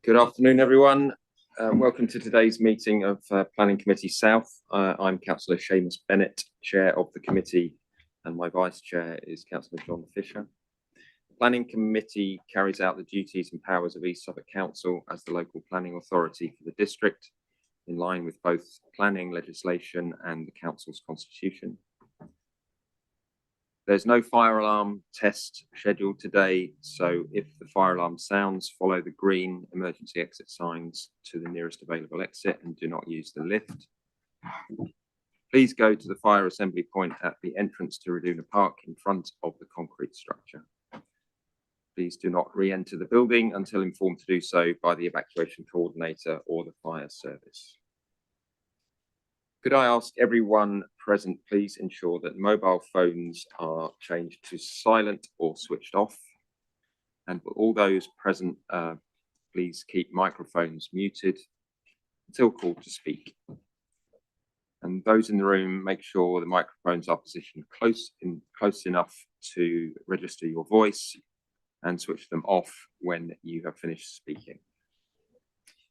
Good afternoon, everyone. Welcome to today's meeting of Planning Committee South. I'm Councillor Seamus Bennett, Chair of the committee, and my Vice Chair is Councillor John Fisher. The Planning Committee carries out the duties and powers of East Suffolk Council as the local planning authority for the district, in line with both planning legislation and the Council's constitution. There's no fire alarm test scheduled today, so if the fire alarm sounds, follow the green emergency exit signs to the nearest available exit and do not use the lift. Please go to the fire assembly point at the entrance to Raduna Park in front of the concrete structure. Please do not re-enter the building until informed to do so by the evacuation coordinator or the fire service. Could I ask everyone present, please ensure that mobile phones are changed to silent or switched off. And for all those present, please keep microphones muted until called to speak. And those in the room, make sure the microphones are positioned close enough to register your voice, and switch them off when you have finished speaking.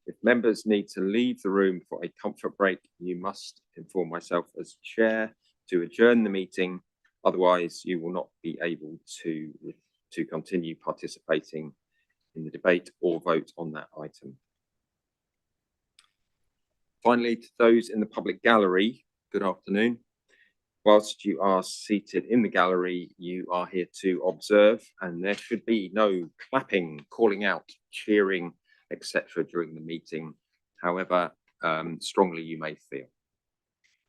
If members need to leave the room for a comfort break, you must inform myself as chair to adjourn the meeting. Otherwise, you will not be able to continue participating in the debate or vote on that item. Finally, to those in the public gallery, good afternoon. Whilst you are seated in the gallery, you are here to observe, and there should be no clapping, calling out, cheering, etc. during the meeting, however strongly you may feel.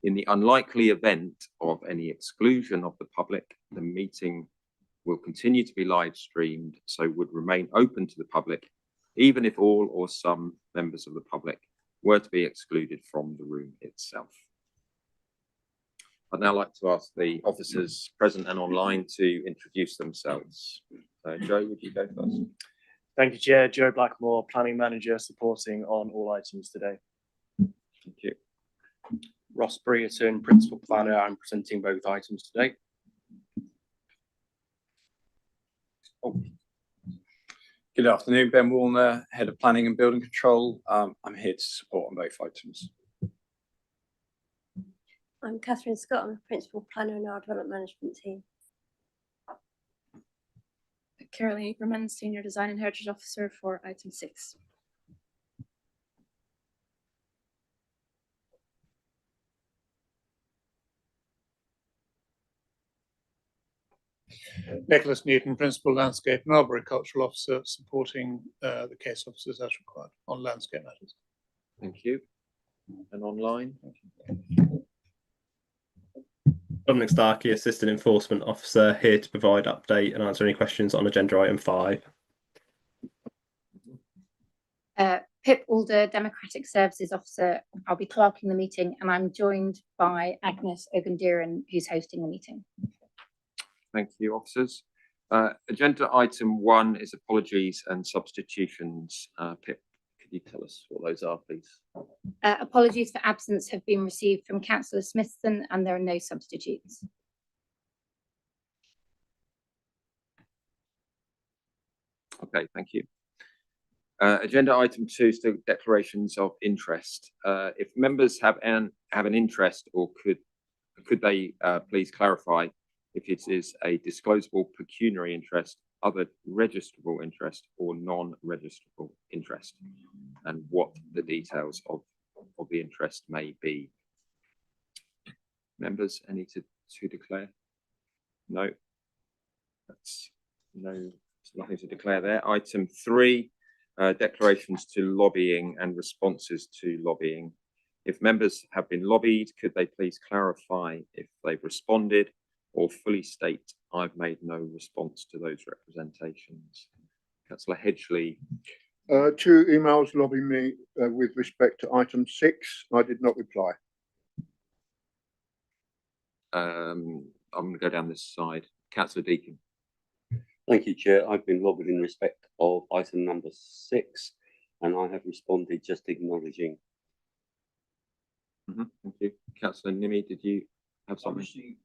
In the unlikely event of any exclusion of the public, the meeting will continue to be live streamed, so would remain open to the public, even if all or some members of the public were to be excluded from the room itself. I'd now like to ask the officers present and online to introduce themselves. Joe, would you go first? Thank you, Chair. Joe Blackmore, Planning Manager, supporting on all items today. Thank you. Ross Brereton, Principal Planner. I'm presenting both items today. Good afternoon, Ben Warner, Head of Planning and Building Control. I'm here to support on both items. I'm Catherine Scott, I'm Principal Planner in our Development Management team. Caroline Aperman, Senior Design and Heritage Officer for item 6. Nicholas Newton, Principal Landscape and Arboricultural Officer, supporting the case officers as required on landscape matters. Thank you. And online? Dominic Starkey, Assistant Enforcement Officer, here to provide update and answer any questions on agenda item 5. Pip Alder, Democratic Services Officer. I'll be clerking the meeting, and I'm joined by Agnes Ogundiran, who's hosting the meeting. Thank you, officers. Agenda item 1 is apologies and substitutions. Pip, could you tell us what those are, please? Apologies for absence have been received from Councillor Smithson, and there are no substitutes. Okay, thank you. Agenda item 2 is the declarations of interest. If members have an interest, or could they please clarify if it is a disclosable pecuniary interest, other registrable interest, or non-registrable interest, and what the details of the interest may be. Members, any to declare? No, that's nothing to declare there. Item 3, declarations to lobbying and responses to lobbying. If members have been lobbied, could they please clarify if they've responded, or fully state, I've made no response to those representations? Councillor Hedgley. 2 emails lobbying me with respect to item 6. I did not reply. I'm going to go down this side. Councillor Deakin. Thank you, Chair. I've been lobbied in respect of item number 6, and I have responded just acknowledging. Thank you. Councillor Nimmy, did you have something?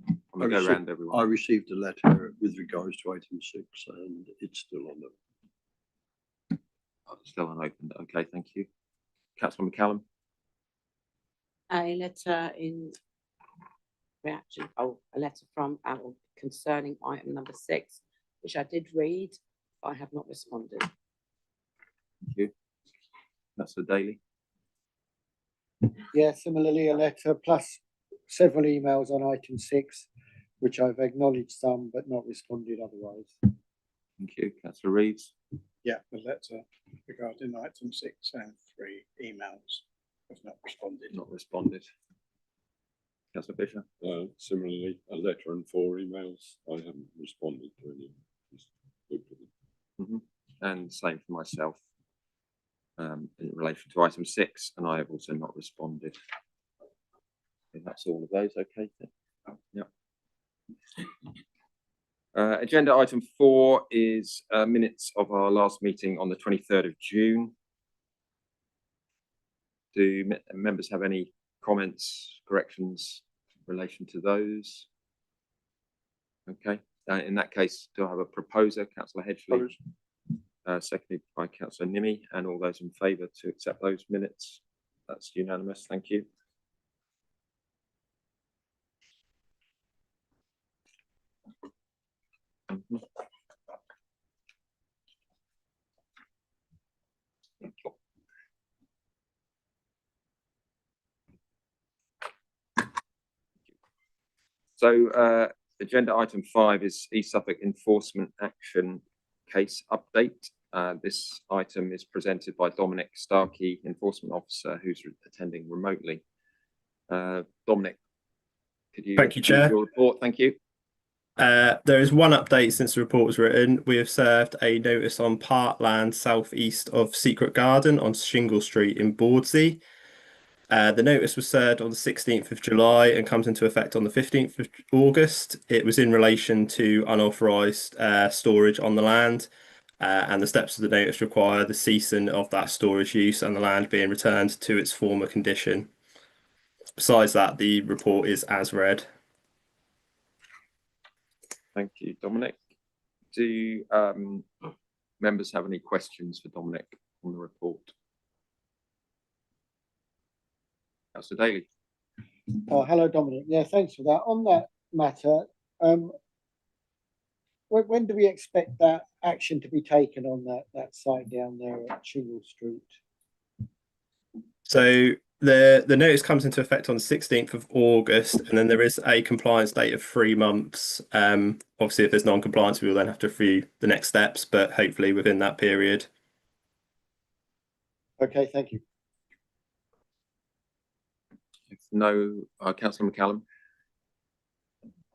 I'm going to go around everyone. I received a letter with regards to item 6, and it's still on Still unopened. Okay, thank you. Councillor McCallum. A letter in reaction, a letter from concerning item number 6, which I did read, but I have not responded. Thank you. Councillor Daly. Yeah, similarly, a letter plus several emails on item 6, which I've acknowledged some but not responded otherwise. Thank you. Councillor Reeves. Yeah, the letter regarding item 6 and 3 emails have not responded. Not responded. Councillor Fisher. Similarly, a letter and 4 emails. I haven't responded to any. Just looked at them. And same for myself in relation to item 6, and I have also not responded. Okay, that's all of those. Okay. Yep. Agenda item 4 is minutes of our last meeting on the 23rd of June. Do members have any comments, corrections in relation to those? Okay, in that case, do I have a proposer, Councillor Hedgley? Seconded by Councillor Nimmy, and all those in favour to accept those minutes? That's unanimous. Thank you. So agenda item 5 is East Suffolk Enforcement Action Case Update. This item is presented by Dominic Starkey, Enforcement Officer, who's attending remotely. Dominic, could you Thank you, Chair. your report? Thank you. There is one update since the report was written. We have served a notice on parkland southeast of Secret Garden on Shingle Street in Bordsey. The notice was served on the 16th of July and comes into effect on the 15th of August. It was in relation to unauthorised storage on the land, and the steps of the notice require the ceasing of that storage use and the land being returned to its former condition. Besides that, the report is as read. Thank you, Dominic. Do members have any questions for Dominic on the report? Councillor Daly. Hello, Dominic. Yeah, thanks for that. On that matter, when do we expect that action to be taken on that site down there at Shingle Street? So the notice comes into effect on the 16th of August, and then there is a compliance date of 3 months. Obviously, if there's non-compliance, we will then have to review the next steps, but hopefully within that period. Okay, thank you. If no, Councillor McCallum.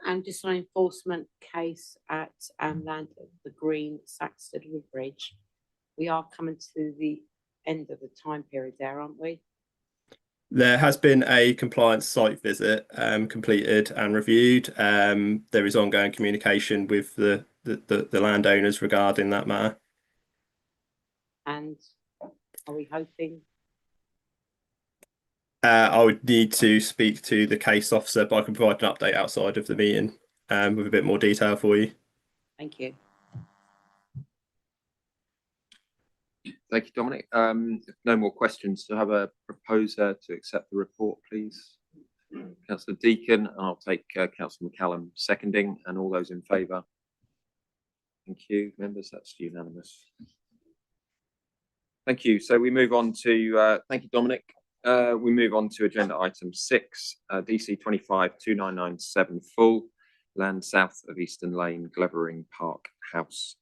And just an enforcement case at land of the Green Saxted Bridge. We are coming to the end of the time period there, aren't we? There has been a compliance site visit completed and reviewed. There is ongoing communication with the landowners regarding that matter. And are we hoping? I would need to speak to the case officer, but I can provide an update outside of the meeting with a bit more detail for you. Thank you. Thank you, Dominic. If no more questions, to have a proposer to accept the report, please. Councillor Deacon, and I'll take Councillor McCallum seconding, and all those in favour. Thank you, members. That's unanimous. Thank you. So we move on to, thank you, Dominic. We move on to agenda item 6, DC 252997 full, land south of Eastern Lane, Glavering Park House.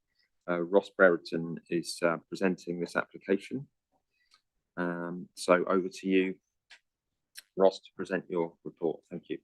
Ross Brereton is presenting this application. So over to you, Ross, to present your report. Thank you.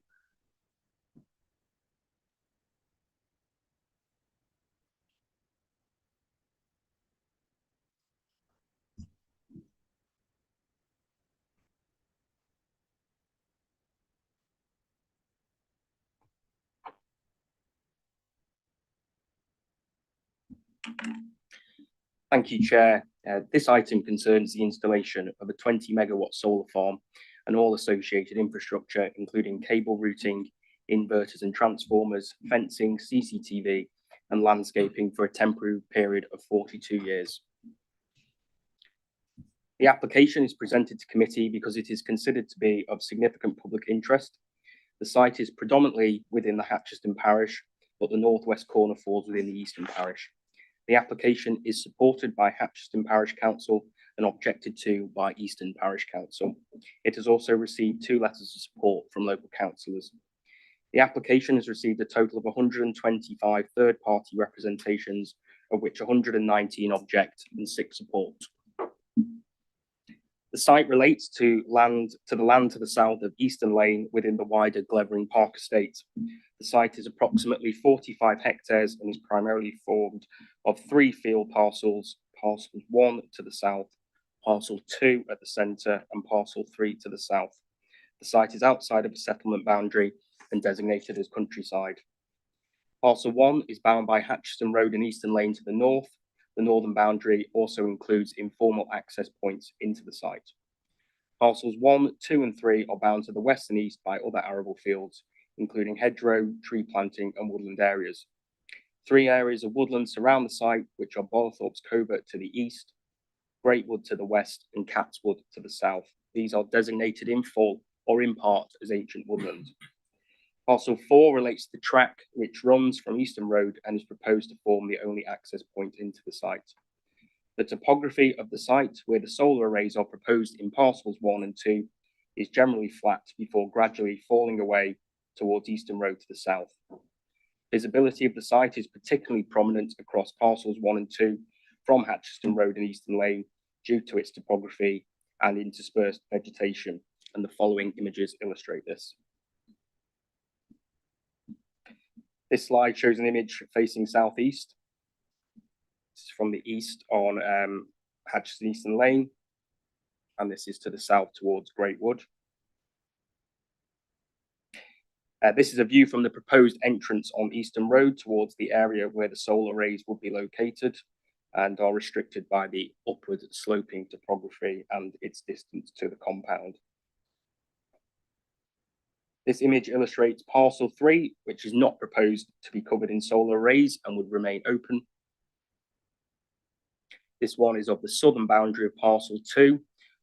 Thank you, Chair. This item concerns the installation of a 20 megawatt solar farm and all associated infrastructure, including cable routing, inverters and transformers, fencing, CCTV, and landscaping for a temporary period of 42 years. The application is presented to committee because it is considered to be of significant public interest. The site is predominantly within the Hatcheston parish, but the northwest corner falls within the Eastern parish. The application is supported by Hatcheston Parish Council and objected to by Eastern Parish Council. It has also received 2 letters of support from local councillors. The application has received a total of 125 third-party representations, of which 119 object and 6 support. The site relates to the land to the south of Eastern Lane within the wider Glevering Park estate. The site is approximately 45 hectares and is primarily formed of 3 field parcels, parcel 1 to the south, parcel 2 at the centre and parcel 3 to the south. The site is outside of a settlement boundary and designated as countryside. Parcel 1 is bound by Hatcheston Road and Eastern Lane to the north. The northern boundary also includes informal access points into the site. Parcels 1, 2 and 3 are bound to the west and east by other arable fields, including hedgerow, tree planting and woodland areas. 3 areas of woodland surround the site, which are Botherthorpe's Covert to the east, Greatwood to the west and Catswood to the south. These are designated in full or in part as ancient woodland. Parcel 4 relates to the track which runs from Eastern Road and is proposed to form the only access point into the site. The topography of the site where the solar arrays are proposed in parcels 1 and 2 is generally flat before gradually falling away towards Eastern Road to the south. Visibility of the site is particularly prominent across parcels 1 and 2 from Hatcheston Road and Eastern Lane due to its topography and interspersed vegetation, and the following images illustrate this. This slide shows an image facing southeast. This is from the east on Hatcheston Eastern Lane, and this is to the south towards Greatwood. This is a view from the proposed entrance on Eastern Road towards the area where the solar arrays will be located and are restricted by the upward sloping topography and its distance to the compound. This image illustrates parcel 3, which is not proposed to be covered in solar arrays and would remain open. This one is of the southern boundary of parcel 2,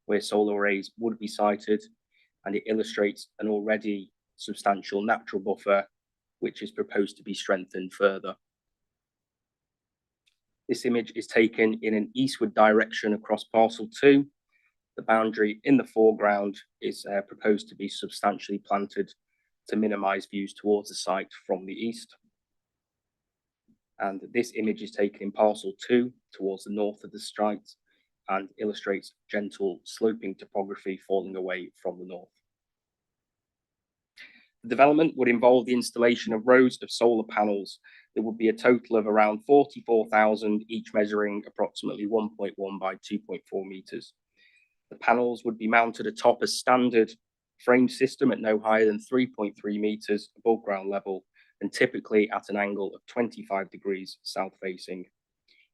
where solar arrays would be sited, and it illustrates an already substantial natural buffer, which is proposed to be strengthened further. This image is taken in an eastward direction across parcel 2. The boundary in the foreground is proposed to be substantially planted to minimize views towards the site from the east. And this image is taken in parcel 2 towards the north of the site and illustrates gentle sloping topography falling away from the north. The development would involve the installation of rows of solar panels. There would be a total of around 44,000, each measuring approximately 1.1 by 2.4 meters. The panels would be mounted atop a standard frame system at no higher than 3.3 meters above ground level and typically at an angle of 25 degrees south facing.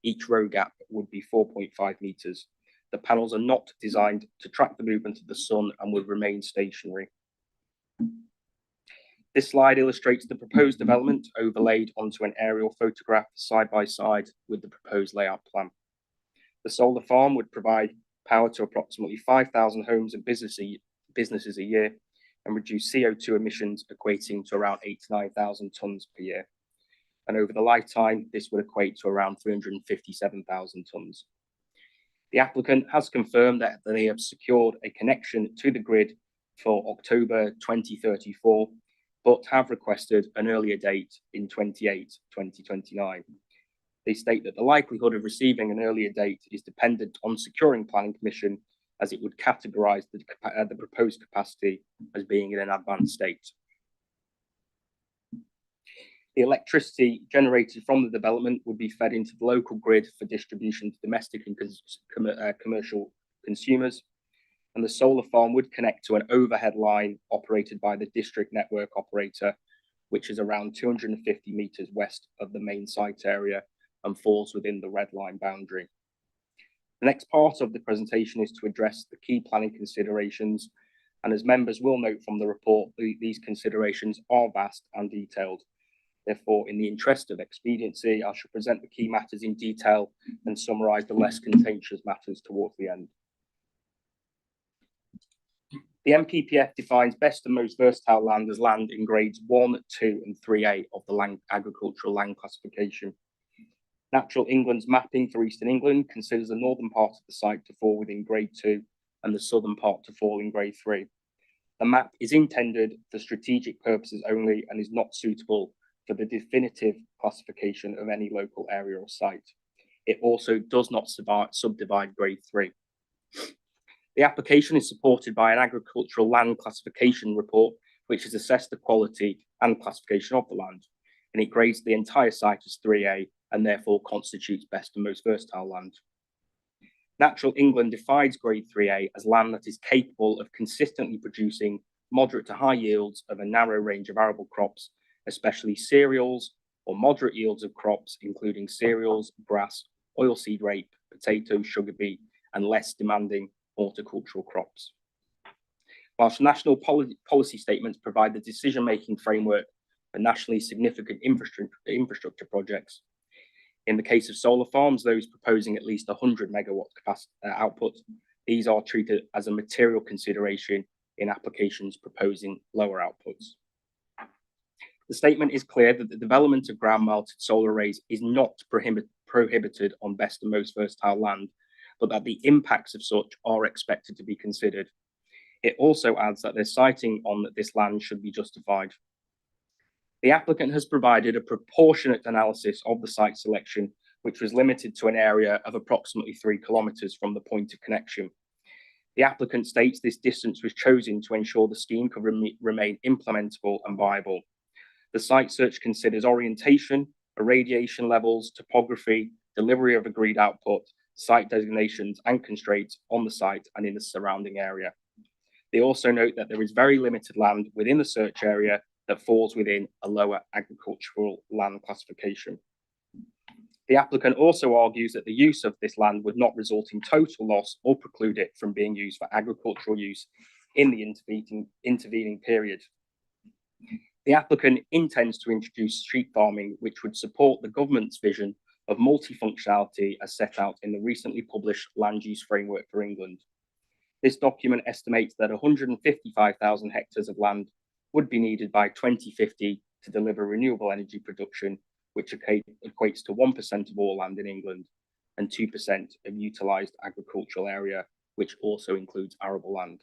Each row gap would be 4.5 meters. The panels are not designed to track the movement of the sun and will remain stationary. This slide illustrates the proposed development overlaid onto an aerial photograph side by side with the proposed layout plan. The solar farm would provide power to approximately 5,000 homes and businesses a year and reduce CO2 emissions equating to around 8,000 to 9,000 tonnes per year. And over the lifetime, this would equate to around 357,000 tonnes. The applicant has confirmed that they have secured a connection to the grid for October 2034, but have requested an earlier date in 2029. They state that the likelihood of receiving an earlier date is dependent on securing planning permission, as it would categorise the proposed capacity as being in an advanced state. The electricity generated from the development would be fed into the local grid for distribution to domestic and commercial consumers, and the solar farm would connect to an overhead line operated by the district network operator, which is around 250 metres west of the main site area and falls within the red line boundary. The next part of the presentation is to address the key planning considerations, and as members will note from the report, these considerations are vast and detailed. Therefore, in the interest of expediency, I shall present the key matters in detail and summarise the less contentious matters towards the end. The NPPF defines best and most versatile land as land in grades 1, 2, and 3A of the agricultural land classification. Natural England's mapping for Eastern England considers the northern part of the site to fall within grade 2 and the southern part to fall in grade 3. The map is intended for strategic purposes only and is not suitable for the definitive classification of any local area or site. It also does not subdivide grade 3. The application is supported by an agricultural land classification report, which has assessed the quality and classification of the land, and it grades the entire site as 3A and therefore constitutes best and most versatile land. Natural England defines grade 3A as land that is capable of consistently producing moderate to high yields of a narrow range of arable crops, especially cereals, or moderate yields of crops, including cereals, grass, oilseed rape, potato, sugar beet, and less demanding horticultural crops. Whilst national policy statements provide the decision-making framework for nationally significant infrastructure projects, in the case of solar farms, those proposing at least 100 megawatt capacity output, these are treated as a material consideration in applications proposing lower outputs. The statement is clear that the development of ground-mounted solar arrays is not prohibited on best and most versatile land, but that the impacts of such are expected to be considered. It also adds that their siting on this land should be justified. The applicant has provided a proportionate analysis of the site selection, which was limited to an area of approximately 3 kilometres from the point of connection. The applicant states this distance was chosen to ensure the scheme could remain implementable and viable. The site search considers orientation, irradiation levels, topography, delivery of agreed output, site designations and constraints on the site and in the surrounding area. They also note that there is very limited land within the search area that falls within a lower agricultural land classification. The applicant also argues that the use of this land would not result in total loss or preclude it from being used for agricultural use in the intervening period. The applicant intends to introduce street farming, which would support the government's vision of multifunctionality as set out in the recently published Land Use Framework for England. This document estimates that 155,000 hectares of land would be needed by 2050 to deliver renewable energy production, which equates to 1% of all land in England and 2% of utilised agricultural area, which also includes arable land.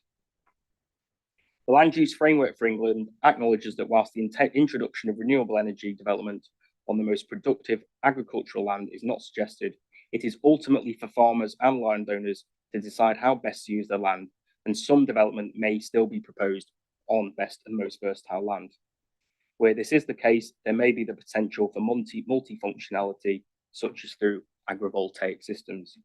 The Land Use Framework for England acknowledges that whilst the introduction of renewable energy development on the most productive agricultural land is not suggested, it is ultimately for farmers and landowners to decide how best to use their land, and some development may still be proposed on best and most versatile land. Where this is the case, there may be the potential for multifunctionality, such as through agrivoltaic systems.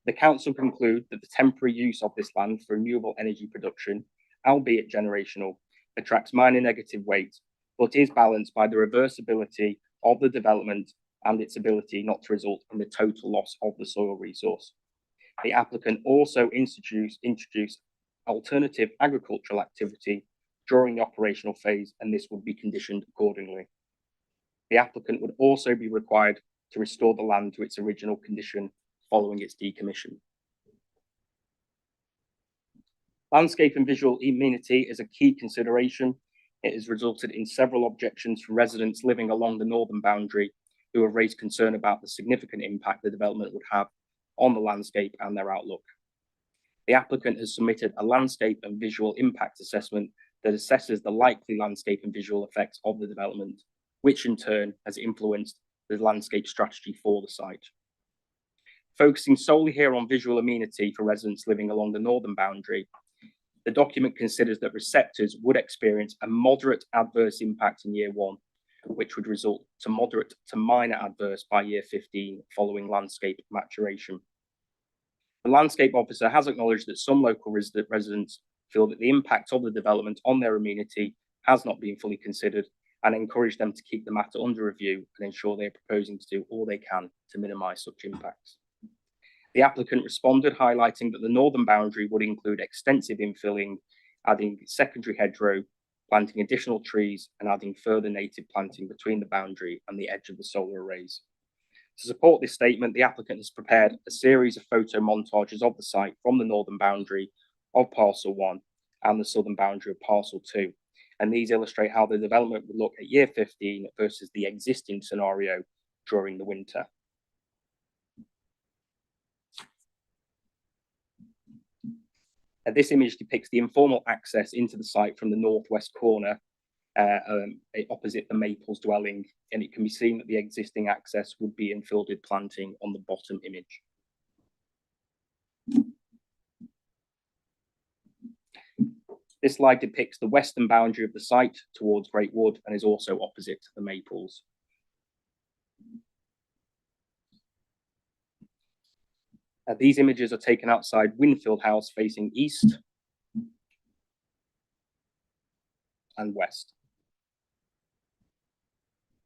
The council conclude that the temporary use of this land for renewable energy production, albeit generational, attracts minor negative weight, but is balanced by the reversibility of the development and its ability not to result in the total loss of the soil resource. The applicant also introduced alternative agricultural activity during the operational phase, and this would be conditioned accordingly. The applicant would also be required to restore the land to its original condition following its decommission. Landscape and visual amenity is a key consideration. It has resulted in several objections from residents living along the northern boundary who have raised concern about the significant impact the development would have on the landscape and their outlook. The applicant has submitted a landscape and visual impact assessment that assesses the likely landscape and visual effects of the development, which in turn has influenced the landscape strategy for the site. Focusing solely here on visual amenity for residents living along the northern boundary, the document considers that receptors would experience a moderate adverse impact in year 1, which would result to moderate to minor adverse by year 15 following landscape maturation. The landscape officer has acknowledged that some local residents feel that the impact of the development on their amenity has not been fully considered, and encourage them to keep the matter under review and ensure they are proposing to do all they can to minimise such impacts. The applicant responded, highlighting that the northern boundary would include extensive infilling, adding secondary hedgerow, planting additional trees, and adding further native planting between the boundary and the edge of the solar arrays. To support this statement, the applicant has prepared a series of photo montages of the site from the northern boundary of Parcel 1 and the southern boundary of parcel 2. And these illustrate how the development would look at year 15 versus the existing scenario during the winter. This image depicts the informal access into the site from the northwest corner opposite the Maples dwelling, and it can be seen that the existing access would be infilled with planting on the bottom image. This slide depicts the western boundary of the site towards Great Wood and is also opposite the Maples. These images are taken outside Winfield House facing east and west.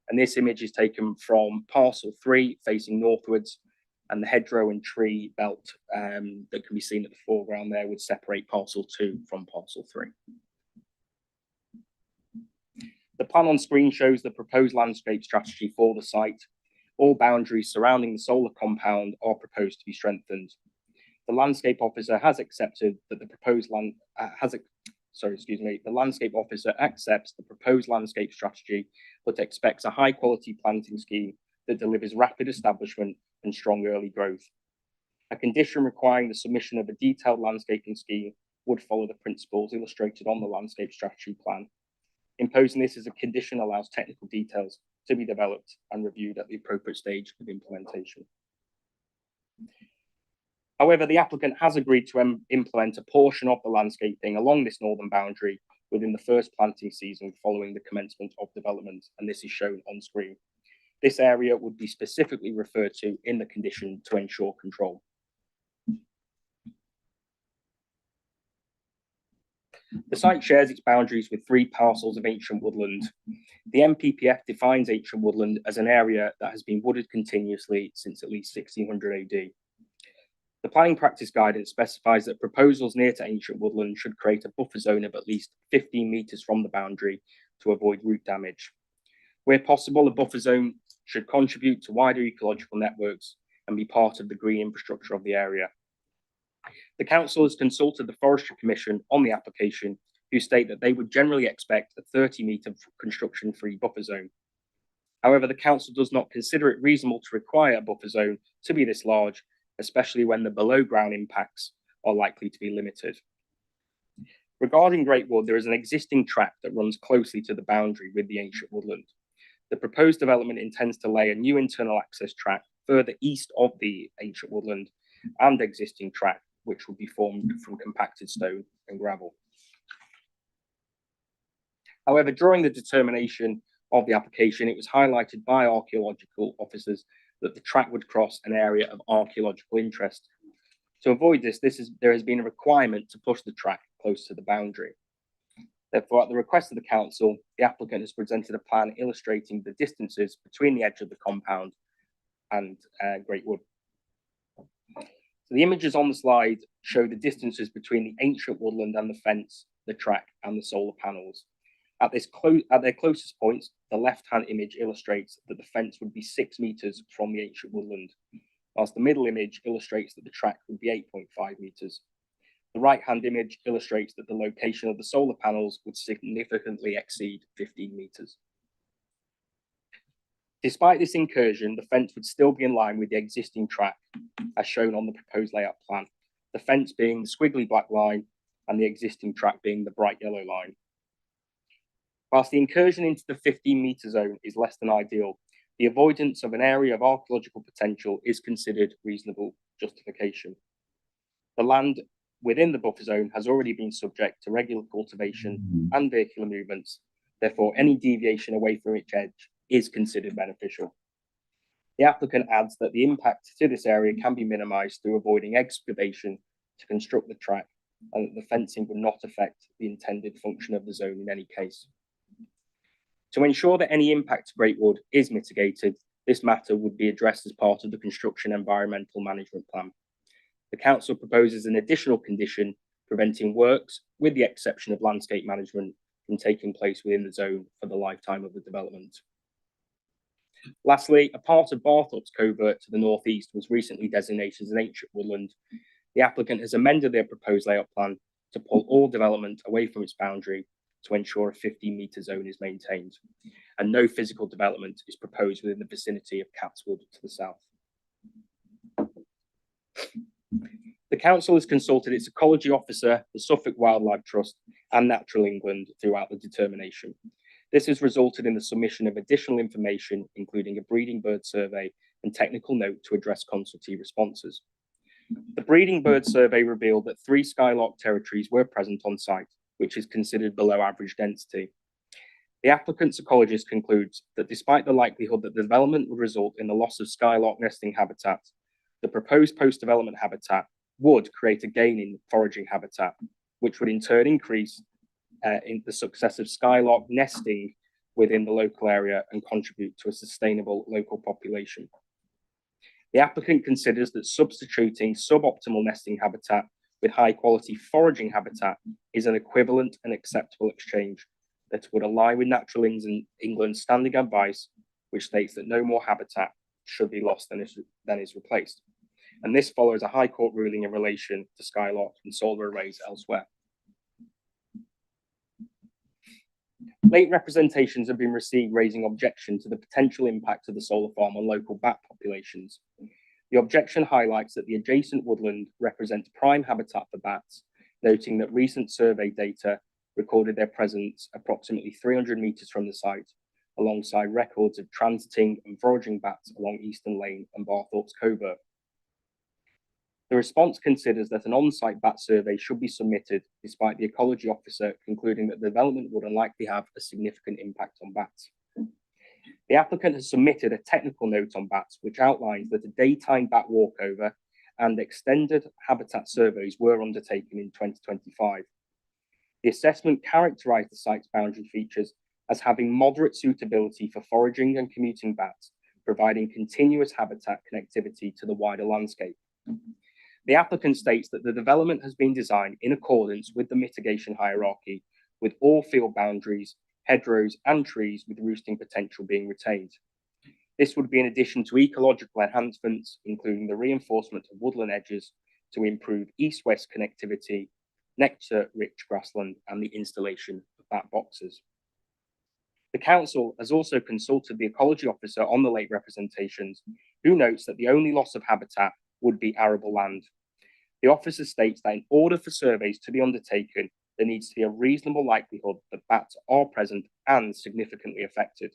And this image is taken from parcel 3 facing northwards, and the hedgerow and tree belt that can be seen at the foreground there would separate parcel 2 from parcel 3. The plan on screen shows the proposed landscape strategy for the site. All boundaries surrounding the solar compound are proposed to be strengthened. The landscape officer has accepted that the proposed the landscape officer accepts the proposed landscape strategy, but expects a high quality planting scheme that delivers rapid establishment and strong early growth. A condition requiring the submission of a detailed landscaping scheme would follow the principles illustrated on the landscape strategy plan. Imposing this as a condition allows technical details to be developed and reviewed at the appropriate stage of implementation. However, the applicant has agreed to implement a portion of the landscaping along this northern boundary within the first planting season following the commencement of development, and this is shown on screen. This area would be specifically referred to in the condition to ensure control. The site shares its boundaries with 3 parcels of ancient woodland. The NPPF defines ancient woodland as an area that has been wooded continuously since at least 1600 AD. The planning practice guidance specifies that proposals near to ancient woodland should create a buffer zone of at least 15 metres from the boundary to avoid root damage. Where possible, a buffer zone should contribute to wider ecological networks and be part of the green infrastructure of the area. The council has consulted the Forestry Commission on the application, who state that they would generally expect a 30-metre construction-free buffer zone. However, the council does not consider it reasonable to require a buffer zone to be this large, especially when the below-ground impacts are likely to be limited. Regarding Great Wood, there is an existing track that runs closely to the boundary with the ancient woodland. The proposed development intends to lay a new internal access track further east of the ancient woodland and existing track, which will be formed from compacted stone and gravel. However, during the determination of the application, it was highlighted by archaeological officers that the track would cross an area of archaeological interest. To avoid this, there has been a requirement to push the track close to the boundary. Therefore, at the request of the council, the applicant has presented a plan illustrating the distances between the edge of the compound and Great Wood. So the images on the slide show the distances between the ancient woodland and the fence, the track, and the solar panels. At their closest points, the left-hand image illustrates that the fence would be 6 metres from the ancient woodland, whilst the middle image illustrates that the track would be 8.5 metres. The right-hand image illustrates that the location of the solar panels would significantly exceed 15 metres. Despite this incursion, the fence would still be in line with the existing track, as shown on the proposed layout plan, the fence being the squiggly black line and the existing track being the bright yellow line. Whilst the incursion into the 15-metre zone is less than ideal, the avoidance of an area of archaeological potential is considered reasonable justification. The land within the buffer zone has already been subject to regular cultivation and vehicular movements. Therefore, any deviation away from its edge is considered beneficial. The applicant adds that the impact to this area can be minimised through avoiding excavation to construct the track, and that the fencing would not affect the intended function of the zone in any case. To ensure that any impact to Great Wood is mitigated, this matter would be addressed as part of the construction environmental management plan. The council proposes an additional condition preventing works, with the exception of landscape management, from taking place within the zone for the lifetime of the development. Lastly, a part of Barthorpe's Covert to the northeast was recently designated as an ancient woodland. The applicant has amended their proposed layout plan to pull all development away from its boundary to ensure a 15-metre zone is maintained, and no physical development is proposed within the vicinity of Catswood to the south. The council has consulted its ecology officer, the Suffolk Wildlife Trust, and Natural England throughout the determination. This has resulted in the submission of additional information, including a breeding bird survey and technical note to address consultee responses. The breeding bird survey revealed that 3 skylark territories were present on site, which is considered below average density. The applicant's ecologist concludes that despite the likelihood that the development would result in the loss of skylark nesting habitat, the proposed post-development habitat would create a gain in foraging habitat, which would in turn increase in the success of skylark nesting within the local area and contribute to a sustainable local population. The applicant considers that substituting suboptimal nesting habitat with high quality foraging habitat is an equivalent and acceptable exchange that would align with Natural England's standing advice, which states that no more habitat should be lost than is replaced. And this follows a High Court ruling in relation to skylark and solar arrays elsewhere. Late representations have been received raising objection to the potential impact of the solar farm on local bat populations. The objection highlights that the adjacent woodland represents prime habitat for bats, noting that recent survey data recorded their presence approximately 300 metres from the site, alongside records of transiting and foraging bats along Eastern Lane and Barthorpe's Covert. The response considers that an on-site bat survey should be submitted, despite the ecology officer concluding that the development would unlikely have a significant impact on bats. The applicant has submitted a technical note on bats, which outlines that a daytime bat walkover and extended habitat surveys were undertaken in 2025. The assessment characterised the site's boundary features as having moderate suitability for foraging and commuting bats, providing continuous habitat connectivity to the wider landscape. The applicant states that the development has been designed in accordance with the mitigation hierarchy, with all field boundaries, hedgerows and trees with roosting potential being retained. This would be in addition to ecological enhancements, including the reinforcement of woodland edges to improve east-west connectivity, nectar-rich grassland, and the installation of bat boxes. The council has also consulted the ecology officer on the late representations, who notes that the only loss of habitat would be arable land. The officer states that in order for surveys to be undertaken, there needs to be a reasonable likelihood that bats are present and significantly affected.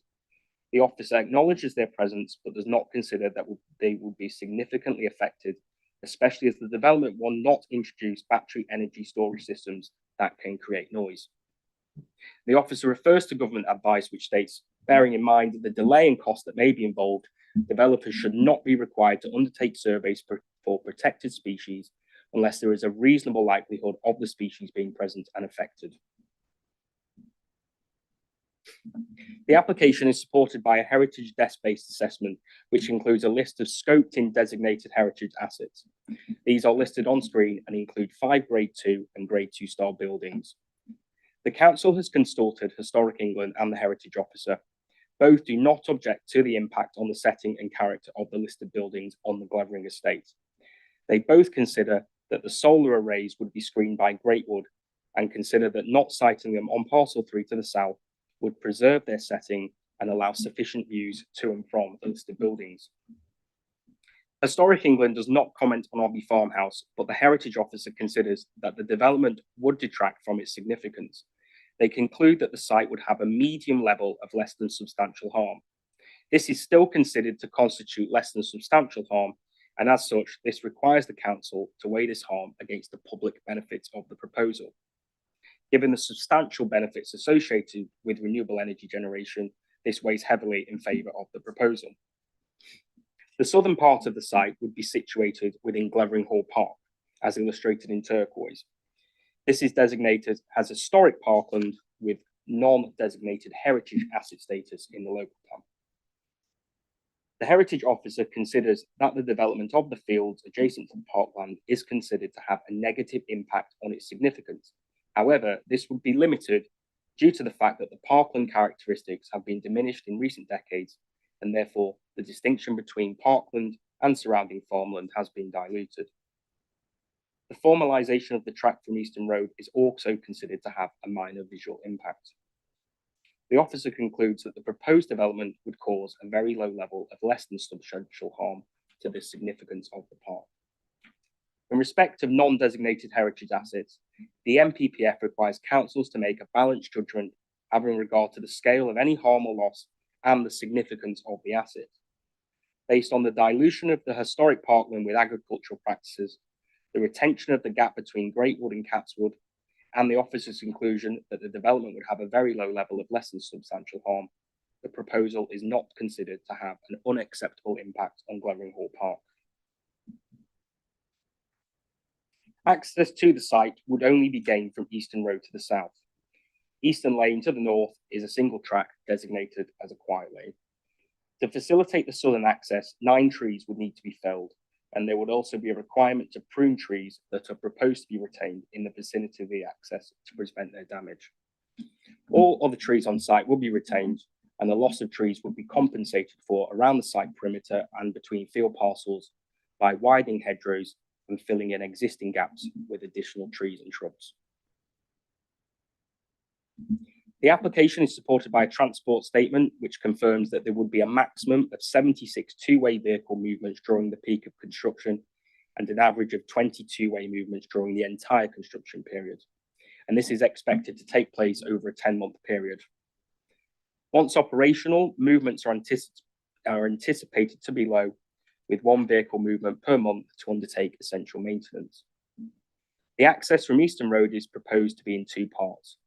The officer acknowledges their presence, but does not consider that they would be significantly affected, especially as the development will not introduce battery energy storage systems that can create noise. The officer refers to government advice, which states, bearing in mind the delay and cost that may be involved, developers should not be required to undertake surveys for protected species unless there is a reasonable likelihood of the species being present and affected. The application is supported by a heritage desk-based assessment, which includes a list of scoped-in designated heritage assets. These are listed on screen and include 5 Grade 2 and Grade 2 star buildings. The council has consulted Historic England and the Heritage Officer. Both do not object to the impact on the setting and character of the listed buildings on the Glavering estate. They both consider that the solar arrays would be screened by Greatwood and consider that not siting them on parcel 3 to the south would preserve their setting and allow sufficient views to and from the listed buildings. Historic England does not comment on Abbey Farmhouse, but the Heritage Officer considers that the development would detract from its significance. They conclude that the site would have a medium level of less than substantial harm. This is still considered to constitute less than substantial harm, and as such, this requires the council to weigh this harm against the public benefits of the proposal. Given the substantial benefits associated with renewable energy generation, this weighs heavily in favour of the proposal. The southern part of the site would be situated within Glavering Hall Park, as illustrated in turquoise. This is designated as historic parkland with non-designated heritage asset status in the local plan. The Heritage Officer considers that the development of the fields adjacent to the parkland is considered to have a negative impact on its significance. However, this would be limited due to the fact that the parkland characteristics have been diminished in recent decades, and therefore the distinction between parkland and surrounding farmland has been diluted. The formalisation of the track from Eastern Road is also considered to have a minor visual impact. The officer concludes that the proposed development would cause a very low level of less than substantial harm to the significance of the park. In respect of non-designated heritage assets, the NPPF requires councils to make a balanced judgment having regard to the scale of any harm or loss and the significance of the asset. Based on the dilution of the historic parkland with agricultural practices, the retention of the gap between Greatwood and Catswood, and the officer's conclusion that the development would have a very low level of less than substantial harm, the proposal is not considered to have an unacceptable impact on Glenring Hall Park. Access to the site would only be gained from Eastern Road to the south. Eastern Lane to the north is a single track designated as a quiet lane. To facilitate the southern access, 9 trees would need to be felled, and there would also be a requirement to prune trees that are proposed to be retained in the vicinity of the access to prevent their damage. All other trees on site will be retained, and the loss of trees would be compensated for around the site perimeter and between field parcels by widening hedgerows and filling in existing gaps with additional trees and shrubs. The application is supported by a transport statement, which confirms that there would be a maximum of 76 two-way vehicle movements during the peak of construction and an average of 20 two-way movements during the entire construction period. And this is expected to take place over a 10-month period. Once operational, movements are anticipated to be low, with 1 vehicle movement per month to undertake essential maintenance. The access from Eastern Road is proposed to be in 2 parts.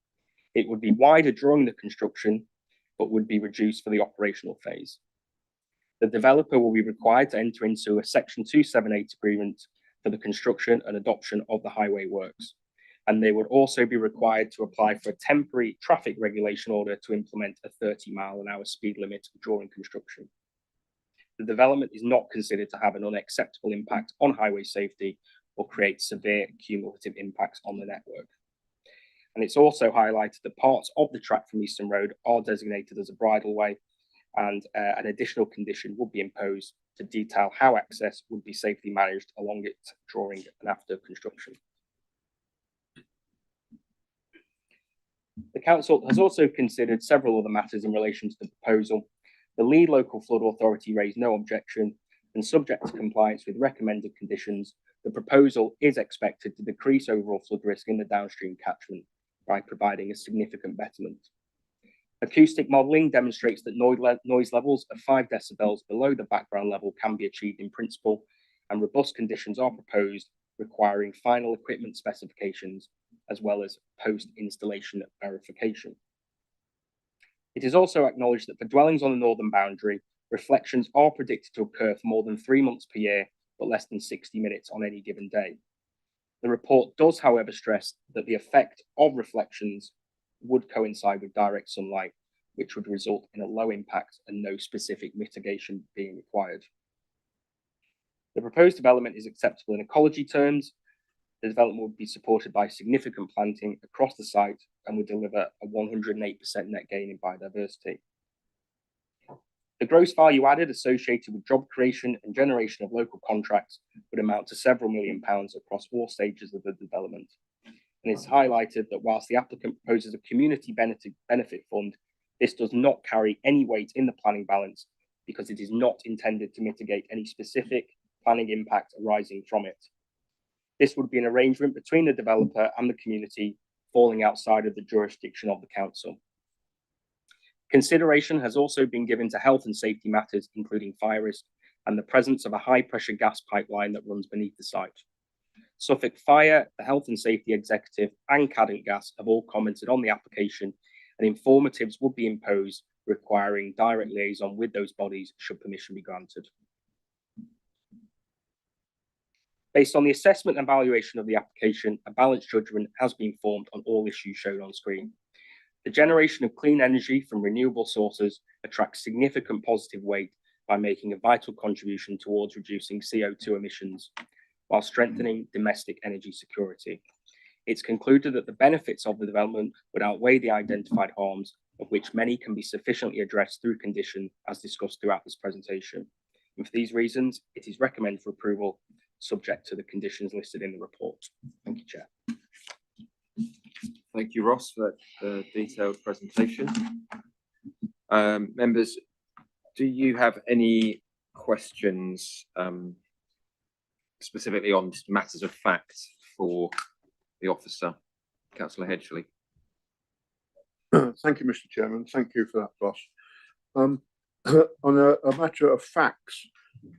It would be wider during the construction, but would be reduced for the operational phase. The developer will be required to enter into a Section 278 agreement for the construction and adoption of the highway works, and they would also be required to apply for a temporary traffic regulation order to implement a 30-mile-an-hour speed limit during construction. The development is not considered to have an unacceptable impact on highway safety or create severe cumulative impacts on the network. And it's also highlighted that parts of the track from Eastern Road are designated as a bridleway, and an additional condition would be imposed to detail how access would be safely managed along it during and after construction. The council has also considered several other matters in relation to the proposal. The lead local flood authority raised no objection, and subject to compliance with recommended conditions, the proposal is expected to decrease overall flood risk in the downstream catchment by providing a significant betterment. Acoustic modelling demonstrates that noise levels of 5 decibels below the background level can be achieved in principle, and robust conditions are proposed requiring final equipment specifications as well as post-installation verification. It is also acknowledged that for dwellings on the northern boundary, reflections are predicted to occur for more than 3 months per year, but less than 60 minutes on any given day. The report does, however, stress that the effect of reflections would coincide with direct sunlight, which would result in a low impact and no specific mitigation being required. The proposed development is acceptable in ecology terms. The development would be supported by significant planting across the site and would deliver a 108% net gain in biodiversity. The gross value added associated with job creation and generation of local contracts would amount to several £million across all stages of the development. And it's highlighted that whilst the applicant proposes a community benefit fund, this does not carry any weight in the planning balance because it is not intended to mitigate any specific planning impact arising from it. This would be an arrangement between the developer and the community, falling outside of the jurisdiction of the council. Consideration has also been given to health and safety matters, including fire risk and the presence of a high-pressure gas pipeline that runs beneath the site. Suffolk Fire, the Health and Safety Executive, and Cadent Gas have all commented on the application, and informatives would be imposed requiring direct liaison with those bodies should permission be granted. Based on the assessment and evaluation of the application, a balanced judgment has been formed on all issues shown on screen. The generation of clean energy from renewable sources attracts significant positive weight by making a vital contribution towards reducing CO2 emissions while strengthening domestic energy security. It's concluded that the benefits of the development would outweigh the identified harms, of which many can be sufficiently addressed through condition as discussed throughout this presentation. And for these reasons, it is recommended for approval subject to the conditions listed in the report. Thank you, Chair. Thank you, Ross, for the detailed presentation. Members, do you have any questions specifically on matters of fact for the officer, Councillor Hedgley? Thank you, Mr. Chairman. Thank you for that, Ross. On a matter of facts,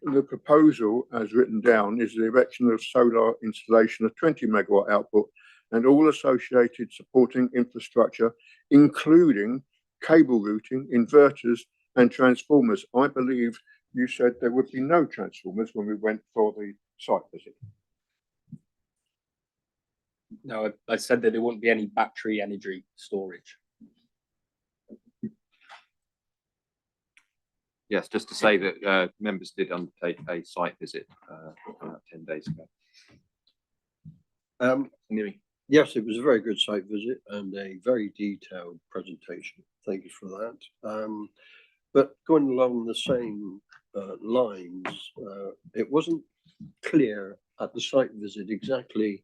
the proposal as written down is the erection of solar installation of 20 megawatt output and all associated supporting infrastructure, including cable routing, inverters and transformers. I believe you said there would be no transformers when we went for the site visit. No, I said that there wouldn't be any battery energy storage. Yes, just to say that members did undertake a site visit about 10 days ago. Yes, it was a very good site visit and a very detailed presentation. Thank you for that. But going along the same lines, it wasn't clear at the site visit exactly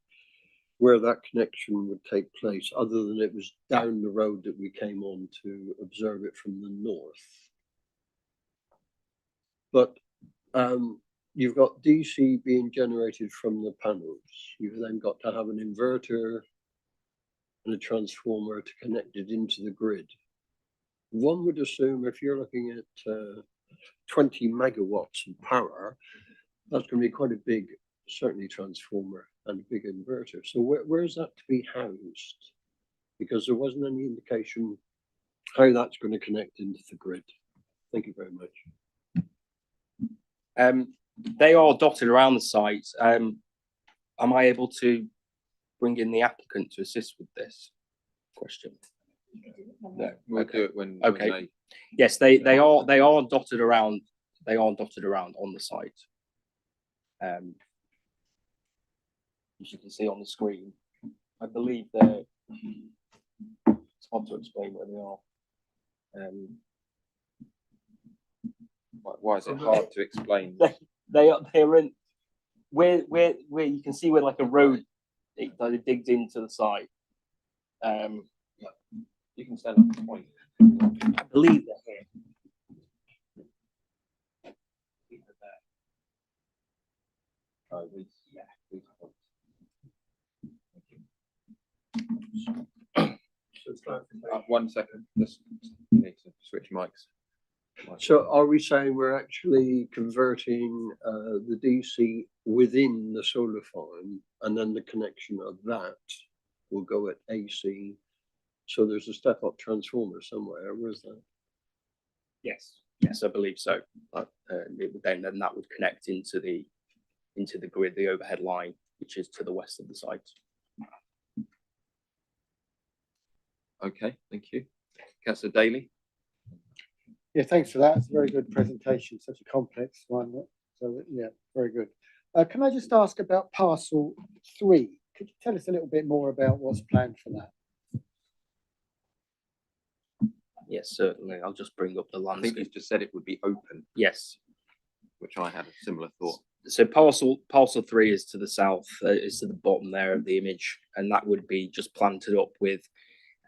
where that connection would take place, other than it was down the road that we came on to observe it from the north. But you've got DC being generated from the panels. You've then got to have an inverter and a transformer to connect it into the grid. One would assume if you're looking at 20 megawatts of power, that's going to be quite a big, certainly transformer and a big inverter. So where is that to be housed? Because there wasn't any indication how that's going to connect into the grid. Thank you very much. They are dotted around the site. Am I able to bring in the applicant to assist with this question? No. We'll do it when Okay. they... Yes, they are dotted around. They are dotted around on the site. As you can see on the screen, I believe they're. It's hard to explain where they are. Why is it hard to explain? They're in where you can see where like a road it digs into the site. You can stand up and point. I believe they're here. One second, just need to switch mics. So are we saying we're actually converting the DC within the solar farm, and then the connection of that will go at AC? So there's a step up transformer somewhere. Where's that? Yes, I believe so. It would then that would connect into the grid, the overhead line, which is to the west of the site. Okay, thank you. Councillor Daly. Yeah, thanks for that. It's a very good presentation, such a complex one. So yeah, very good. Can I just ask about parcel 3? Could you tell us a little bit more about what's planned for that? Yes, certainly. I'll just bring up the I landscape. think you just said it would be open. Yes. Which I had a similar thought. So parcel 3 is to the south, is to the bottom there of the image, and that would be just planted up with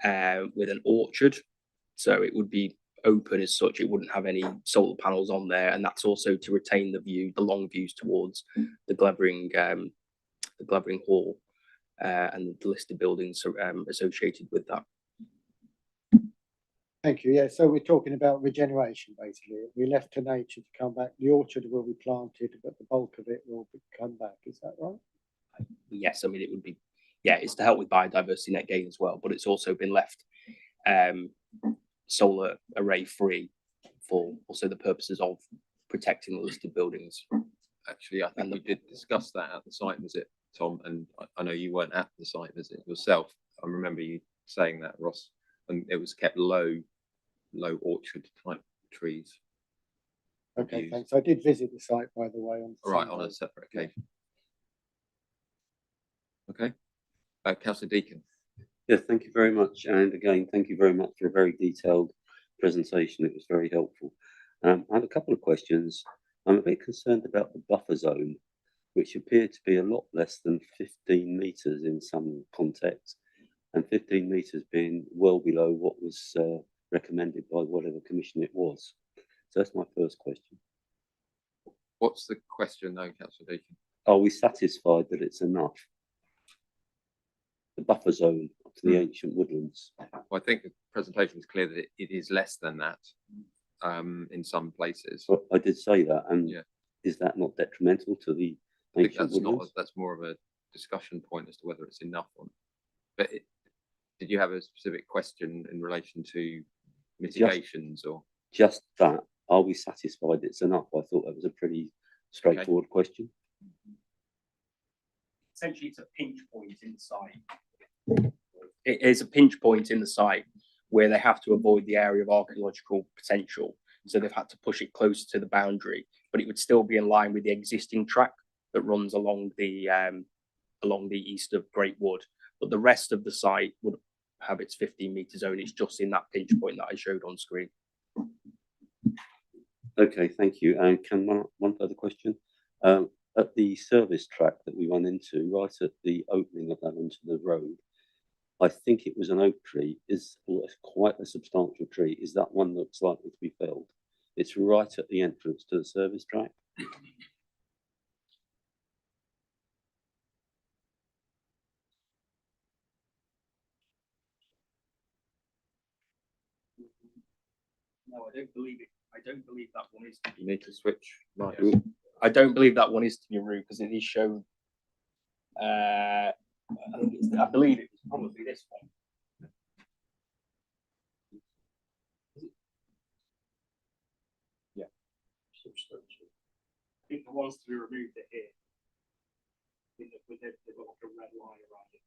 an orchard. So it would be open as such. It wouldn't have any solar panels on there, and that's also to retain the view, the long views towards the Glebbering Hall and the listed buildings associated with that. Thank you. Yeah, so we're talking about regeneration, basically. We left to nature to come back. The orchard will be planted, but the bulk of it will come back. Is that right? Yes, I mean, it would be, yeah, it's to help with biodiversity net gain as well, but it's also been left solar array free for also the purposes of protecting the listed buildings. Actually, I think we did discuss that at the site visit, Tom, and I know you weren't at the site visit yourself. I remember you saying that, Ross, and it was kept low orchard type trees. Okay, thanks. I did visit the site, by the way. On a separate occasion. Okay. Councillor Deacon. Yes, thank you very much. And again, thank you very much for a very detailed presentation. It was very helpful. I have a couple of questions. I'm a bit concerned about the buffer zone, which appeared to be a lot less than 15 metres in some contexts, and 15 metres being well below what was recommended by whatever commission it was. So that's my first question. What's the question though, Councillor Deacon? Are we satisfied that it's enough? The buffer zone to the ancient woodlands. Well, I think the presentation is clear that it is less than that in some places. But I did say that, and Yeah. is that not detrimental to the I think ancient that's not, woodlands? that's more of a discussion point as to whether it's enough or not. But did you have a specific question in relation to mitigations or? Just that, are we satisfied it's enough? I thought that was a pretty straightforward question. Essentially, it's a pinch point in the site. It is a pinch point in the site where they have to avoid the area of archaeological potential. So they've had to push it closer to the boundary, but it would still be in line with the existing track that runs along the east of Great Wood. But the rest of the site would have its 15-metre zone. It's just in that pinch point that I showed on screen. Okay, thank you. And can one further question? At the service track that we run into, right at the opening of that onto the road, I think it was an oak tree. Is quite a substantial tree. Is that one that's likely to be felled? It's right at the entrance to the service track. No, I don't believe it. I don't believe that one is. You need to switch. Right. I don't believe that one is to be removed because it is shown. I believe it was probably this one. Yeah. I think the ones to be removed are here. With the red line around it.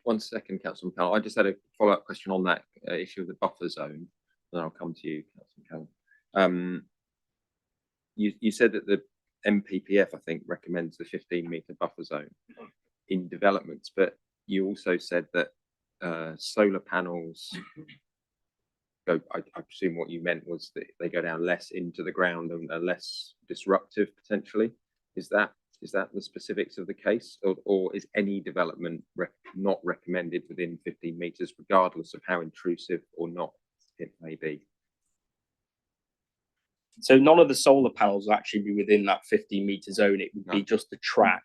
One second, Councillor McCallum. I just had a follow-up question on that issue of the buffer zone. Then I'll come to you, Councillor McCallum. You said that the MPPF, I think, recommends the 15-metre buffer zone in developments, but you also said that solar panels go. I presume what you meant was that they go down less into the ground and are less disruptive potentially. Is that the specifics of the case, or is any development not recommended within 15 metres, regardless of how intrusive or not it may be? So none of the solar panels will actually be within that 15-metre zone. It would be just the track.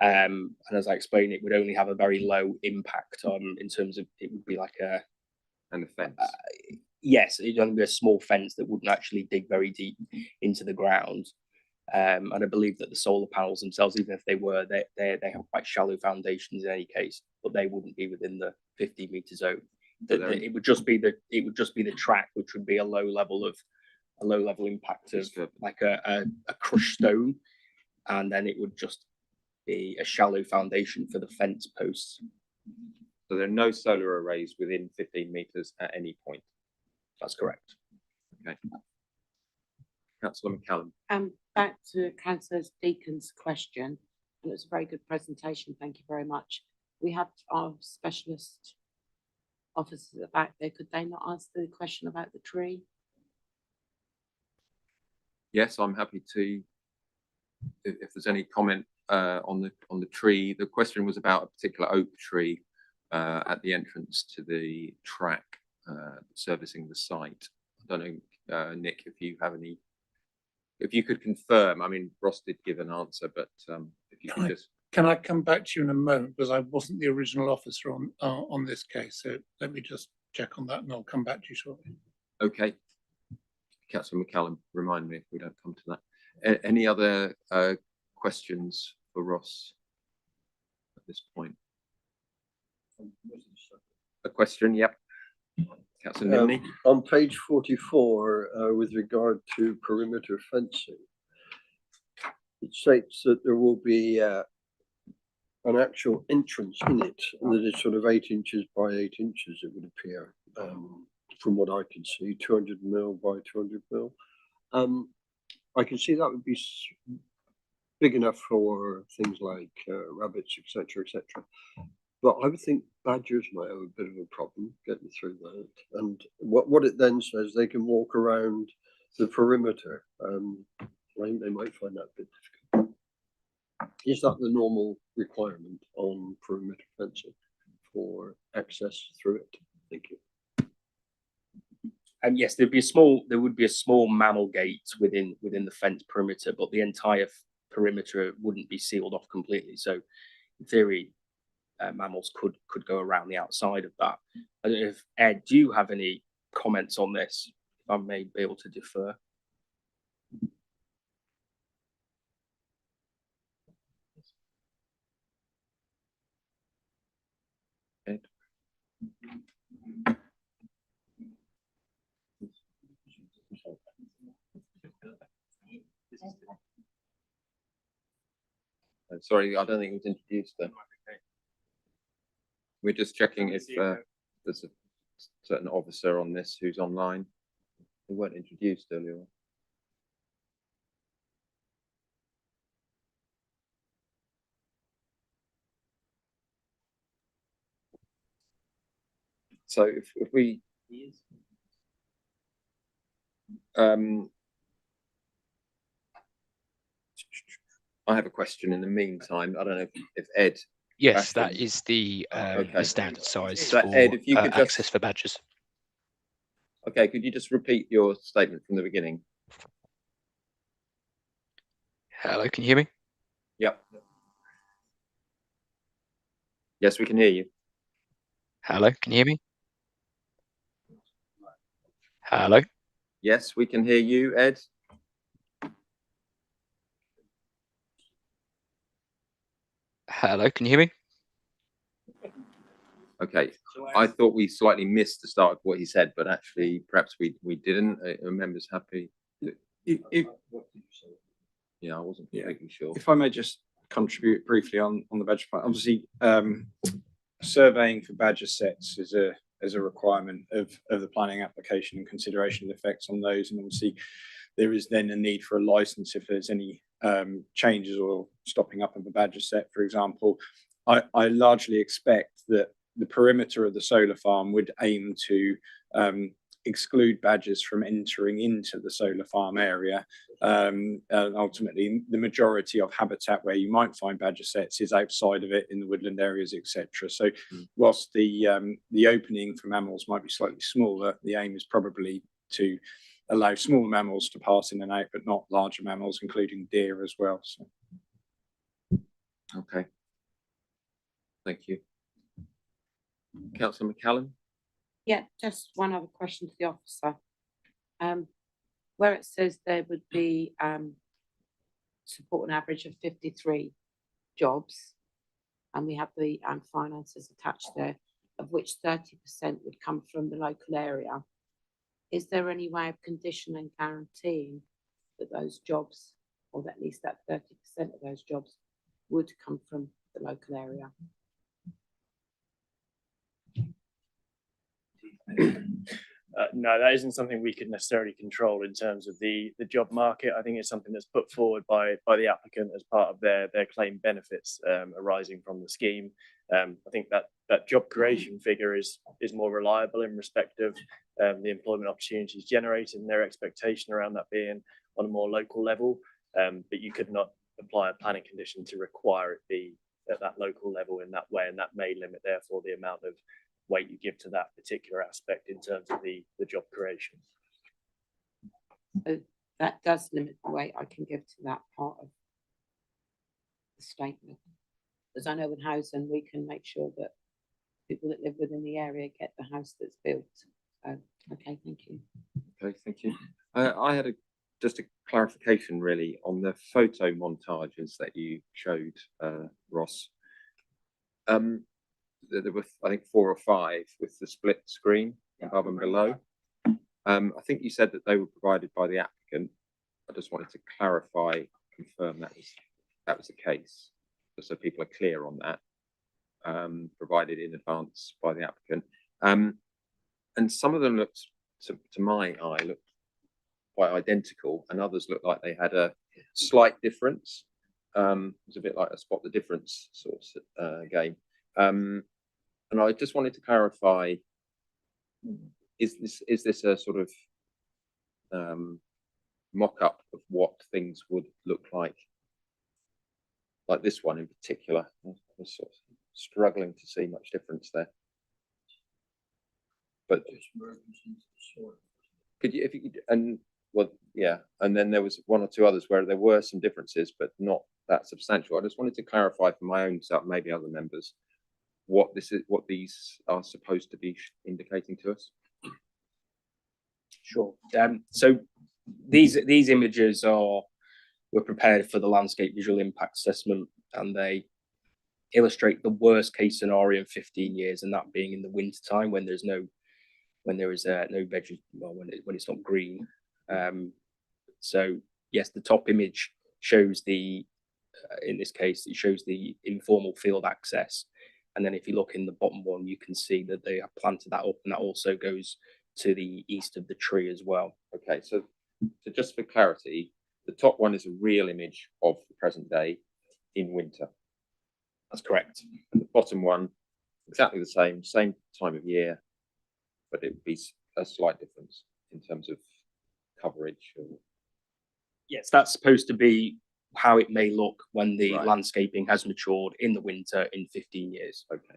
And as I explained, it would only have a very low impact on, in terms of, it would be like a... And the fence. Yes, it'd only be a small fence that wouldn't actually dig very deep into the ground. And I believe that the solar panels themselves, even if they were, they have quite shallow foundations in any case, but they wouldn't be within the 15-metre zone. It would just be the track, which would be a low level impact of like a crushed stone, and then it would just be a shallow foundation for the fence posts. So there are no solar arrays within 15 metres at any point. That's correct. Okay. Councillor McCallum. Back to Councillor Deacon's question, and it was a very good presentation. Thank you very much. We have our specialist officers at the back there. Could they not answer the question about the tree? Yes, I'm happy to. If there's any comment on the tree, the question was about a particular oak tree at the entrance to the track servicing the site. I don't know, Nick, if you have any. If you could confirm, I mean, Ross did give an answer, but if you could just. Can I come back to you in a moment, because I wasn't the original officer on this case, so let me just check on that and I'll come back to you shortly. Okay. Councillor McCallum, remind me if we don't come to that. Any other questions for Ross at this point? A question, yep. Councillor Nimney. On page 44, with regard to perimeter fencing, it states that there will be an actual entrance in it, and that it's sort of 8 inches by 8 inches, it would appear, from what I can see, 200 mil by 200 mil. I can see that would be big enough for things like rabbits, etc., etc. But I would think badgers might have a bit of a problem getting through that. And what it then says, they can walk around the perimeter. They might find that a bit difficult. Is that the normal requirement on perimeter fencing for access through it? Thank you. And yes, there would be a small mammal gate within the fence perimeter, but the entire perimeter wouldn't be sealed off completely. So in theory, mammals could go around the outside of that. I don't know if Ed, do you have any comments on this? If I may be able to defer. Ed? Sorry, I don't think it was introduced then. We're just checking if there's a certain officer on this who's online. They weren't introduced earlier on. So if we I have a question in the meantime. I don't know if Ed. Yes, Basham- that is the okay. standard size So for Ed, if you could access just, for badgers. okay, could you just repeat your statement from the beginning? Hello, can you hear me? Yep. Yes, we can hear you. Hello, can you hear me? Hello. Yes, we can hear you, Ed. Hello, can you hear me? Okay, I thought we slightly missed the start of what he said, but actually perhaps we didn't. Are members happy? Yeah, I wasn't completely sure. If I may just contribute briefly on the badger part, obviously surveying for badger sets is a requirement of the planning application and consideration of effects on those, and obviously there is then a need for a license if there's any changes or stopping up of a badger set, for example. I largely expect that the perimeter of the solar farm would aim to exclude badgers from entering into the solar farm area. And ultimately, the majority of habitat where you might find badger sets is outside of it in the woodland areas, etc. So whilst the opening for mammals might be slightly smaller, the aim is probably to allow smaller mammals to pass in and out, but not larger mammals, including deer as well. So. Okay. Thank you. Councillor McCallum? Yeah, just one other question to the officer. Where it says there would be support an average of 53 jobs, and we have the finances attached there, of which 30% would come from the local area. Is there any way of conditioning and guaranteeing that those jobs, or at least that 30% of those jobs, would come from the local area? No, that isn't something we could necessarily control in terms of the job market. I think it's something that's put forward by the applicant as part of their claim benefits arising from the scheme. I think that job creation figure is more reliable in respect of the employment opportunities generated and their expectation around that being on a more local level. But you could not apply a planning condition to require it be at that local level in that way, and that may limit therefore the amount of weight you give to that particular aspect in terms of the job creation. So that does limit the weight I can give to that part of the statement. Because I know in housing we can make sure that people that live within the area get the house that's built. So, okay, thank you. Okay, thank you. I had just a clarification really on the photo montages that you showed, Ross. There were, I think, 4 or 5 with the split screen above and below. I think you said that they were provided by the applicant. I just wanted to clarify, confirm that was the case, just so people are clear on that. Provided in advance by the applicant. And some of them looked, to my eye, looked quite identical, and others looked like they had a slight difference. It was a bit like a spot the difference sort of game. And I just wanted to clarify, is this a sort of mock-up of what things would look like this one in particular? I was sort of struggling to see much difference there. But could you, if you could, and well, yeah, and then there was one or two others where there were some differences, but not that substantial. I just wanted to clarify for my own self, maybe other members, what these are supposed to be indicating to us. Sure. So these images were prepared for the landscape visual impact assessment, and they illustrate the worst case scenario in 15 years, and that being in the winter time when there is no veg, well, when it's not green. So yes, the top image shows in this case, it shows the informal field access. And then if you look in the bottom one, you can see that they have planted that up, and that also goes to the east of the tree as well. Okay, so just for clarity, the top one is a real image of the present day in winter. That's correct. And the bottom one, exactly the same time of year, but it would be a slight difference in terms of coverage. Yes, that's supposed to be how it may look when the landscaping has matured in the winter in 15 years. Okay.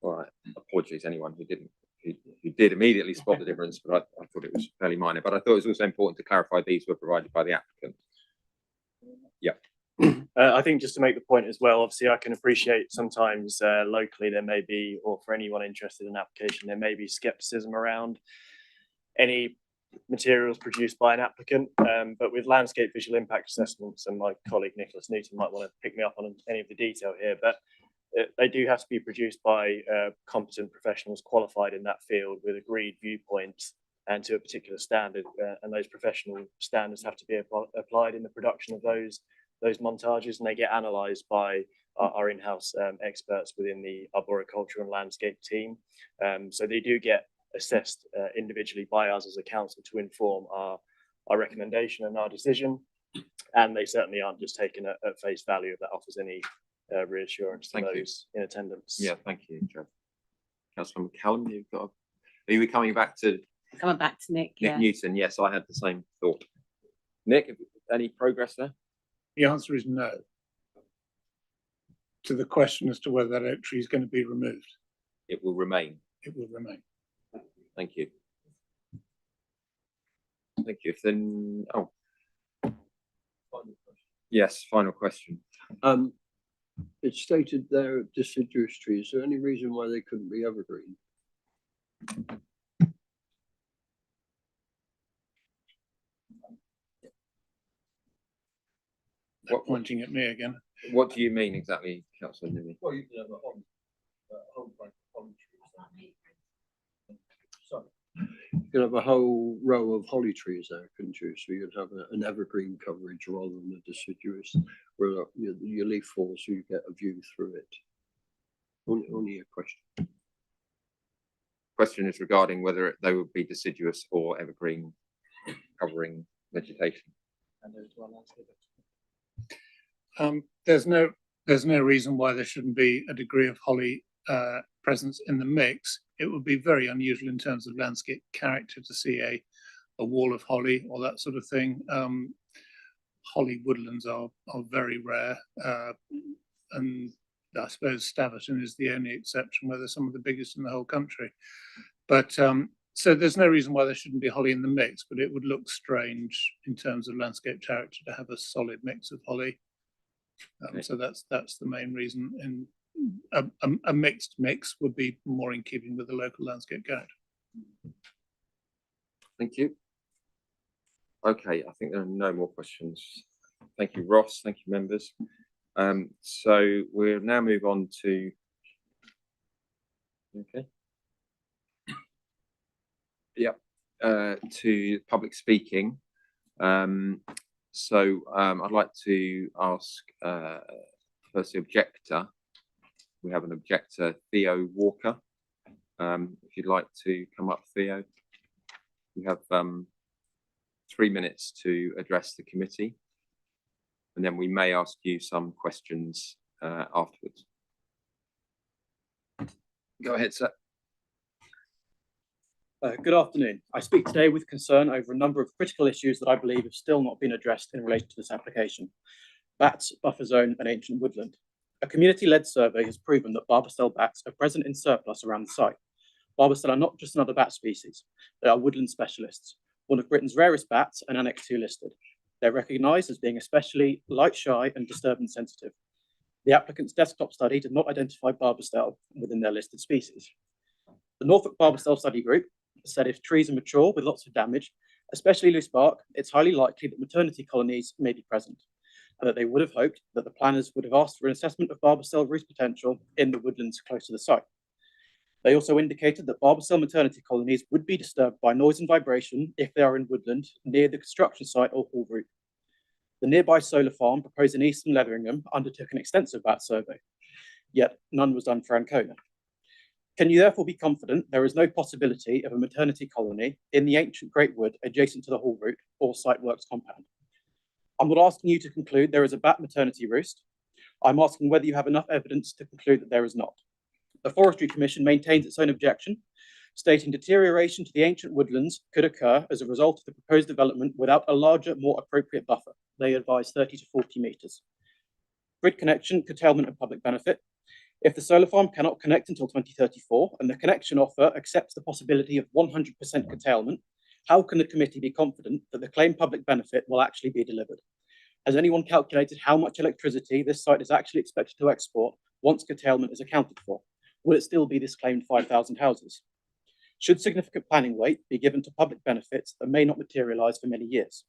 All right. Apologies anyone who did immediately spot the difference, but I thought it was fairly minor. But I thought it was also important to clarify these were provided by the applicant. Yeah. I think just to make the point as well, obviously I can appreciate sometimes locally there may be, or for anyone interested in application, there may be skepticism around any materials produced by an applicant, but with landscape visual impact assessments, and my colleague Nicholas Newton might want to pick me up on any of the detail here, but they do have to be produced by competent professionals qualified in that field with agreed viewpoints and to a particular standard, and those professional standards have to be applied in the production of those montages, and they get analysed by our in-house experts within the arboriculture and landscape team. So they do get assessed individually by us as a council to inform our recommendation and our decision, and they certainly aren't just taken at face value if that offers any reassurance to those in attendance. Yeah, thank you, Joe. Councillor McCallum, are you coming back to Coming back to Nick? Nick Newton? Yes, I had the same thought. Nick, any progress there? The answer is no. To the question as to whether that oak tree is going to be removed. It will remain. It will remain. Thank you. Thank you. Then, yes, final question. It's stated there deciduous trees. Is there any reason why they couldn't be evergreen? Pointing at me again. What do you mean exactly, Councillor Newman? Well, you can have a whole bunch of holly trees. Sorry. You could have a whole row of holly trees there, couldn't you? So you'd have an evergreen coverage rather than a deciduous, where your leaf falls, so you get a view through it. Only a question. Question is regarding whether they would be deciduous or evergreen covering vegetation. There's no reason why there shouldn't be a degree of holly presence in the mix. It would be very unusual in terms of landscape character to see a wall of holly or that sort of thing. Holly woodlands are very rare, and I suppose Staverton is the only exception where they're some of the biggest in the whole country. But so there's no reason why there shouldn't be holly in the mix, but it would look strange in terms of landscape character to have a solid mix of holly. So that's the main reason. And a mixed mix would be more in keeping with the local landscape character. Thank you. Okay, I think there are no more questions. Thank you, Ross. Thank you, members. So we'll now move on to. Okay. Yep. To public speaking. So I'd like to ask first the objector. We have an objector, Theo Walker. If you'd like to come up, Theo. We have 3 minutes to address the committee, and then we may ask you some questions afterwards. Go ahead, sir. Good afternoon. I speak today with concern over a number of critical issues that I believe have still not been addressed in relation to this application. Bats, buffer zone and ancient woodland. A community-led survey has proven that Barbastell bats are present in surplus around the site. Barbastell are not just another bat species, they are woodland specialists, one of Britain's rarest bats and Annex 2 listed. They're recognised as being especially light shy and disturbance sensitive. The applicant's desktop study did not identify Barbastell within their listed species. The Norfolk Barbastell Study Group said if trees are mature with lots of damage, especially loose bark, it's highly likely that maternity colonies may be present, and that they would have hoped that the planners would have asked for an assessment of Barbastell roost potential in the woodlands close to the site. They also indicated that Barbastell maternity colonies would be disturbed by noise and vibration if they are in woodland near the construction site or haul route. The nearby solar farm proposed in Eastern Letheringham undertook an extensive bat survey, yet none was done for Ancona. Can you therefore be confident there is no possibility of a maternity colony in the ancient Great Wood adjacent to the haul route or site works compound? I'm not asking you to conclude there is a bat maternity roost. I'm asking whether you have enough evidence to conclude that there is not. The Forestry Commission maintains its own objection, stating deterioration to the ancient woodlands could occur as a result of the proposed development without a larger, more appropriate buffer. They advise 30 to 40 metres. Grid connection, curtailment and public benefit. If the solar farm cannot connect until 2034 and the connection offer accepts the possibility of 100% curtailment, how can the committee be confident that the claimed public benefit will actually be delivered? Has anyone calculated how much electricity this site is actually expected to export once curtailment is accounted for? Will it still be this claimed 5,000 houses? Should significant planning weight be given to public benefits that may not materialise for many years?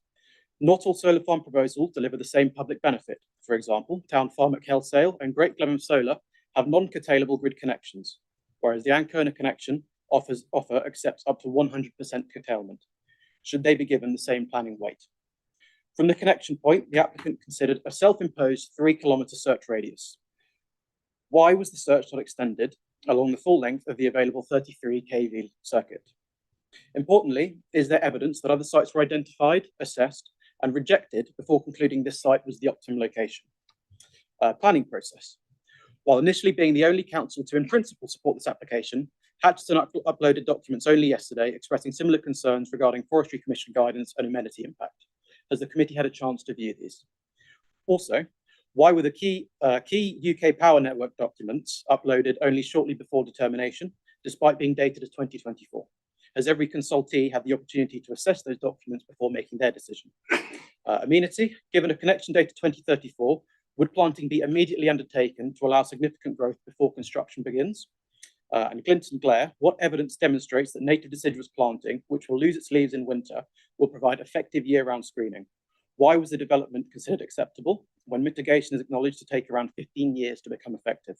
Not all solar farm proposals deliver the same public benefit. For example, Town Farm at Kelsale and Great Glenham Solar have non-curtailable grid connections, whereas the Ancona connection offer accepts up to 100% curtailment. Should they be given the same planning weight? From the connection point, the applicant considered a self-imposed 3-kilometre search radius. Why was the search not extended along the full length of the available 33 kV circuit? Importantly, is there evidence that other sites were identified, assessed, and rejected before concluding this site was the optimum location? Planning process. While initially being the only council to in principle support this application, Hatchison uploaded documents only yesterday expressing similar concerns regarding Forestry Commission guidance and amenity impact. Has the committee had a chance to view these? Also, why were the key UK Power Network documents uploaded only shortly before determination, despite being dated as 2024? Has every consultee had the opportunity to assess those documents before making their decision? Amenity, given a connection date of 2034, would planting be immediately undertaken to allow significant growth before construction begins? And Clinton Glare, what evidence demonstrates that native deciduous planting, which will lose its leaves in winter, will provide effective year-round screening? Why was the development considered acceptable when mitigation is acknowledged to take around 15 years to become effective?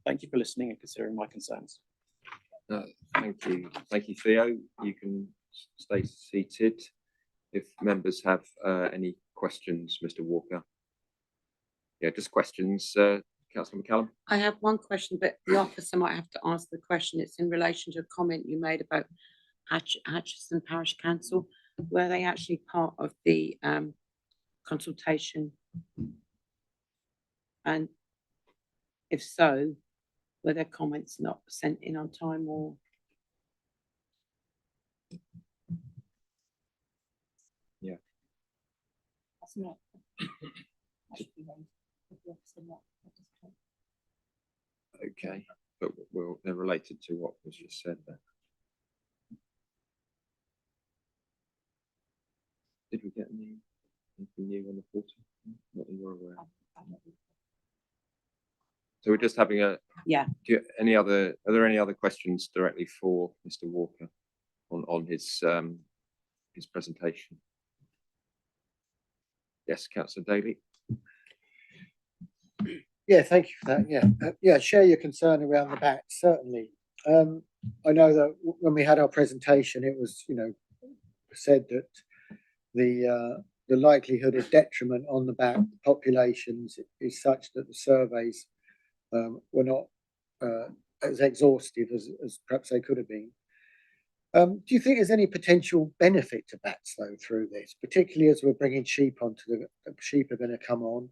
Thank you for listening and considering my concerns. Thank you. Thank you, Theo. You can stay seated. If members have any questions, Mr. Walker. Yeah, just questions. Councillor McCallum. I have one question, but the officer might have to ask the question. It's in relation to a comment you made about Hatchison Parish Council. Were they actually part of the consultation? And if so, were their comments not sent in on time or? Yeah. That's not. Okay, but they're related to what was just said there. Did we get anything new on the portal? Not that you're aware. So we're just having a. Yeah. Are there any other questions directly for Mr. Walker on his presentation? Yes, Councillor Daly. Yeah, thank you for that. Yeah, share your concern around the bats, certainly. I know that when we had our presentation, it was, said that the likelihood of detriment on the bat populations is such that the surveys were not as exhaustive as perhaps they could have been. Do you think there's any potential benefit to bats though through this, particularly as we're bringing sheep onto the sheep are going to come on?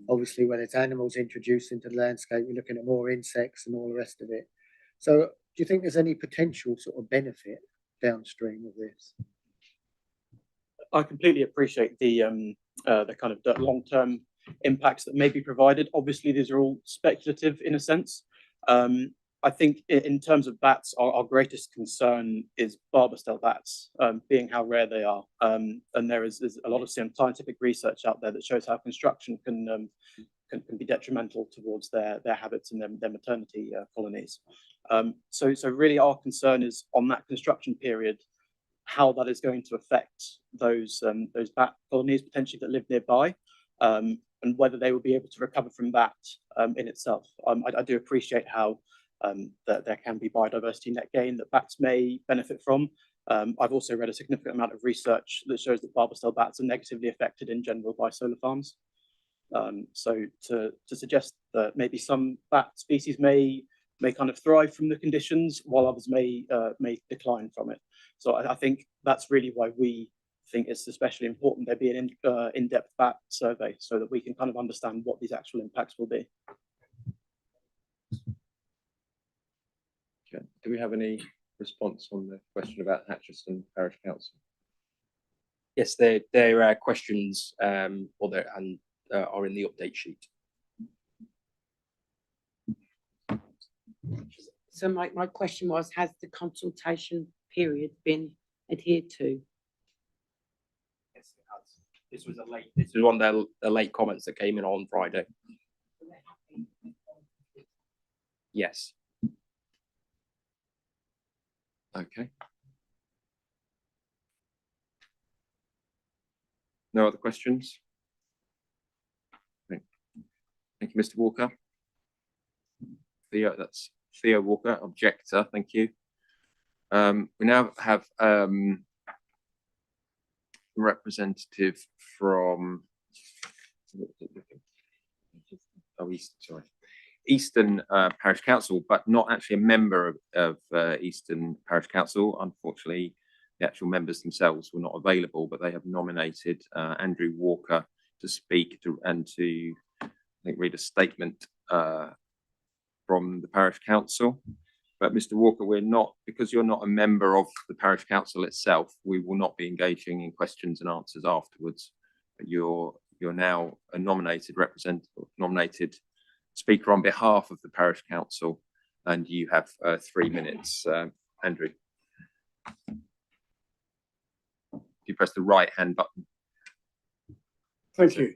Obviously, when it's animals introduced into the landscape, we're looking at more insects and all the rest of it. So do you think there's any potential sort of benefit downstream of this? I completely appreciate the kind of the long-term impacts that may be provided. Obviously, these are all speculative in a sense. I think in terms of bats, our greatest concern is Barbastell bats, being how rare they are. And there's a lot of scientific research out there that shows how construction can be detrimental towards their habits and their maternity colonies. So really our concern is on that construction period, how that is going to affect those bat colonies potentially that live nearby, and whether they will be able to recover from that in itself. I do appreciate how that there can be biodiversity net gain that bats may benefit from. I've also read a significant amount of research that shows that Barbastell bats are negatively affected in general by solar farms. So to suggest that maybe some bat species may kind of thrive from the conditions while others may decline from it. So I think that's really why we think it's especially important there be an in-depth bat survey so that we can kind of understand what these actual impacts will be. Okay. Do we have any response on the question about Hatchiston Parish Council? Yes, their questions are in the update sheet. So my question was, has the consultation period been adhered to? Yes, it has. This was one of the late comments that came in on Friday. Yes. Okay. No other questions? Thank you, Mr. Walker. Theo, that's Theo Walker, objector. Thank you. We now have a representative from Eastern Parish Council, but not actually a member of Eastern Parish Council. Unfortunately, the actual members themselves were not available, but they have nominated Andrew Walker to speak and to, I think, read a statement from the Parish Council. But Mr. Walker, we're not, because you're not a member of the Parish Council itself, we will not be engaging in questions and answers afterwards. But you're now a nominated speaker on behalf of the Parish Council, and you have 3 minutes, Andrew. You press the right hand button. Thank you.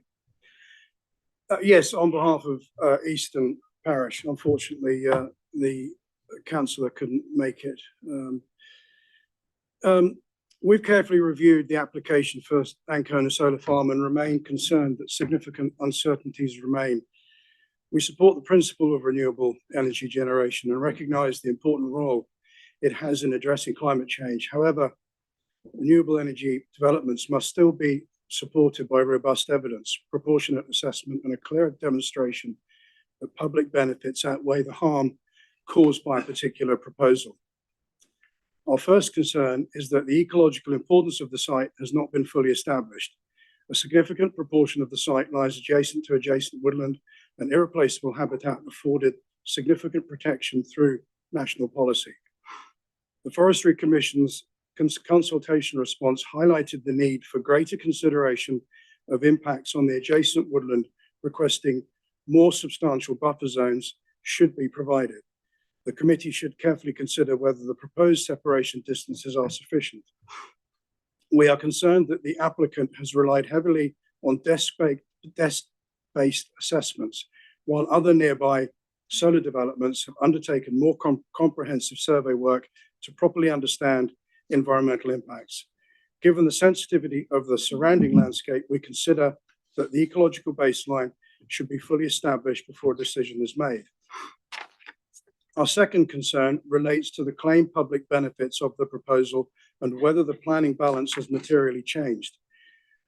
Yes, on behalf of Eastern Parish, unfortunately, the councillor couldn't make it. We've carefully reviewed the application for Ancona Solar Farm and remain concerned that significant uncertainties remain. We support the principle of renewable energy generation and recognise the important role it has in addressing climate change. However, renewable energy developments must still be supported by robust evidence, proportionate assessment, and a clear demonstration that public benefits outweigh the harm caused by a particular proposal. Our first concern is that the ecological importance of the site has not been fully established. A significant proportion of the site lies adjacent to adjacent woodland and irreplaceable habitat afforded significant protection through national policy. The Forestry Commission's consultation response highlighted the need for greater consideration of impacts on the adjacent woodland, requesting more substantial buffer zones should be provided. The committee should carefully consider whether the proposed separation distances are sufficient. We are concerned that the applicant has relied heavily on desk-based assessments, while other nearby solar developments have undertaken more comprehensive survey work to properly understand environmental impacts. Given the sensitivity of the surrounding landscape, we consider that the ecological baseline should be fully established before a decision is made. Our second concern relates to the claimed public benefits of the proposal and whether the planning balance has materially changed.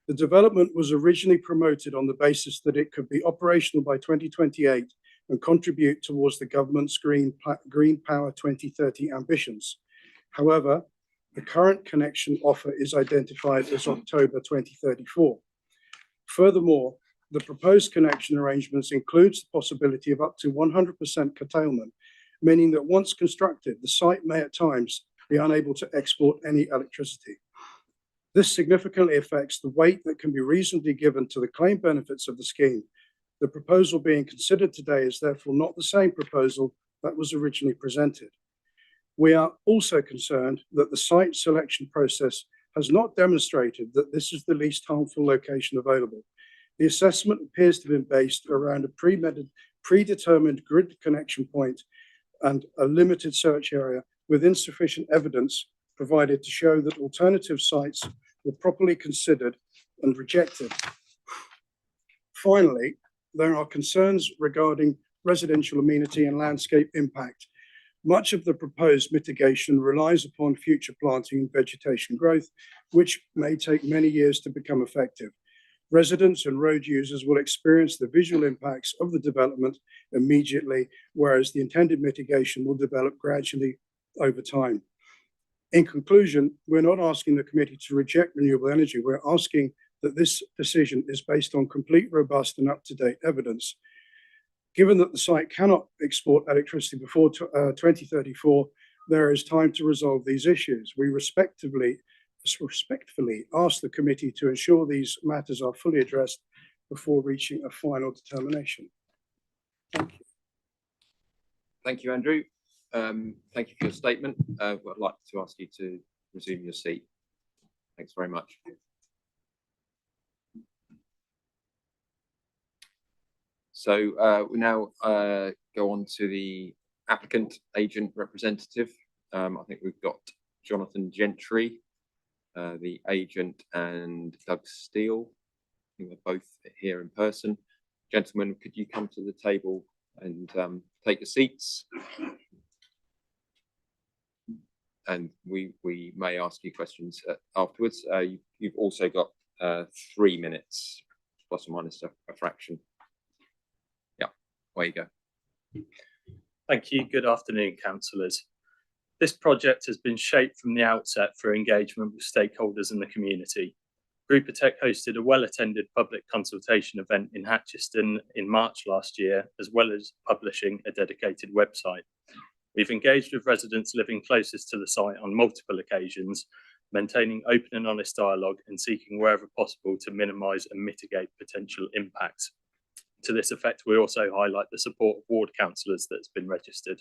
The development was originally promoted on the basis that it could be operational by 2028 and contribute towards the government's Green Power 2030 ambitions. However, the current connection offer is identified as October 2034. Furthermore, the proposed connection arrangements includes the possibility of up to 100% curtailment, meaning that once constructed, the site may at times be unable to export any electricity. This significantly affects the weight that can be reasonably given to the claimed benefits of the scheme. The proposal being considered today is therefore not the same proposal that was originally presented. We are also concerned that the site selection process has not demonstrated that this is the least harmful location available. The assessment appears to have been based around a predetermined grid connection point and a limited search area with insufficient evidence provided to show that alternative sites were properly considered and rejected. Finally, there are concerns regarding residential amenity and landscape impact. Much of the proposed mitigation relies upon future planting and vegetation growth, which may take many years to become effective. Residents and road users will experience the visual impacts of the development immediately, whereas the intended mitigation will develop gradually over time. In conclusion, we're not asking the committee to reject renewable energy. We're asking that this decision is based on complete, robust, and up-to-date evidence. Given that the site cannot export electricity before 2034, there is time to resolve these issues. We respectfully ask the committee to ensure these matters are fully addressed before reaching a final determination. Thank you. Thank you, Andrew. Thank you for your statement. I'd like to ask you to resume your seat. Thanks very much. So we now go on to the applicant agent representative. I think we've got Jonathan Gentry, the agent, and Doug Steele. I think they're both here in person. Gentlemen, could you come to the table and take your seats? And we may ask you questions afterwards. You've also got 3 minutes, plus or minus a fraction. Yeah, away you go. Thank you. Good afternoon, councillors. This project has been shaped from the outset for engagement with stakeholders in the community. Grupatech hosted a well-attended public consultation event in Hatchiston in March last year, as well as publishing a dedicated website. We've engaged with residents living closest to the site on multiple occasions, maintaining open and honest dialogue and seeking wherever possible to minimise and mitigate potential impacts. To this effect, we also highlight the support of ward councillors that's been registered.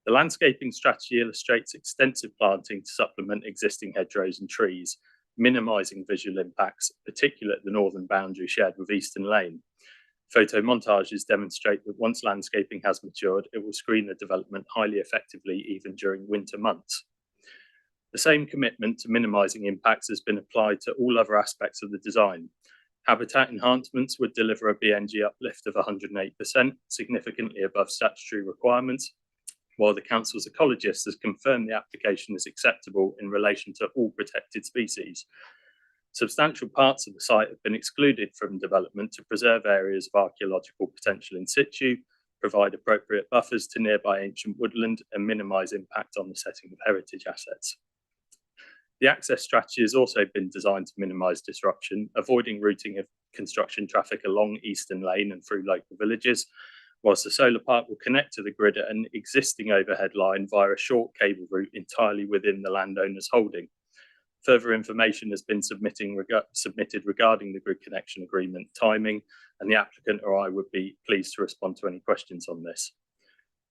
The landscaping strategy illustrates extensive planting to supplement existing hedgerows and trees, minimising visual impacts, particularly at the northern boundary shared with Eastern Lane. Photo montages demonstrate that once landscaping has matured, it will screen the development highly effectively even during winter months. The same commitment to minimising impacts has been applied to all other aspects of the design. Habitat enhancements would deliver a BNG uplift of 108%, significantly above statutory requirements, while the council's ecologist has confirmed the application is acceptable in relation to all protected species. Substantial parts of the site have been excluded from development to preserve areas of archaeological potential in situ, provide appropriate buffers to nearby ancient woodland, and minimise impact on the setting of heritage assets. The access strategy has also been designed to minimise disruption, avoiding routing of construction traffic along Eastern Lane and through local villages, whilst the solar park will connect to the grid at an existing overhead line via a short cable route entirely within the landowner's holding. Further information has been submitted regarding the grid connection agreement timing, and the applicant or I would be pleased to respond to any questions on this.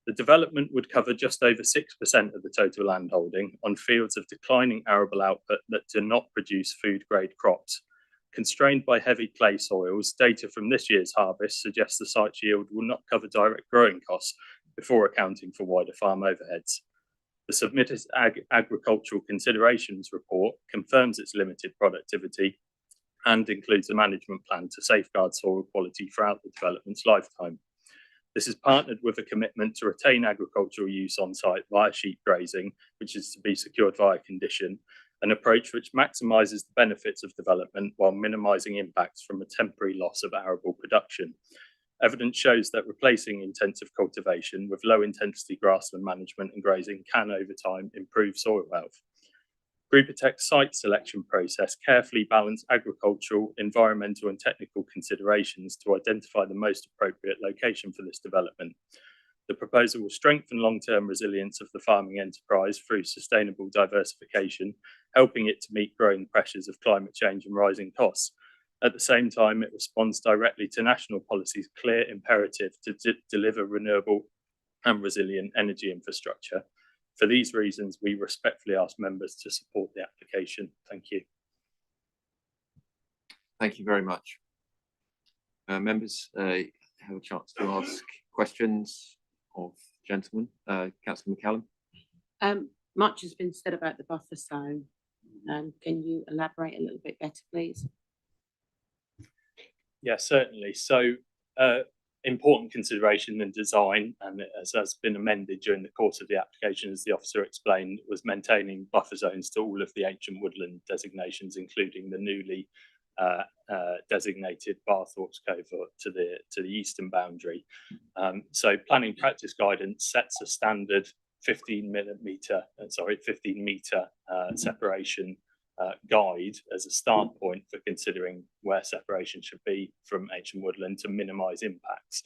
The development would cover just over 6% of the total land holding on fields of declining arable output that do not produce food-grade crops. Constrained by heavy clay soils, data from this year's harvest suggests the site's yield will not cover direct growing costs before accounting for wider farm overheads. The submitted agricultural considerations report confirms its limited productivity and includes a management plan to safeguard soil quality throughout the development's lifetime. This is partnered with a commitment to retain agricultural use on site via sheep grazing, which is to be secured via condition, an approach which maximises the benefits of development while minimising impacts from a temporary loss of arable production. Evidence shows that replacing intensive cultivation with low-intensity grassland management and grazing can, over time, improve soil health. Grupatech's site selection process carefully balanced agricultural, environmental and technical considerations to identify the most appropriate location for this development. The proposal will strengthen long-term resilience of the farming enterprise through sustainable diversification, helping it to meet growing pressures of climate change and rising costs. At the same time, it responds directly to national policy's clear imperative to deliver renewable and resilient energy infrastructure. For these reasons, we respectfully ask members to support the application. Thank you. Thank you very much. Members have a chance to ask questions of gentlemen. Councillor McCallum. Much has been said about the buffer zone. Can you elaborate a little bit better, please? Yeah, certainly. So important consideration and design, and as has been amended during the course of the application, as the officer explained, was maintaining buffer zones to all of the ancient woodland designations, including the newly designated Barthorpe's Cove to the eastern boundary. So planning practice guidance sets a standard 15 meter separation guide as a start point for considering where separation should be from ancient woodland to minimise impacts.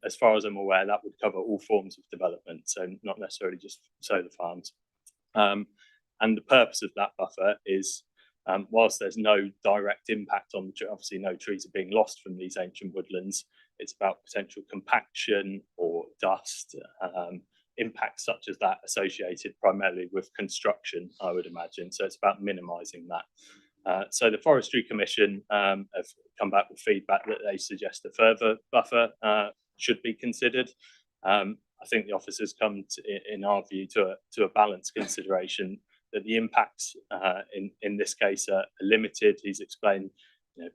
As far as I'm aware, that would cover all forms of development, so not necessarily just solar farms. And the purpose of that buffer is, whilst there's no direct impact on the tree, obviously no trees are being lost from these ancient woodlands, it's about potential compaction or dust, impacts such as that associated primarily with construction, I would imagine. So it's about minimising that. So the Forestry Commission have come back with feedback that they suggest a further buffer should be considered. I think the officers come to, in our view, to a balanced consideration that the impacts in this case are limited. He's explained,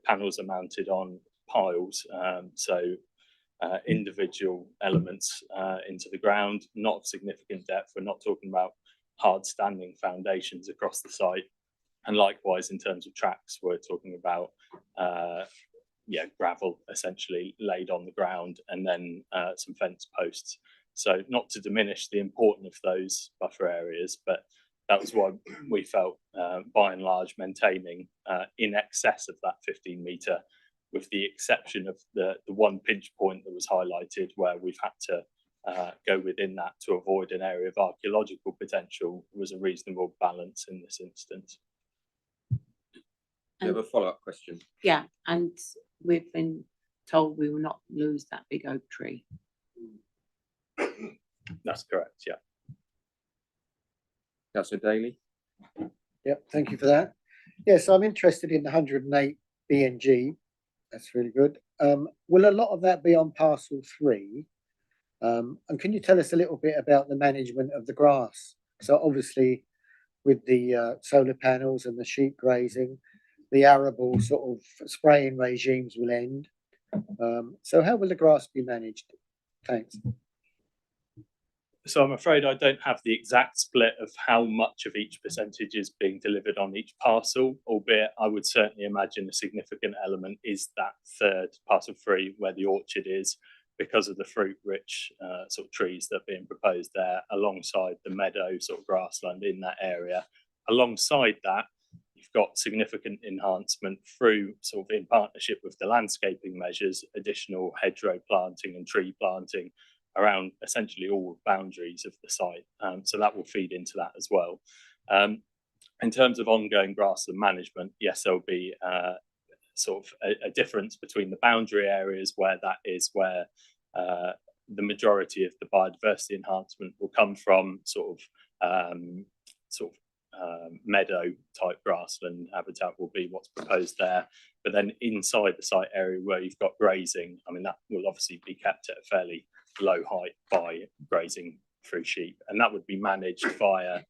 panels are mounted on piles, so individual elements into the ground, not of significant depth. We're not talking about hard standing foundations across the site. And likewise, in terms of tracks, we're talking about gravel essentially laid on the ground, and then some fence posts. So not to diminish the importance of those buffer areas, but that was why we felt by and large maintaining in excess of that 15 metre, with the exception of the one pinch point that was highlighted where we've had to go within that to avoid an area of archaeological potential, was a reasonable balance in this instance. You have a follow-up question? Yeah, and we've been told we will not lose that big oak tree. That's correct, yeah. Councillor Daly. Yep, thank you for that. Yes, I'm interested in the 108 B&G. That's really good. Will a lot of that be on parcel 3? And can you tell us a little bit about the management of the grass? So obviously with the solar panels and the sheep grazing, the arable sort of spraying regimes will end. So how will the grass be managed? Thanks. So I'm afraid I don't have the exact split of how much of each percentage is being delivered on each parcel, albeit I would certainly imagine a significant element is that third parcel 3 where the orchard is, because of the fruit-rich sort of trees that are being proposed there, alongside the meadow sort of grassland in that area. Alongside that, you've got significant enhancement through sort of in partnership with the landscaping measures, additional hedgerow planting and tree planting around essentially all boundaries of the site. So that will feed into that as well. In terms of ongoing grassland management, yes, there'll be sort of a difference between the boundary areas where that is where the majority of the biodiversity enhancement will come from, sort of meadow type grassland habitat will be what's proposed there. But then inside the site area where you've got grazing, I mean, that will obviously be kept at a fairly low height by grazing through sheep, and that would be managed via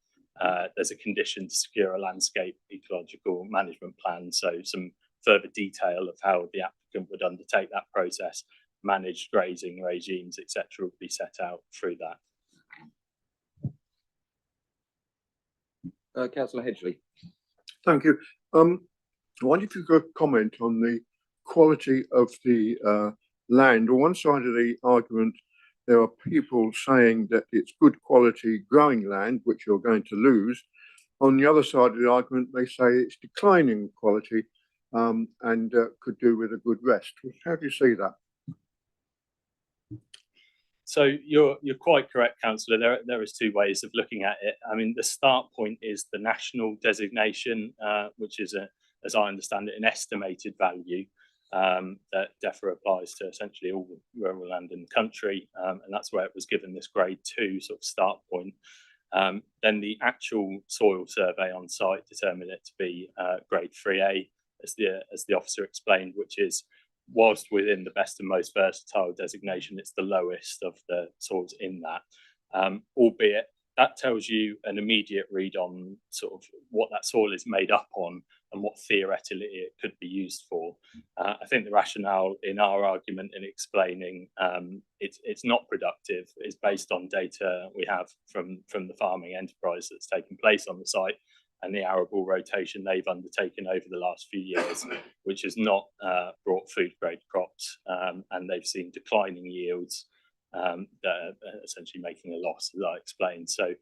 there's a condition to secure a landscape ecological management plan, so some further detail of how the applicant would undertake that process, managed grazing regimes, etc., would be set out through that. Councillor Hedgley. Thank you. I wonder if you could comment on the quality of the land. On one side of the argument, there are people saying that it's good quality growing land, which you're going to lose. On the other side of the argument, they say it's declining quality and could do with a good rest. How do you see that? So you're quite correct, councillor. There is two ways of looking at it. I mean, the start point is the national designation, which is as I understand it, an estimated value that DEFRA applies to essentially all rural land in the country, and that's where it was given this grade 2 sort of start point. Then the actual soil survey on site determined it to be grade 3A, as the officer explained, which is, whilst within the best and most versatile designation, it's the lowest of the soils in that, albeit that tells you an immediate read on sort of what that soil is made up on and what theoretically it could be used for. I think the rationale in our argument in explaining it's not productive is based on data we have from the farming enterprise that's taken place on the site and the arable rotation they've undertaken over the last few years, which has not brought food grade crops, and they've seen declining yields that are essentially making a loss, as I explained. So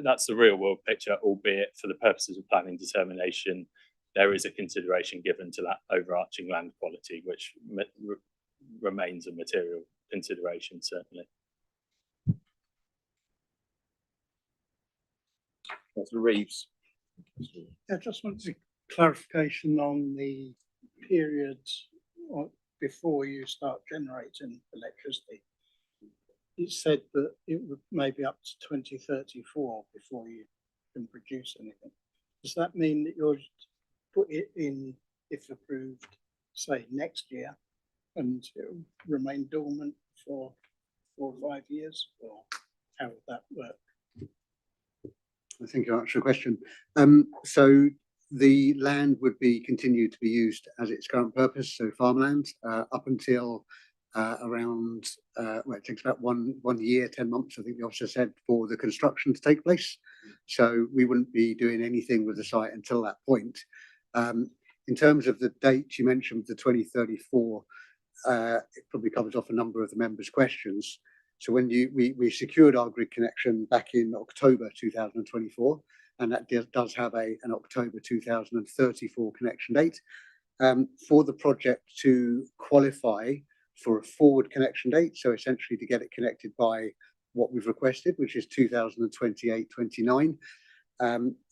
that's the real world picture, albeit for the purposes of planning determination, there is a consideration given to that overarching land quality, which remains a material consideration, certainly. Councillor Reeves. I just wanted clarification on the period before you start generating electricity. You said that it would maybe up to 2034 before you can produce anything. Does that mean that you'll put it in, if approved, say next year, and it'll remain dormant for 4 or 5 years, or how would that work? Thank you very much for the question. So the land would be continued to be used as its current purpose, so farmland, up until around, well, it takes about one year, 10 months, I think the officer said, for the construction to take place. So we wouldn't be doing anything with the site until that point. In terms of the date you mentioned, the 2034, it probably covers off a number of the members' questions. So when we secured our grid connection back in October 2024, and that does have an October 2034 connection date. For the project to qualify for a forward connection date, so essentially to get it connected by what we've requested, which is 2028-29,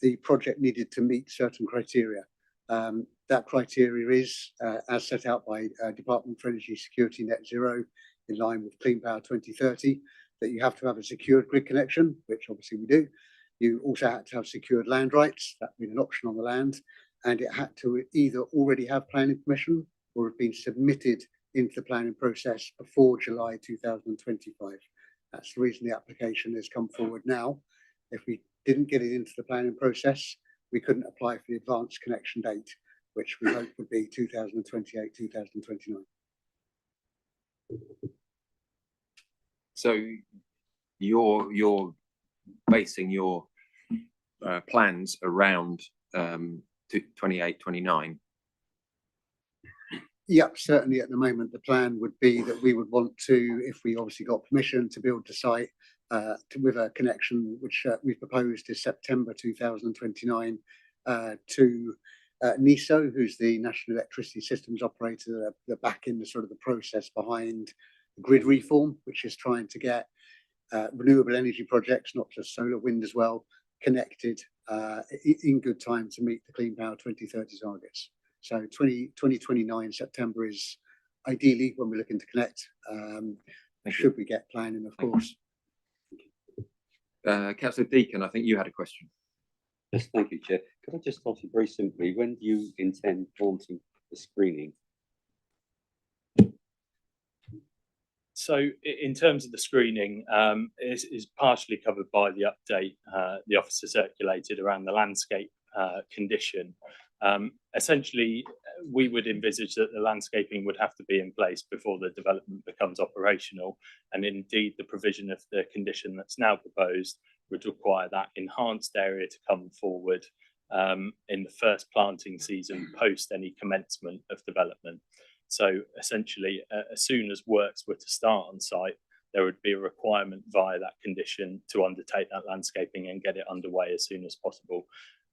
the project needed to meet certain criteria. That criteria is, as set out by Department for Energy Security Net Zero, in line with Clean Power 2030, that you have to have a secured grid connection, which obviously we do. You also had to have secured land rights, that being an option on the land, and it had to either already have planning permission or have been submitted into the planning process before July 2025. That's the reason the application has come forward now. If we didn't get it into the planning process, we couldn't apply for the advanced connection date, which we hope would be 2028, 2029. So you're basing your plans around 28, 29? Yep, certainly at the moment, the plan would be that we would want to, if we obviously got permission to build the site with a connection, which we've proposed is September 2029 to NESO, who's the National Electricity Systems Operator. They're back in the sort of the process behind grid reform, which is trying to get renewable energy projects, not just solar, wind as well, connected in good time to meet the Clean Power 2030 targets. So 2029 September is ideally when we're looking to connect, should we get planning, of course. Councillor Deacon, I think you had a question. Yes, thank you, Chair. Could I just ask you very simply, when do you intend launching the screening? So in terms of the screening, is partially covered by the update the officer circulated around the landscape condition. Essentially, we would envisage that the landscaping would have to be in place before the development becomes operational. And indeed, the provision of the condition that's now proposed would require that enhanced area to come forward in the first planting season post any commencement of development. So essentially, as soon as works were to start on site, there would be a requirement via that condition to undertake that landscaping and get it underway as soon as possible.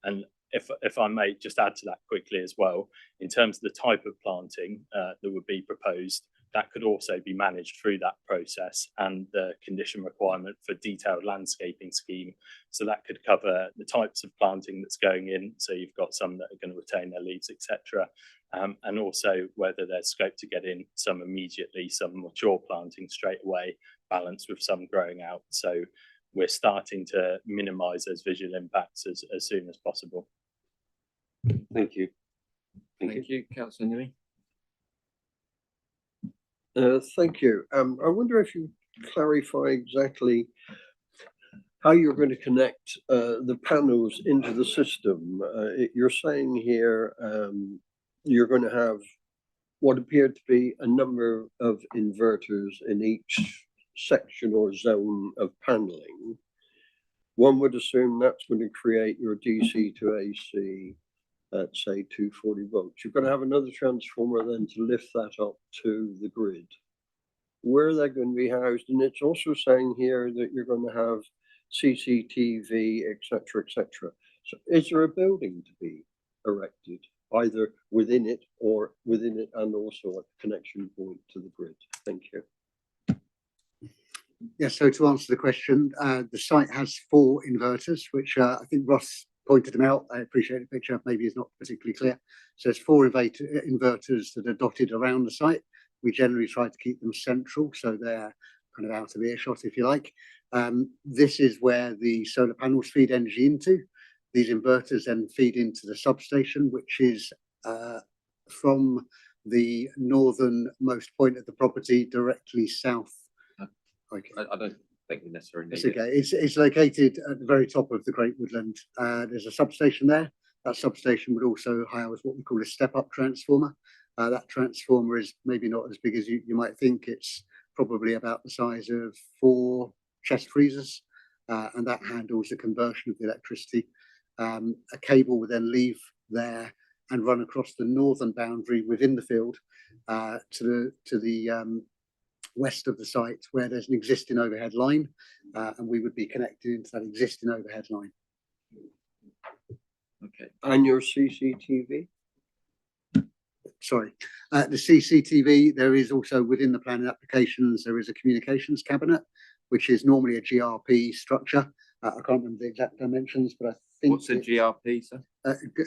And if I may just add to that quickly as well, in terms of the type of planting that would be proposed, that could also be managed through that process and the condition requirement for detailed landscaping scheme. So that could cover the types of planting that's going in. So you've got some that are going to retain their leaves, etc. And also whether there's scope to get in some immediately, some mature planting straight away, balanced with some growing out. So we're starting to minimise those visual impacts as soon as possible. Thank you. Thank you, Councillor Newey. Thank you. I wonder if you clarify exactly how you're going to connect the panels into the system. You're saying here you're going to have what appeared to be a number of inverters in each section or zone of paneling. One would assume that's going to create your DC to AC at say 240 volts. You've got to have another transformer then to lift that up to the grid. Where are they going to be housed? And it's also saying here that you're going to have CCTV, etc., etc. So is there a building to be erected, either within it and also at the connection point to the grid? Thank you. Yes, so to answer the question, the site has 4 inverters, which I think Ross pointed them out. I appreciate the picture, maybe it's not particularly clear. So there's 4 inverters that are dotted around the site. We generally try to keep them central, so they're kind of out of earshot, if you like. This is where the solar panels feed energy into. These inverters then feed into the substation, which is from the northernmost point of the property directly south. Okay. I don't think we necessarily need It's okay. It's located at the very top of the Great Woodland. There's a substation there. That substation would also house what we call a step-up transformer. That transformer is maybe not as big as you might think. It's probably about the size of 4 chest freezers, and that handles the conversion of the electricity. A cable would then leave there and run across the northern boundary within the field to the west of the site, where there's an existing overhead line, and we would be connected into that existing overhead line. Okay. And your CCTV? Sorry, the CCTV, there is also within the planning applications, there is a communications cabinet, which is normally a GRP structure. I can't remember the exact dimensions, but I think. What's a GRP, sir?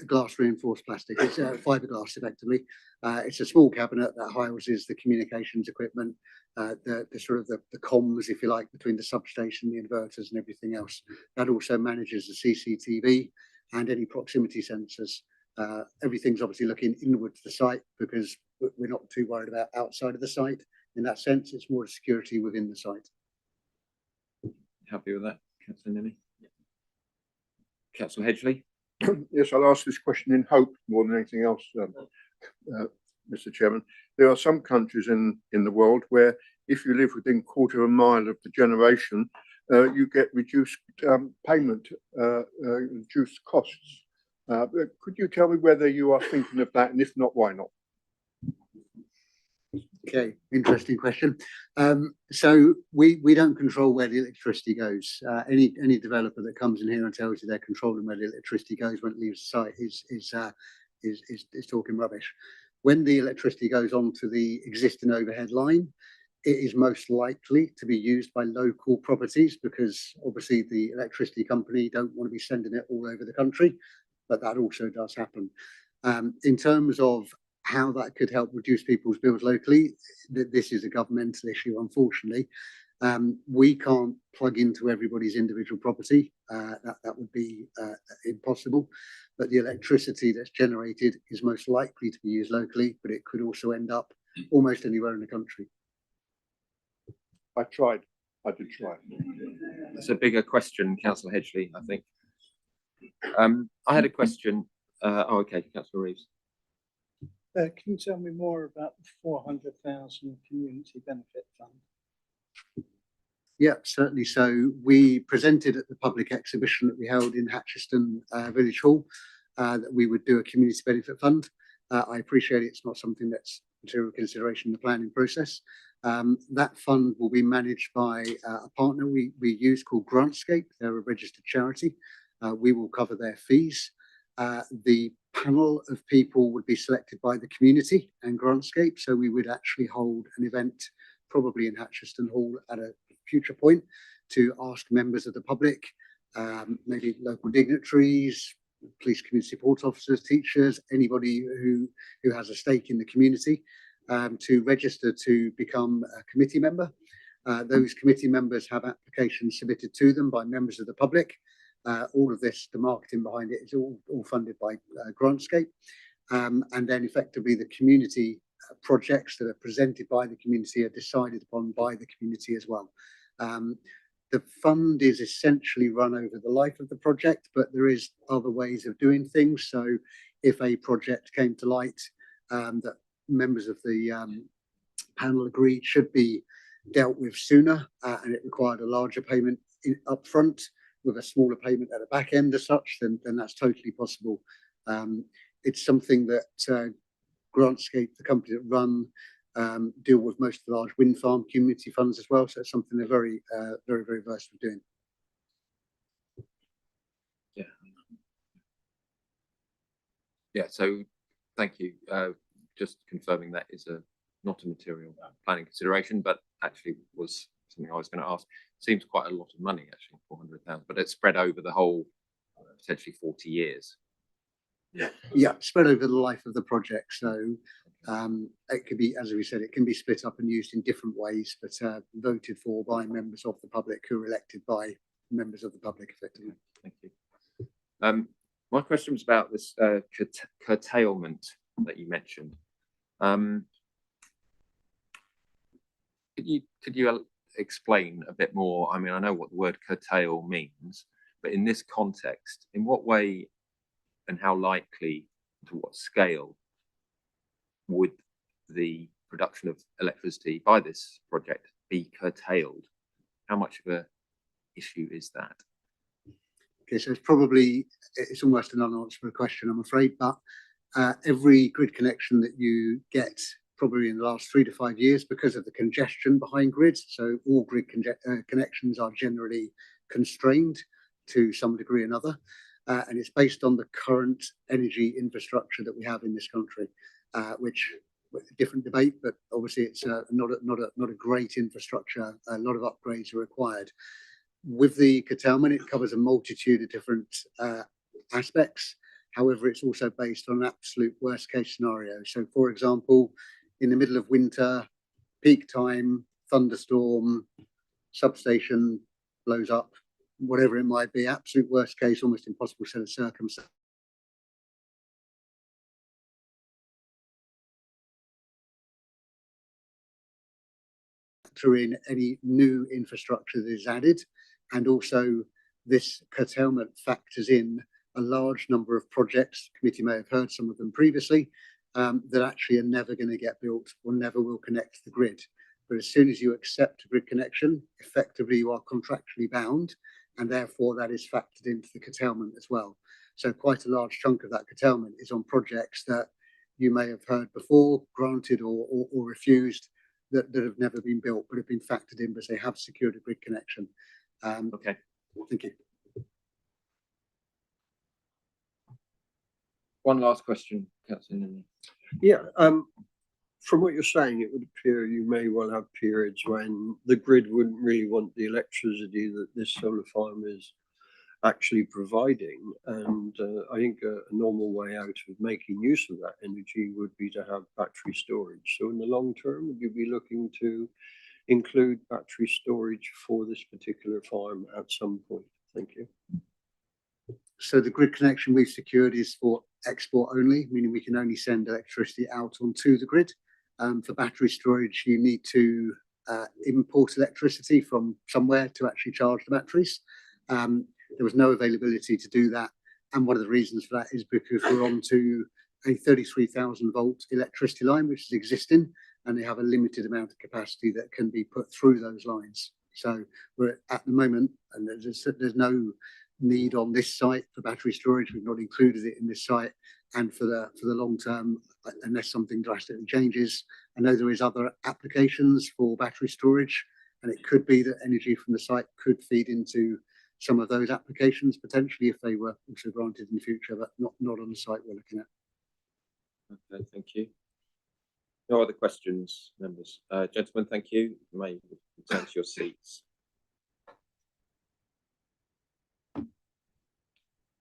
Glass reinforced plastic. It's fiberglass effectively. It's a small cabinet that houses the communications equipment, the sort of the comms, if you like, between the substation, the inverters and everything else. That also manages the CCTV and any proximity sensors. Everything's obviously looking inward to the site because we're not too worried about outside of the site. In that sense, it's more security within the site. Happy with that, Councillor Nimi? Councillor Hedgley? Yes, I'll ask this question in hope more than anything else, Mr. Chairman. There are some countries in the world where if you live within quarter of a mile of the generation, you get reduced payment, reduced costs. Could you tell me whether you are thinking of that, and if not, why not? Okay, interesting question. So we don't control where the electricity goes. Any developer that comes in here and tells you they're controlling where the electricity goes when it leaves the site is talking rubbish. When the electricity goes onto the existing overhead line, it is most likely to be used by local properties because obviously the electricity company don't want to be sending it all over the country, but that also does happen. In terms of how that could help reduce people's bills locally, this is a governmental issue, unfortunately. We can't plug into everybody's individual property. That would be impossible. But the electricity that's generated is most likely to be used locally, but it could also end up almost anywhere in the country. I tried. I did try. That's a bigger question, Councillor Hedgley, I think. I had a question. Okay, Councillor Reeves. Can you tell me more about the 400,000 community benefit fund? Yeah, certainly. So we presented at the public exhibition that we held in Hatchiston Village Hall that we would do a community benefit fund. I appreciate it's not something that's material consideration in the planning process. That fund will be managed by a partner we use called Grantscape. They're a registered charity. We will cover their fees. The panel of people would be selected by the community and Grantscape. So we would actually hold an event, probably in Hatcheston Hall at a future point, to ask members of the public, maybe local dignitaries, police community support officers, teachers, anybody who has a stake in the community, to register to become a committee member. Those committee members have applications submitted to them by members of the public. All of this, the marketing behind it, is all funded by Grantscape. And then effectively the community projects that are presented by the community are decided upon by the community as well. The fund is essentially run over the life of the project, but there is other ways of doing things. So if a project came to light that members of the panel agreed should be dealt with sooner, and it required a larger payment upfront with a smaller payment at the back end as such, then that's totally possible. It's something that Grantscape, the company that run, deal with most of the large wind farm community funds as well. So it's something they're very versed with doing. Yeah, so thank you. Just confirming that is not a material planning consideration, but actually was something I was going to ask. Seems quite a lot of money, actually, 400,000, but it's spread over the whole potentially 40 years. Yeah, spread over the life of the project. So it could be, as we said, it can be split up and used in different ways, but voted for by members of the public who are elected by members of the public, effectively. Thank you. My question was about this curtailment that you mentioned. Could you explain a bit more? I mean, I know what the word curtail means, but in this context, in what way and how likely, to what scale, would the production of electricity by this project be curtailed? How much of a issue is that? Okay, so it's almost an unanswerable question, I'm afraid, but every grid connection that you get probably in the last 3 to 5 years, because of the congestion behind grids, so all grid connections are generally constrained to some degree or another, and it's based on the current energy infrastructure that we have in this country, which, different debate, but obviously it's not a great infrastructure. A lot of upgrades are required. With the curtailment, it covers a multitude of different aspects. However, it's also based on an absolute worst case scenario. So, for example, in the middle of winter, peak time, thunderstorm, substation blows up, whatever it might be, absolute worst case, almost impossible set of circumstances. Through in any new infrastructure that is added, and also this curtailment factors in a large number of projects. The committee may have heard some of them previously, that actually are never going to get built or never will connect to the grid. But as soon as you accept a grid connection, effectively you are contractually bound, and therefore that is factored into the curtailment as well. So quite a large chunk of that curtailment is on projects that you may have heard before, granted or refused, that have never been built but have been factored in because they have secured a grid connection. Okay. Thank you. One last question, Councillor. Yeah, from what you're saying, it would appear you may well have periods when the grid wouldn't really want the electricity that this solar farm is actually providing. And I think a normal way out of making use of that energy would be to have battery storage. So in the long term, would you be looking to include battery storage for this particular farm at some point? Thank you. So the grid connection we've secured is for export only, meaning we can only send electricity out onto the grid. For battery storage, you need to import electricity from somewhere to actually charge the batteries. There was no availability to do that. And one of the reasons for that is because we're onto a 33,000 volt electricity line, which is existing, and they have a limited amount of capacity that can be put through those lines. So we're at the moment, and there's no need on this site for battery storage. We've not included it in this site, and for the long term, unless something drastically changes, I know there is other applications for battery storage, and it could be that energy from the site could feed into some of those applications potentially if they were also granted in the future, but not on the site we're looking at. Okay, thank you. No other questions, members? Gentlemen, thank you. You may return to your seats.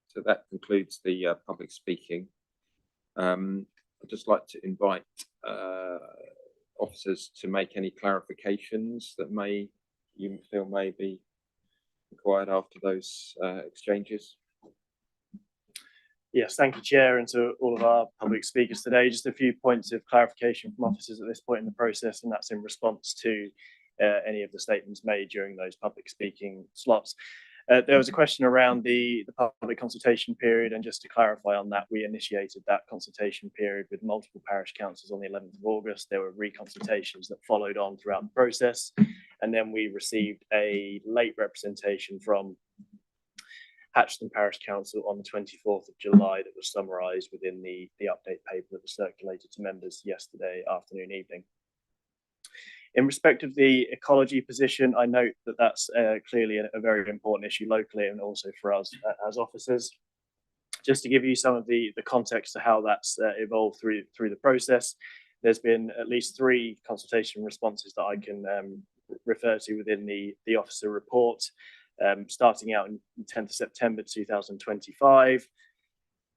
So that concludes the public speaking. I'd just like to invite officers to make any clarifications that you feel may be required after those exchanges. Yes, thank you, Chair, and to all of our public speakers today. Just a few points of clarification from officers at this point in the process, and that's in response to any of the statements made during those public speaking slots. There was a question around the public consultation period, and just to clarify on that, we initiated that consultation period with multiple parish councils on the 11th of August. There were reconsultations that followed on throughout the process, and then we received a late representation from Hatchton Parish Council on the 24th of July that was summarised within the update paper that was circulated to members yesterday afternoon, evening. In respect of the ecology position, I note that that's clearly a very important issue locally and also for us as officers. Just to give you some of the context to how that's evolved through the process, there's been at least 3 consultation responses that I can refer to within the officer report, starting out on 10th of September 2025,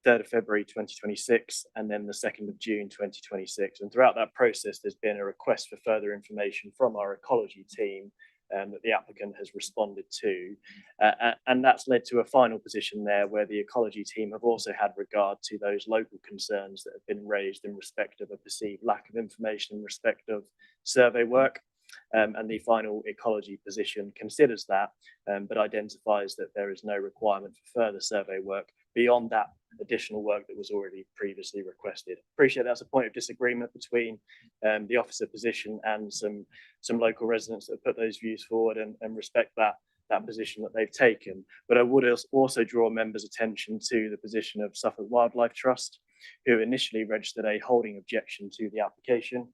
3rd of February 2026, and then the 2nd of June 2026. And throughout that process, there's been a request for further information from our ecology team that the applicant has responded to. And that's led to a final position there where the ecology team have also had regard to those local concerns that have been raised in respect of a perceived lack of information in respect of survey work. And the final ecology position considers that, but identifies that there is no requirement for further survey work beyond that additional work that was already previously requested. Appreciate that's a point of disagreement between the officer position and some local residents that put those views forward, and respect that position that they've taken. But I would also draw members' attention to the position of Suffolk Wildlife Trust, who initially registered a holding objection to the application,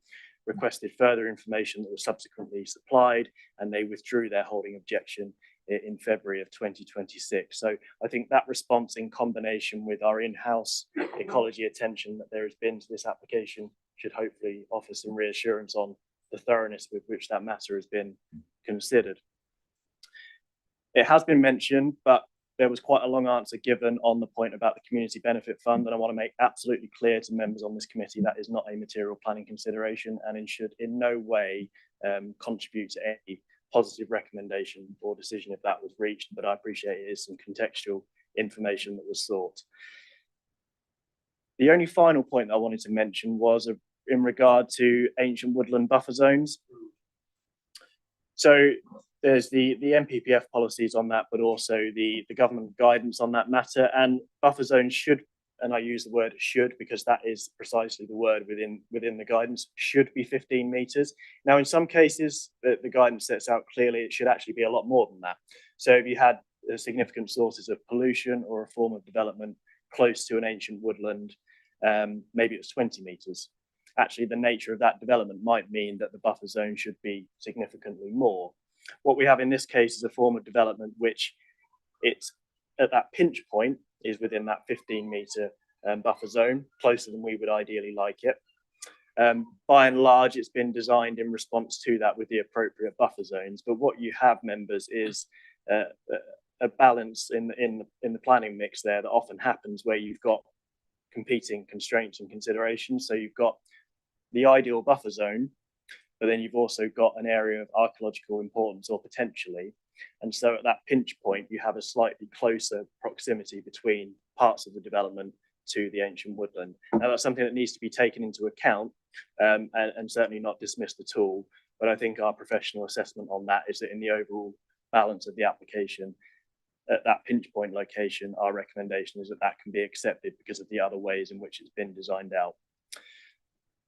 requested further information that was subsequently supplied, and they withdrew their holding objection in February of 2026. So I think that response, in combination with our in-house ecology attention that there has been to this application, should hopefully offer some reassurance on the thoroughness with which that matter has been considered. It has been mentioned, but there was quite a long answer given on the point about the Community Benefit Fund, and I want to make absolutely clear to members on this committee that is not a material planning consideration and should in no way contribute to any positive recommendation or decision if that was reached, but I appreciate it is some contextual information that was sought. The only final point that I wanted to mention was in regard to ancient woodland buffer zones. So there's the NPPF policies on that, but also the government guidance on that matter, and buffer zones should, and I use the word should because that is precisely the word within the guidance, should be 15 meters. Now, in some cases, the guidance sets out clearly it should actually be a lot more than that. So if you had significant sources of pollution or a form of development close to an ancient woodland, maybe it's 20 meters. Actually, the nature of that development might mean that the buffer zone should be significantly more. What we have in this case is a form of development which it's at that pinch point is within that 15-meter buffer zone, closer than we would ideally like it. By and large, it's been designed in response to that with the appropriate buffer zones. But what you have, members, is a balance in the planning mix there that often happens where you've got competing constraints and considerations. So you've got the ideal buffer zone, but then you've also got an area of archaeological importance or potentially. And so at that pinch point, you have a slightly closer proximity between parts of the development to the ancient woodland. Now, that's something that needs to be taken into account and certainly not dismissed at all. But I think our professional assessment on that is that in the overall balance of the application, at that pinch point location, our recommendation is that that can be accepted because of the other ways in which it's been designed out.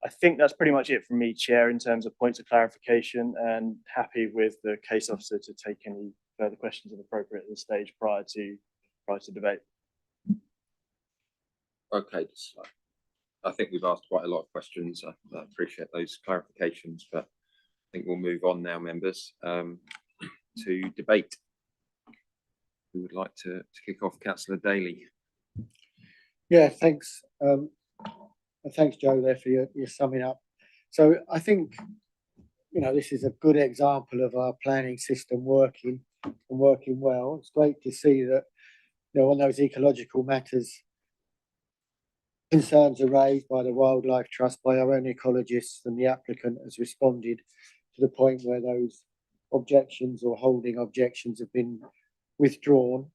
I think that's pretty much it from me, Chair, in terms of points of clarification, and happy with the case officer to take any further questions if appropriate at this stage prior to debate. Okay, I think we've asked quite a lot of questions. I appreciate those clarifications, but I think we'll move on now, members, to debate. who would like to kick off? Councillor Daly. Yeah, thanks. And thanks, Joe, there for your summing up. So I think, you know, this is a good example of our planning system working and working well. It's great to see that, you know, on those ecological matters, concerns are raised by the Wildlife Trust, by our own ecologists, and the applicant has responded to the point where those objections or holding objections have been withdrawn.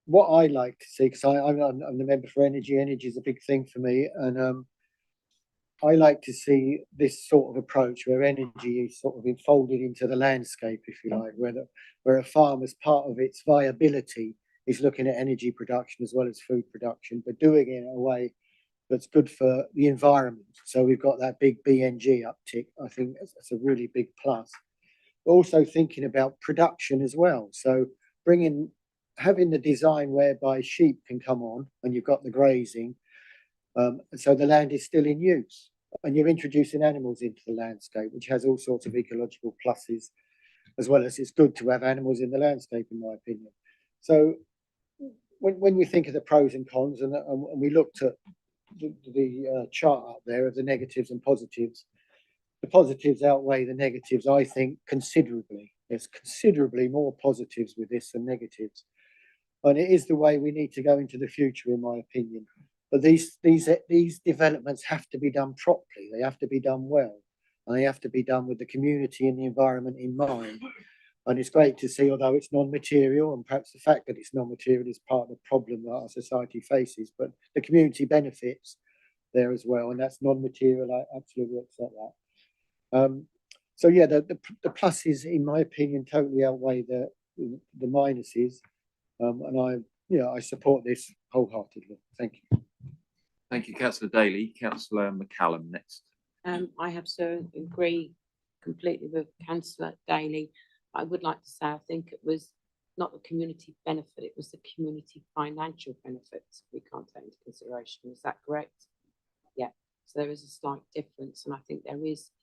What I like to see, because I'm the member for energy is a big thing for me, and I like to see this sort of approach where energy is sort of enfolded into the landscape, if you like, where a farm, as part of its viability, is looking at energy production as well as food production, but doing it in a way that's good for the environment. So we've got that big BNG uptick. I think that's a really big plus. Also thinking about production as well. So having the design whereby sheep can come on and you've got the grazing, so the land is still in use, and you're introducing animals into the landscape, which has all sorts of ecological pluses, as well as it's good to have animals in the landscape, in my opinion. So when we think of the pros and cons, and we looked at the chart up there of the negatives and positives, the positives outweigh the negatives, I think, considerably. There's considerably more positives with this than negatives. And it is the way we need to go into the future, in my opinion. But these developments have to be done properly. They have to be done well. And they have to be done with the community and the environment in mind. And it's great to see, although it's non-material, and perhaps the fact that it's non-material is part of the problem that our society faces, but the community benefits there as well. And that's non-material. I absolutely accept that. So yeah, the pluses, in my opinion, totally outweigh the minuses. And I support this wholeheartedly. Thank you. Thank you, Councillor Daly. Councillor McCallum next. I have to agree completely with Councillor Daly. I would like to say I think it was not the community benefit, it was the community financial benefits we can't take into consideration. Is that correct? Yeah. So there is a slight difference, and I think there is,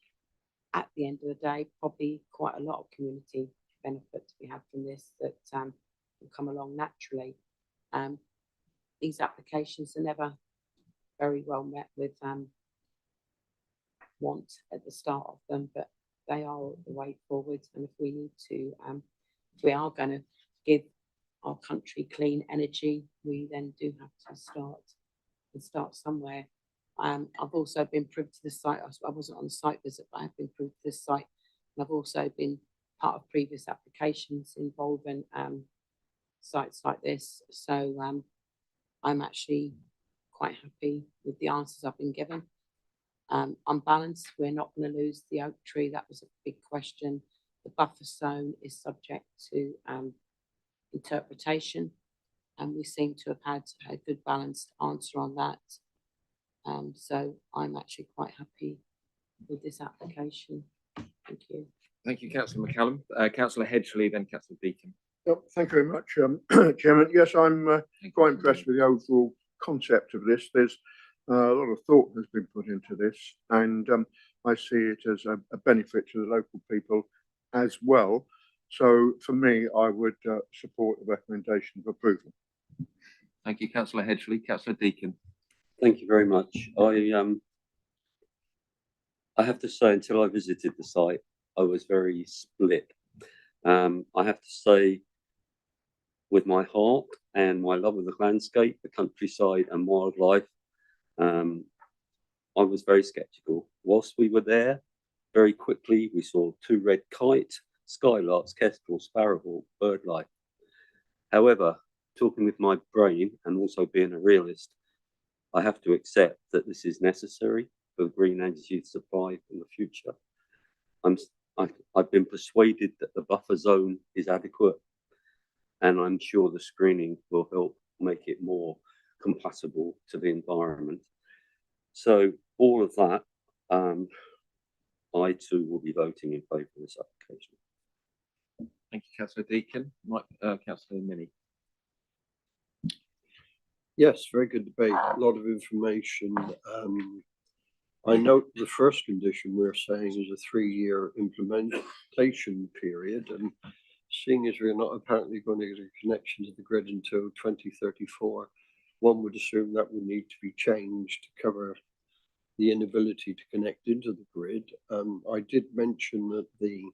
at the end of the day, probably quite a lot of community benefits we have from this that will come along naturally. These applications are never very well met with want at the start of them, but they are the way forward. And if we need to, if we are going to give our country clean energy, we then do have to start somewhere. I've also been privy to the site. I wasn't on the site visit, but I've been privy to this site, and I've also been part of previous applications involving sites like this. So I'm actually quite happy with the answers I've been given. On balance, we're not going to lose the oak tree. That was a big question. The buffer zone is subject to interpretation, and we seem to have had a good balanced answer on that. So I'm actually quite happy with this application. Thank you. Thank you, Councillor McCallum. Councillor Hedgley, then Councillor Deacon. Thank you very much, Chairman. Yes, I'm quite impressed with the overall concept of this. There's a lot of thought has been put into this, and I see it as a benefit to the local people as well. So for me, I would support the recommendation of approval. Thank you, Councillor Hedgley. Councillor Deacon. Thank you very much. I have to say, until I visited the site, I was very split. I have to say, with my heart and my love of the landscape, the countryside and wildlife, I was very sceptical. Whilst we were there, very quickly we saw 2 red kites, skylarks, kestrel, sparrowhawk, bird life. However, talking with my brain and also being a realist, I have to accept that this is necessary for green energy to survive in the future. I've been persuaded that the buffer zone is adequate, and I'm sure the screening will help make it more compatible to the environment. So all of that, I too will be voting in favour of this application. Thank you, Councillor Deacon. Councillor Minnie. Yes, very good debate, a lot of information. I note the first condition we're saying is a 3-year implementation period, and seeing as we're not apparently going to get a connection to the grid until 2034, one would assume that would need to be changed to cover the inability to connect into the grid. I did mention that the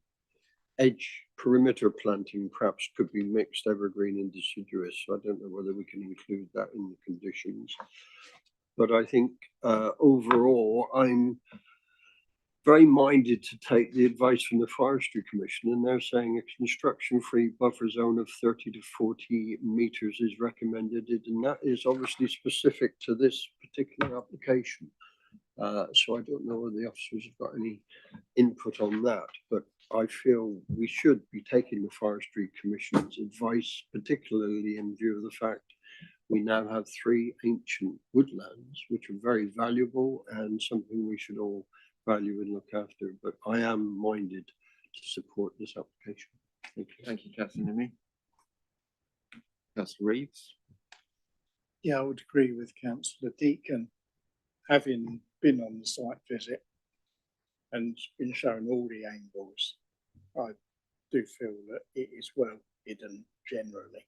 edge perimeter planting perhaps could be mixed evergreen and deciduous. So I don't know whether we can include that in the conditions. But I think overall, I'm very minded to take the advice from the Forestry Commission, and they're saying a construction-free buffer zone of 30 to 40 meters is recommended, and that is obviously specific to this particular application. So I don't know whether the officers have got any input on that, but I feel we should be taking the Forestry Commission's advice, particularly in view of the fact we now have 3 ancient woodlands, which are very valuable and something we should all value and look after. But I am minded to support this application. Thank you. Thank you, Councillor Nimi. Councillor Reeves. Yeah, I would agree with Councillor Deacon. Having been on the site visit and been shown all the angles, I do feel that it is well hidden generally,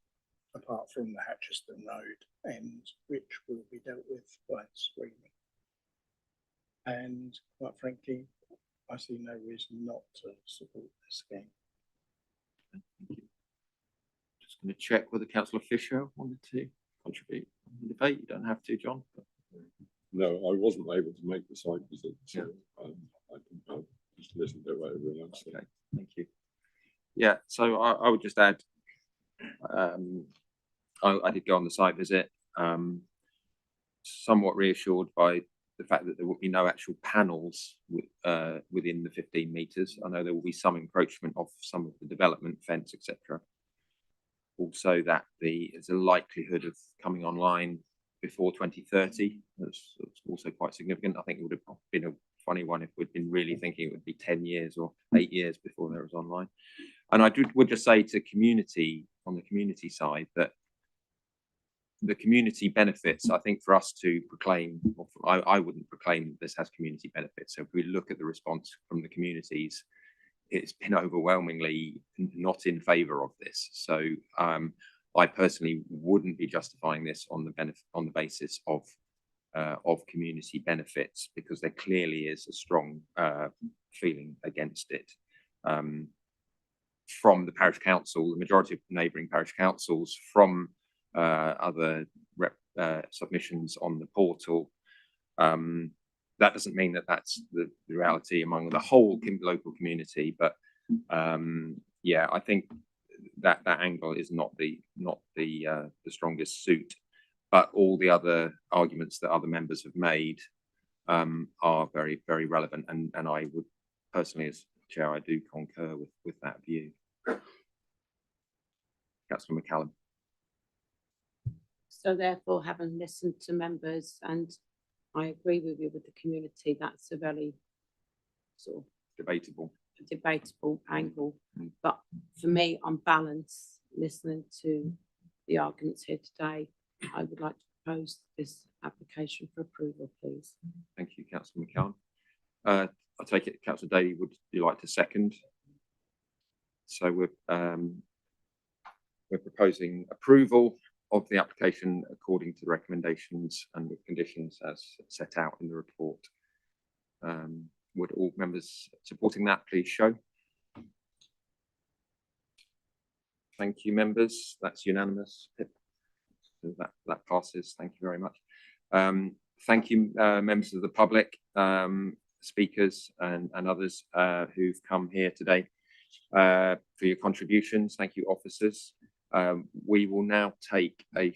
apart from the Hatcheston Road end, which will be dealt with by screening. And quite frankly, I see no reason not to support this scheme. Thank you. Just going to check whether Councillor Fisher wanted to contribute to the debate. You don't have to, John. But... No, I wasn't able to make the site visit, so I think I'll just listen to what everyone else said. Okay, thank you. Yeah, so I would just add, I did go on the site visit, somewhat reassured by the fact that there will be no actual panels within the 15 meters. I know there will be some encroachment of some of the development fence, etc. Also, that there's a likelihood of coming online before 2030. That's also quite significant. I think it would have been a funny one if we'd been really thinking it would be 10 years or 8 years before there was online. And I would just say to community, on the community side, that the community benefits, I think for us to proclaim, I wouldn't proclaim that this has community benefits. So if we look at the response from the communities, it's been overwhelmingly not in favour of this. So I personally wouldn't be justifying this on the basis of community benefits, because there clearly is a strong feeling against it from the parish council, the majority of neighbouring parish councils, from other submissions on the portal. That doesn't mean that that's the reality among the whole local community, but yeah, I think that angle is not the strongest suit. But all the other arguments that other members have made are very, very relevant, and I would personally, as chair, I do concur with that view. Councillor McCallum. So therefore, having listened to members, and I agree with you with the community, that's a very sort of debatable angle. But for me, on balance, listening to the arguments here today, I would like to propose this application for approval, please. Thank you, Councillor McCallum. I take it, Councillor Daly, would you like to second? So we're proposing approval of the application according to the recommendations and with conditions as set out in the report. Would all members supporting that please show? Thank you, members. That's unanimous. So that passes. Thank you very much. Thank you, members of the public, speakers and others who've come here today for your contributions. Thank you, officers. We will now take a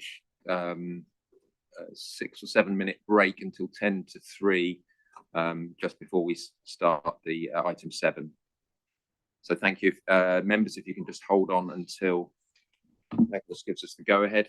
6 or 7 minute break until 10 to 3, just before we start the item 7. So thank you, members. If you can just hold on until Nicholas gives us the go ahead.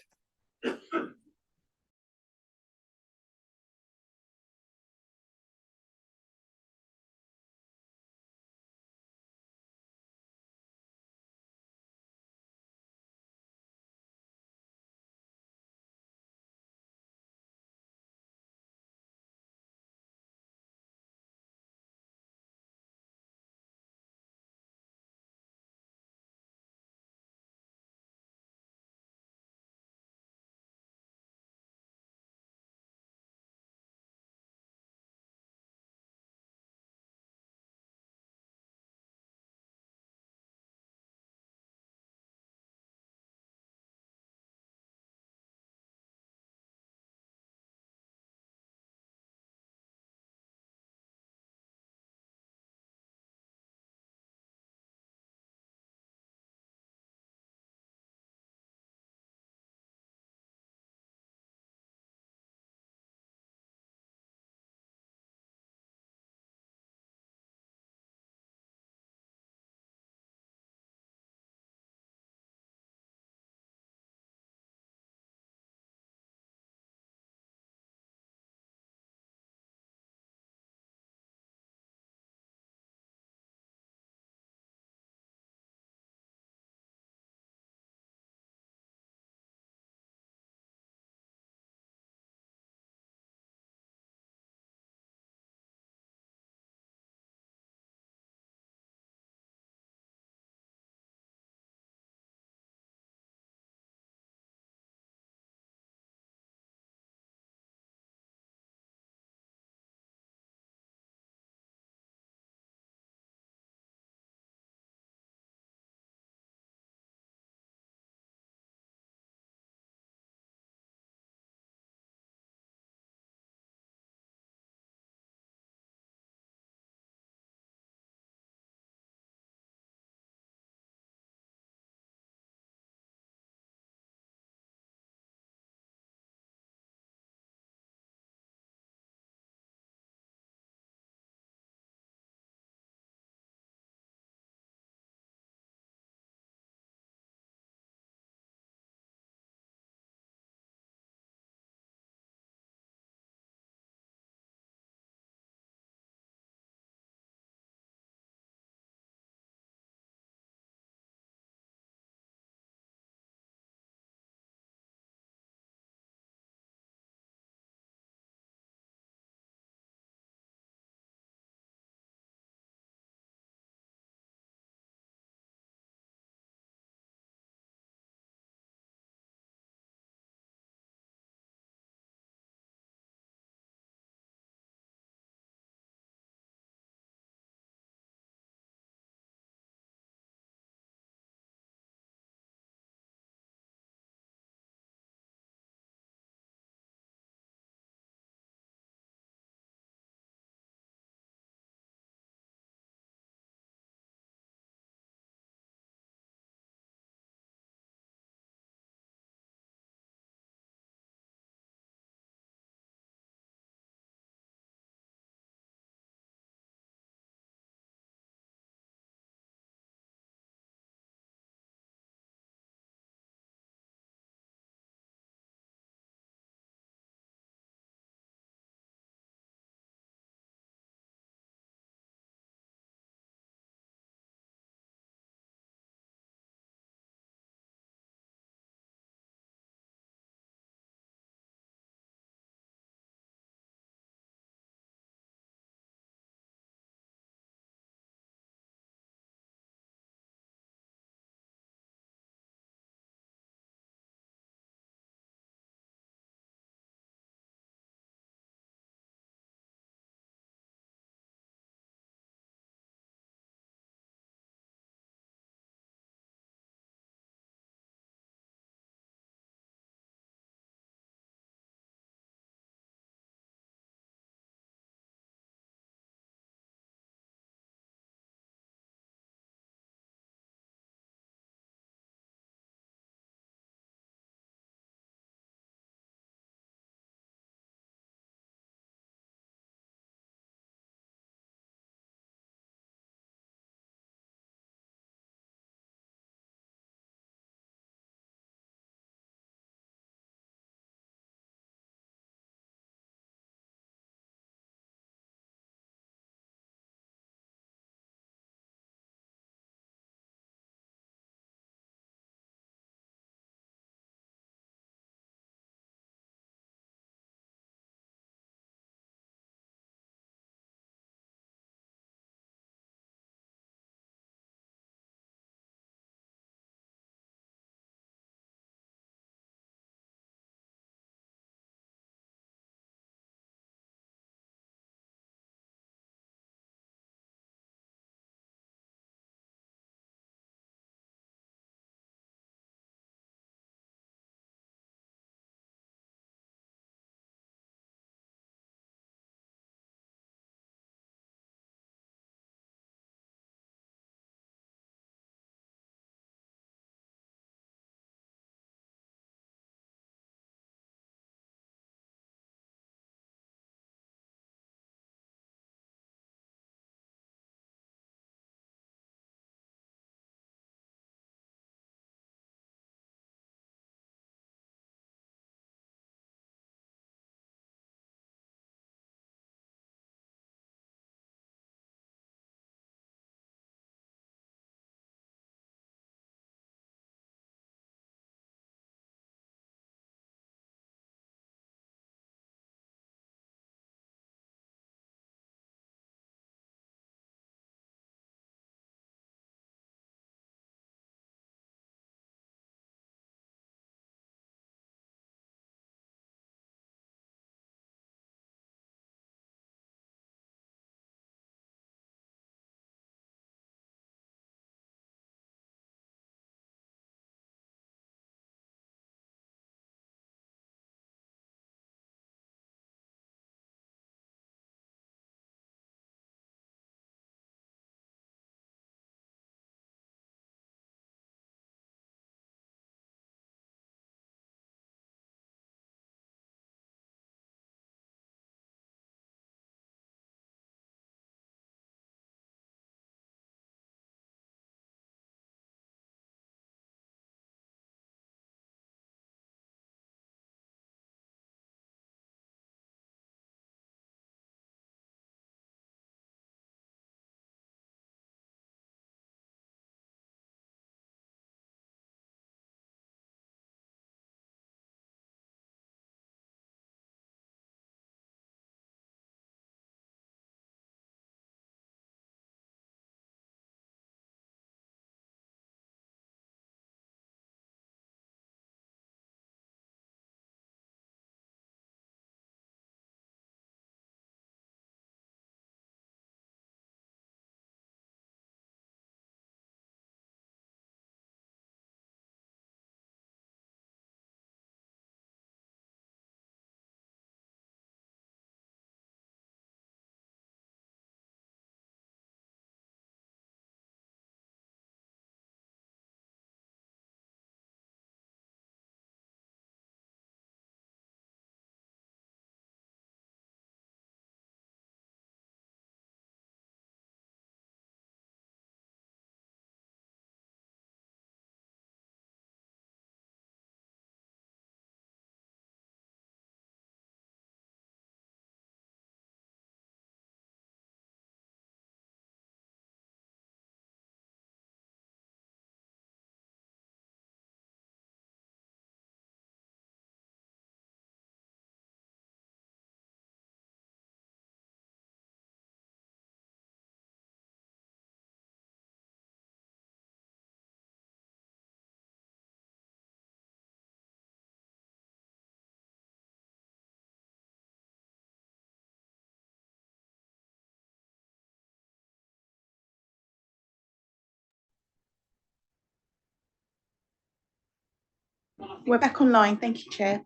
We're back online. Thank you, Chair.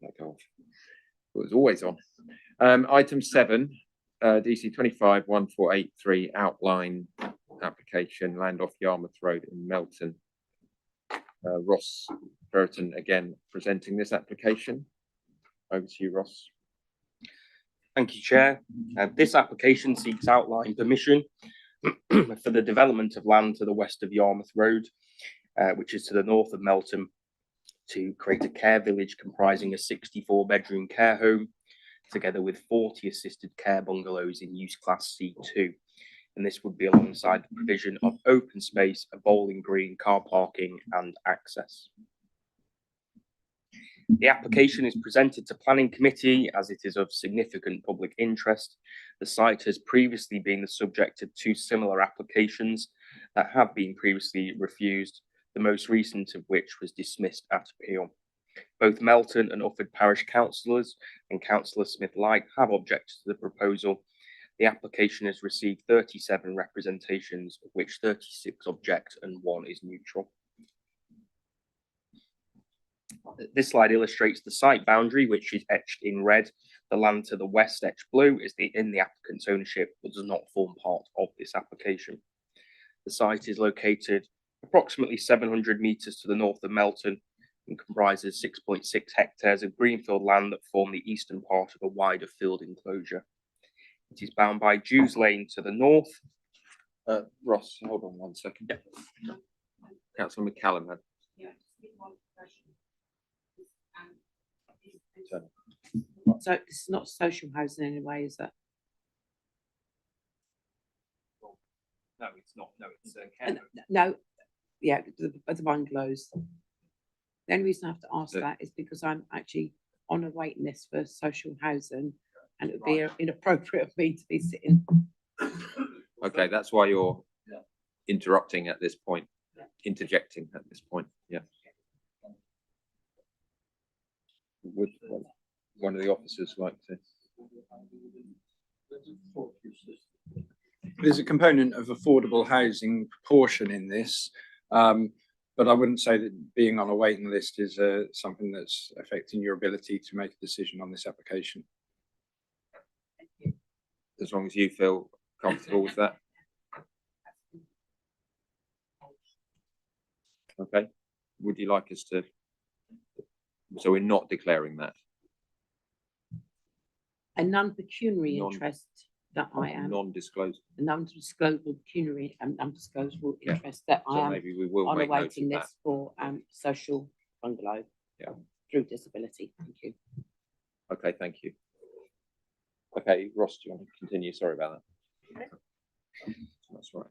That go off. It was always on. Item 7, DC 251483 outline application, land off Yarmouth Road in Melton. Ross Burton again presenting this application. Over to you, Ross. Thank you, Chair. This application seeks outline permission for the development of land to the west of Yarmouth Road, which is to the north of Melton, to create a care village comprising a 64-bedroom care home, together with 40 assisted care bungalows in use class C2. And this would be alongside the provision of open space, a bowling green, car parking and access. The application is presented to Planning Committee as it is of significant public interest. The site has previously been the subject of 2 similar applications that have been previously refused, the most recent of which was dismissed at appeal. Both Melton and Ufford Parish councillors and Councillor Smith-Light have objected to the proposal. The application has received 37 representations, of which 36 object and 1 is neutral. This slide illustrates the site boundary, which is etched in red. The land to the west, etched blue, is in the applicant's ownership, but does not form part of this application. The site is located approximately 700 metres to the north of Melton and comprises 6.6 hectares of greenfield land that form the eastern part of a wider field enclosure. It is bound by Jews Lane to the north. Ross, hold on 1 second. Yeah. Councillor McCallum had. So it's not social housing anyway, is that? No, it's not. No, it's care. No, yeah, the bungalows. The only reason I have to ask that is because I'm actually on a waiting list for social housing, and it would be inappropriate of me to be sitting. Okay, that's why you're interrupting at this point, interjecting at this point. Yeah. Would one of the officers like to? There's a component of affordable housing proportion in this, but I wouldn't say that being on a waiting list is something that's affecting your ability to make a decision on this application. As long as you feel comfortable with that. Okay. Would you like us to? So we're not declaring that. A non-pecuniary interest that I am. Non-disclosed. A non-disclosable pecuniary and undisclosable Yeah. interest that So I am maybe we will on a make note waiting of list for social bungalow. Yeah. Through disability. Thank you. Okay, thank you. Okay, Ross, do you want to continue? Sorry about that. That's right.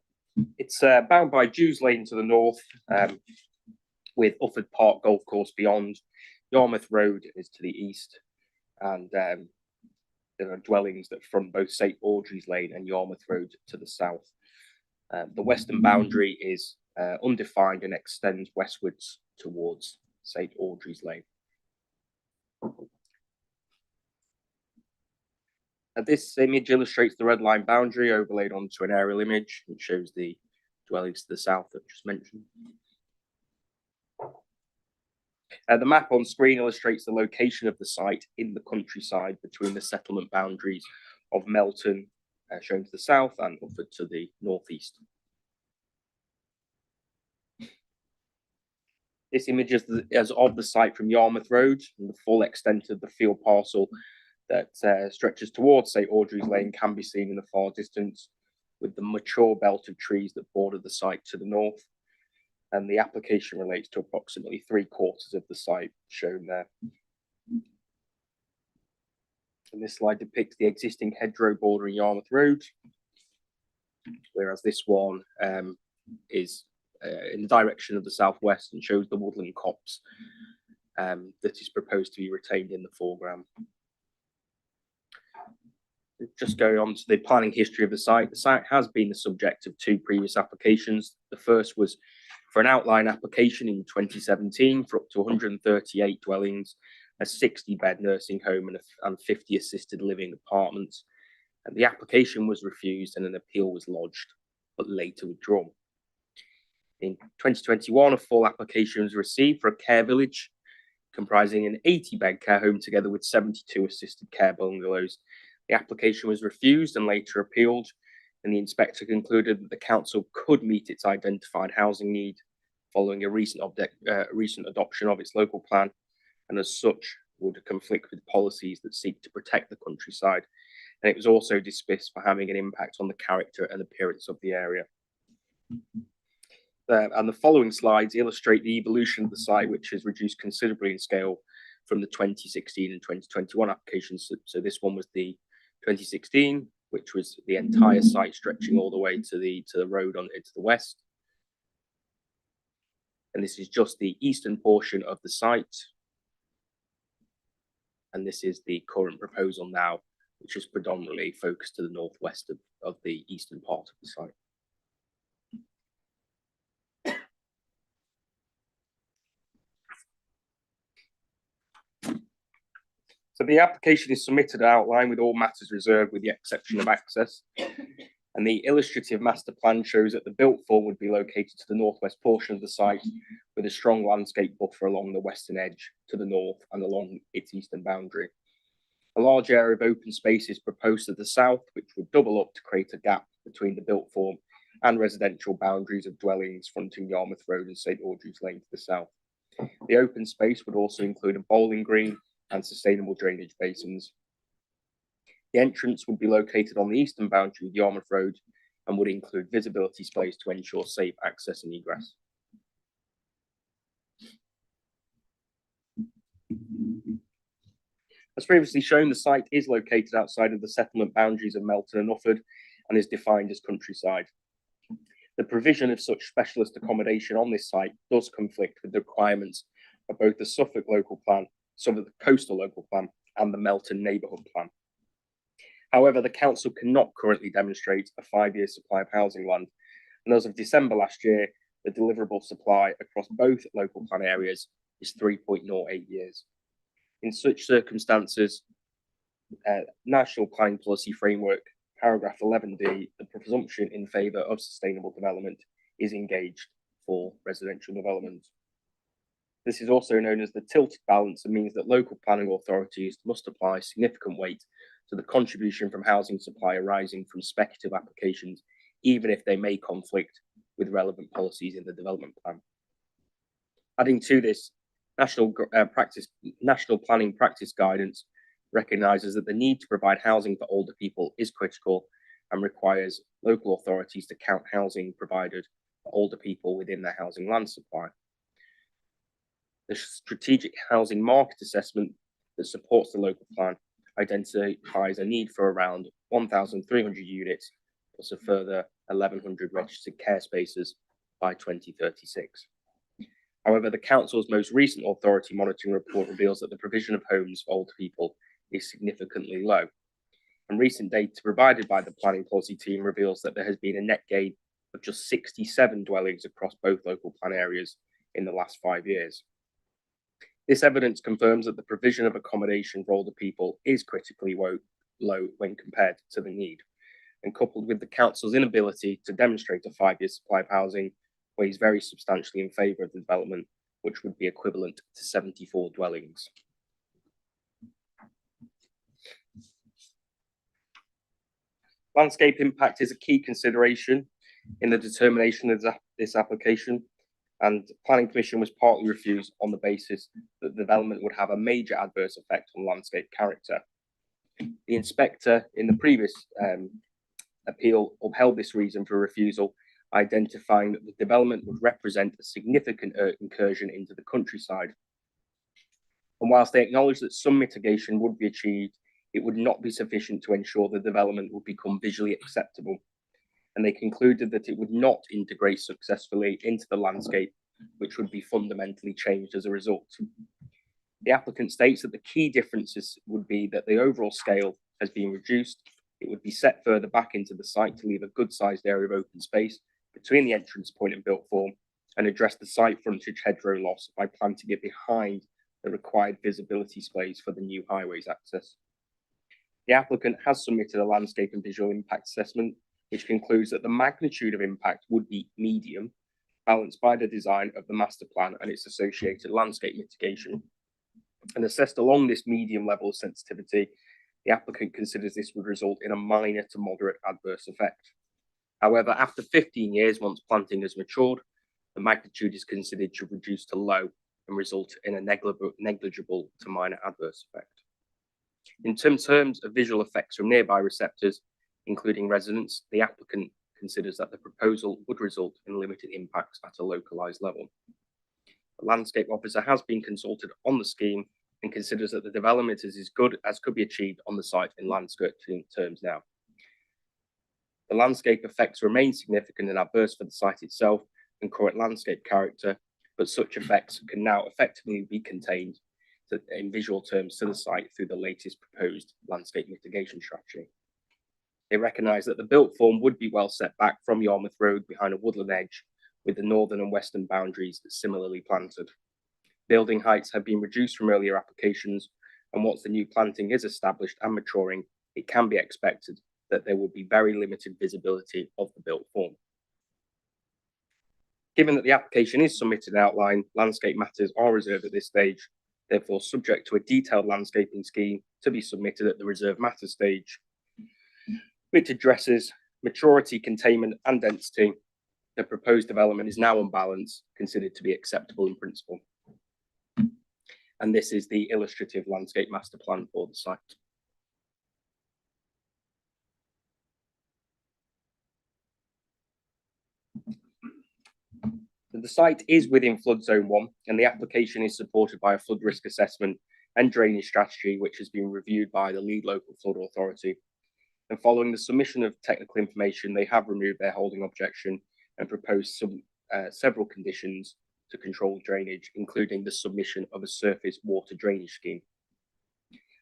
It's bound by Jews Lane to the north, with Ufford Park Golf Course beyond. Yarmouth Road is to the east, and there are dwellings that front both St Audrey's Lane and Yarmouth Road to the south. The western boundary is undefined and extends westwards towards St Audrey's Lane. This image illustrates the red line boundary overlaid onto an aerial image, which shows the dwellings to the south that just mentioned. The map on screen illustrates the location of the site in the countryside between the settlement boundaries of Melton, shown to the south, and Ufford to the northeast. This image is of the site from Yarmouth Road, and the full extent of the field parcel that stretches towards St Audrey's Lane can be seen in the far distance, with the mature belt of trees that border the site to the north. And the application relates to approximately 3/4 of the site shown there. And this slide depicts the existing hedgerow bordering Yarmouth Road, whereas this one is in the direction of the southwest and shows the woodland copse that is proposed to be retained in the foreground. Just going on to the planning history of the site has been the subject of 2 previous applications. The first was for an outline application in 2017 for up to 138 dwellings, a 60-bed nursing home and 50 assisted living apartments. And the application was refused and an appeal was lodged, but later withdrawn. In 2021, a full application was received for a care village comprising an 80-bed care home together with 72 assisted care bungalows. The application was refused and later appealed, and the inspector concluded that the council could meet its identified housing need following a recent adoption of its local plan, and as such would conflict with policies that seek to protect the countryside. And it was also dismissed for having an impact on the character and appearance of the area. And the following slides illustrate the evolution of the site, which has reduced considerably in scale from the 2016 and 2021 applications. So this one was the 2016, which was the entire site stretching all the way to the road on into the west. And this is just the eastern portion of the site. And this is the current proposal now, which is predominantly focused to the northwest of the eastern part of the site. So the application is submitted outline with all matters reserved with the exception of access. And the illustrative master plan shows that the built form would be located to the northwest portion of the site with a strong landscape buffer along the western edge to the north and along its eastern boundary. A large area of open space is proposed to the south, which would double up to create a gap between the built form and residential boundaries of dwellings fronting Yarmouth Road and St Audrey's Lane to the south. The open space would also include a bowling green and sustainable drainage basins. The entrance would be located on the eastern boundary of Yarmouth Road and would include visibility space to ensure safe access and egress. As previously shown, the site is located outside of the settlement boundaries of Melton and Ufford and is defined as countryside. The provision of such specialist accommodation on this site does conflict with the requirements of both the Suffolk local plan, the coastal local plan, and the Melton neighbourhood plan. However, the council cannot currently demonstrate a 5-year supply of housing land, and as of December last year, the deliverable supply across both local plan areas is 3.08 years. In such circumstances, National Planning Policy Framework, paragraph 11D, the presumption in favour of sustainable development is engaged for residential development. This is also known as the tilted balance and means that local planning authorities must apply significant weight to the contribution from housing supply arising from speculative applications, even if they may conflict with relevant policies in the development plan. Adding to this, National Planning Practice Guidance recognises that the need to provide housing for older people is critical and requires local authorities to count housing provided for older people within their housing land supply. The strategic housing market assessment that supports the local plan identifies a need for around 1,300 units plus a further 1,100 registered care spaces by 2036. However, the council's most recent authority monitoring report reveals that the provision of homes for older people is significantly low. And recent data provided by the planning policy team reveals that there has been a net gain of just 67 dwellings across both local plan areas in the last 5 years. This evidence confirms that the provision of accommodation for older people is critically low when compared to the need, and coupled with the council's inability to demonstrate a 5-year supply of housing, weighs very substantially in favour of the development, which would be equivalent to 74 dwellings. Landscape impact is a key consideration in the determination of this application, and the Planning Commission was partly refused on the basis that the development would have a major adverse effect on landscape character. The inspector in the previous appeal upheld this reason for refusal, identifying that the development would represent a significant incursion into the countryside. And whilst they acknowledged that some mitigation would be achieved, it would not be sufficient to ensure the development would become visually acceptable. And they concluded that it would not integrate successfully into the landscape, which would be fundamentally changed as a result. The applicant states that the key differences would be that the overall scale has been reduced, it would be set further back into the site to leave a good-sized area of open space between the entrance point and built form, and address the site frontage hedgerow loss by planting it behind the required visibility space for the new highways access. The applicant has submitted a landscape and visual impact assessment, which concludes that the magnitude of impact would be medium, balanced by the design of the master plan and its associated landscape mitigation. And assessed along this medium level of sensitivity, the applicant considers this would result in a minor to moderate adverse effect. However, after 15 years, once planting has matured, the magnitude is considered to reduce to low and result in a negligible to minor adverse effect. In terms of visual effects from nearby receptors, including residents, the applicant considers that the proposal would result in limited impacts at a localised level. The landscape officer has been consulted on the scheme and considers that the development is as good as could be achieved on the site in landscape terms now. The landscape effects remain significant and adverse for the site itself and current landscape character, but such effects can now effectively be contained in visual terms to the site through the latest proposed landscape mitigation strategy. They recognise that the built form would be well set back from Yarmouth Road behind a woodland edge, with the northern and western boundaries similarly planted. Building heights have been reduced from earlier applications, and once the new planting is established and maturing, it can be expected that there will be very limited visibility of the built form. Given that the application is submitted outline, landscape matters are reserved at this stage, therefore subject to a detailed landscaping scheme to be submitted at the reserve matter stage, which addresses maturity, containment and density. The proposed development is now on balance considered to be acceptable in principle. And this is the illustrative landscape master plan for the site. The site is within flood zone 1 and the application is supported by a flood risk assessment and drainage strategy, which has been reviewed by the lead local flood authority. And following the submission of technical information, they have removed their holding objection and proposed several conditions to control drainage, including the submission of a surface water drainage scheme.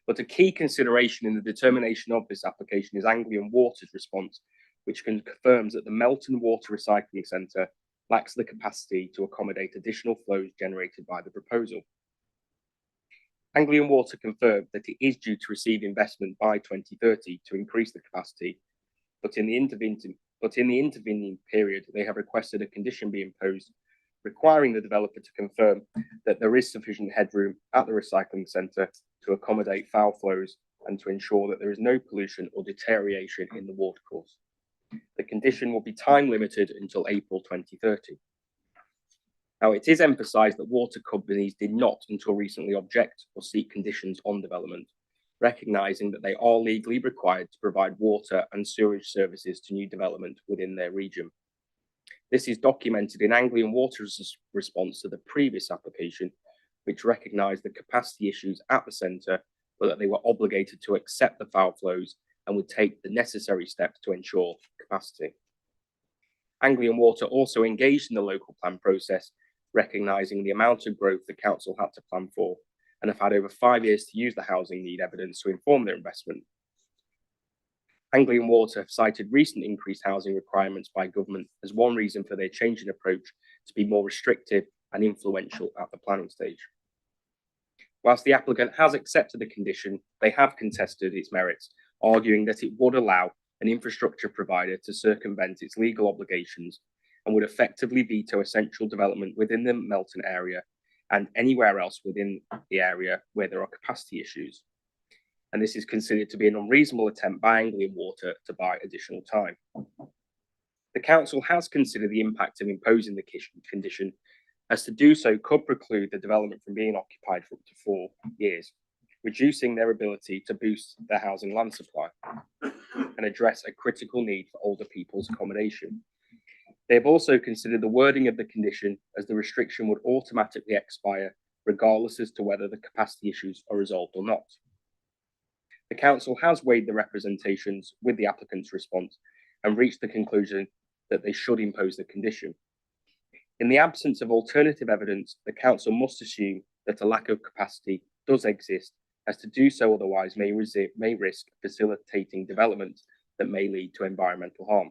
But a key consideration in the determination of this application is Anglian Water's response, which confirms that the Melton Water Recycling Centre lacks the capacity to accommodate additional flows generated by the proposal. Anglian Water confirmed that it is due to receive investment by 2030 to increase the capacity, but in the intervening period, they have requested a condition be imposed requiring the developer to confirm that there is sufficient headroom at the recycling centre to accommodate foul flows and to ensure that there is no pollution or deterioration in the watercourse. The condition will be time limited until April 2030. Now, it is emphasised that water companies did not until recently object or seek conditions on development, recognising that they are legally required to provide water and sewerage services to new development within their region. This is documented in Anglian Water's response to the previous application, which recognised the capacity issues at the centre, but that they were obligated to accept the foul flows and would take the necessary steps to ensure capacity. Anglian Water also engaged in the local plan process, recognising the amount of growth the council had to plan for, and have had over 5 years to use the housing need evidence to inform their investment. Anglian Water have cited recent increased housing requirements by government as one reason for their change in approach to be more restrictive and influential at the planning stage. Whilst the applicant has accepted the condition, they have contested its merits, arguing that it would allow an infrastructure provider to circumvent its legal obligations and would effectively veto essential development within the Melton area and anywhere else within the area where there are capacity issues. And this is considered to be an unreasonable attempt by Anglian Water to buy additional time. The council has considered the impact of imposing the condition, as to do so could preclude the development from being occupied for up to 4 years, reducing their ability to boost their housing land supply and address a critical need for older people's accommodation. They have also considered the wording of the condition, as the restriction would automatically expire regardless as to whether the capacity issues are resolved or not. The council has weighed the representations with the applicant's response and reached the conclusion that they should impose the condition. In the absence of alternative evidence, the council must assume that a lack of capacity does exist, as to do so otherwise may risk facilitating development that may lead to environmental harm.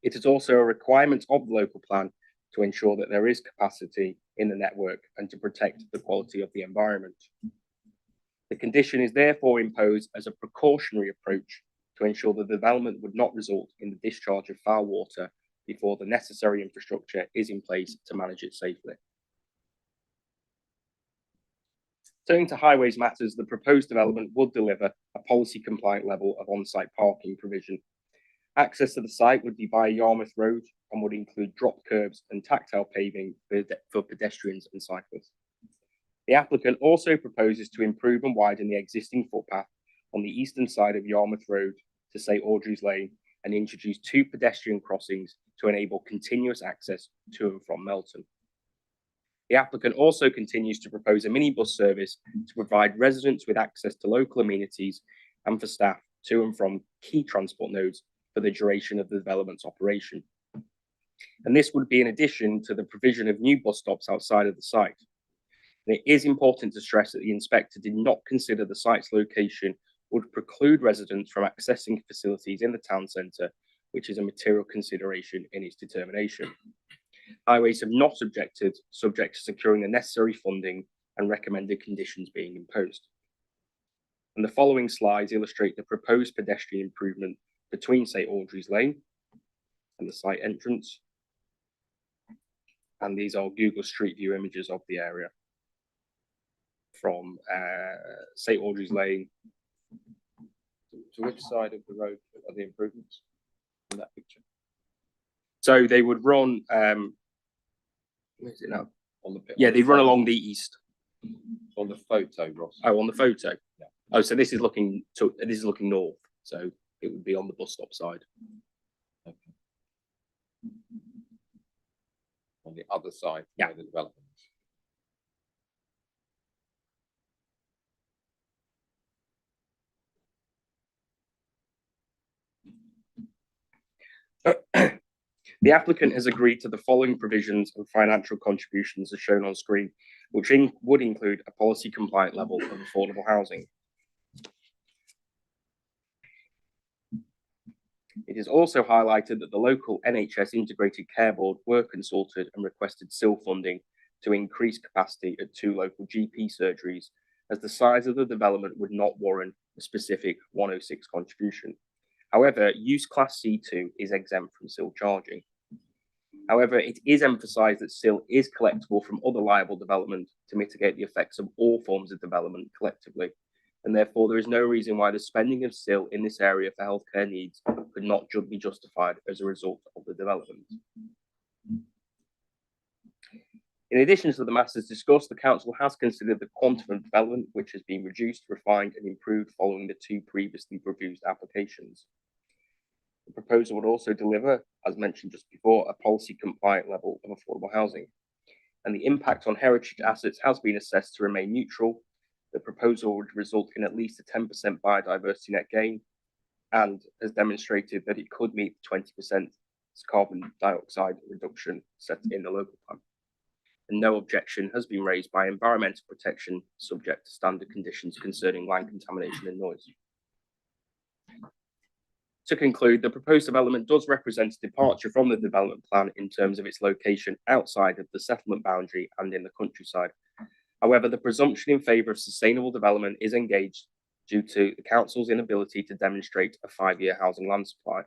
It is also a requirement of the local plan to ensure that there is capacity in the network and to protect the quality of the environment. The condition is therefore imposed as a precautionary approach to ensure that the development would not result in the discharge of foul water before the necessary infrastructure is in place to manage it safely. Turning to highways matters, the proposed development would deliver a policy compliant level of on-site parking provision. Access to the site would be via Yarmouth Road and would include drop curbs and tactile paving for pedestrians and cyclists. The applicant also proposes to improve and widen the existing footpath on the eastern side of Yarmouth Road to St Audrey's Lane and introduce 2 pedestrian crossings to enable continuous access to and from Melton. The applicant also continues to propose a minibus service to provide residents with access to local amenities and for staff to and from key transport nodes for the duration of the development's operation. And this would be in addition to the provision of new bus stops outside of the site. And it is important to stress that the inspector did not consider the site's location would preclude residents from accessing facilities in the town centre, which is a material consideration in its determination. Highways have not objected, subject to securing the necessary funding and recommended conditions being imposed. And the following slides illustrate the proposed pedestrian improvement between St Audrey's Lane and the site entrance. And these are Google Street View images of the area from St Audrey's Lane. To which side of the road are the improvements in that picture? So they would run, where is it now? On the Yeah, they'd run along the east. On the photo, Ross. Oh, on the photo. Yeah. Oh, so this is looking north. So it would be on the bus stop side. Okay. On the other side, yeah, of the development. The applicant has agreed to the following provisions and financial contributions as shown on screen, which would include a policy compliant level of affordable housing. It is also highlighted that the local NHS Integrated Care Board were consulted and requested SIL funding to increase capacity at 2 local GP surgeries, as the size of the development would not warrant a specific 106 contribution. However, use class C2 is exempt from SIL charging. However, it is emphasised that SIL is collectible from other liable development to mitigate the effects of all forms of development collectively, and therefore there is no reason why the spending of SIL in this area for healthcare needs could not be justified as a result of the development. In addition to the matters discussed, the council has considered the quantum of development, which has been reduced, refined and improved following the 2 previously reviewed applications. The proposal would also deliver, as mentioned just before, a policy compliant level of affordable housing. And the impact on heritage assets has been assessed to remain neutral. The proposal would result in at least a 10% biodiversity net gain and has demonstrated that it could meet 20% carbon dioxide reduction set in the local plan. And no objection has been raised by environmental protection subject to standard conditions concerning land contamination and noise. To conclude, the proposed development does represent a departure from the development plan in terms of its location outside of the settlement boundary and in the countryside. However, the presumption in favour of sustainable development is engaged due to the council's inability to demonstrate a 5-year housing land supply.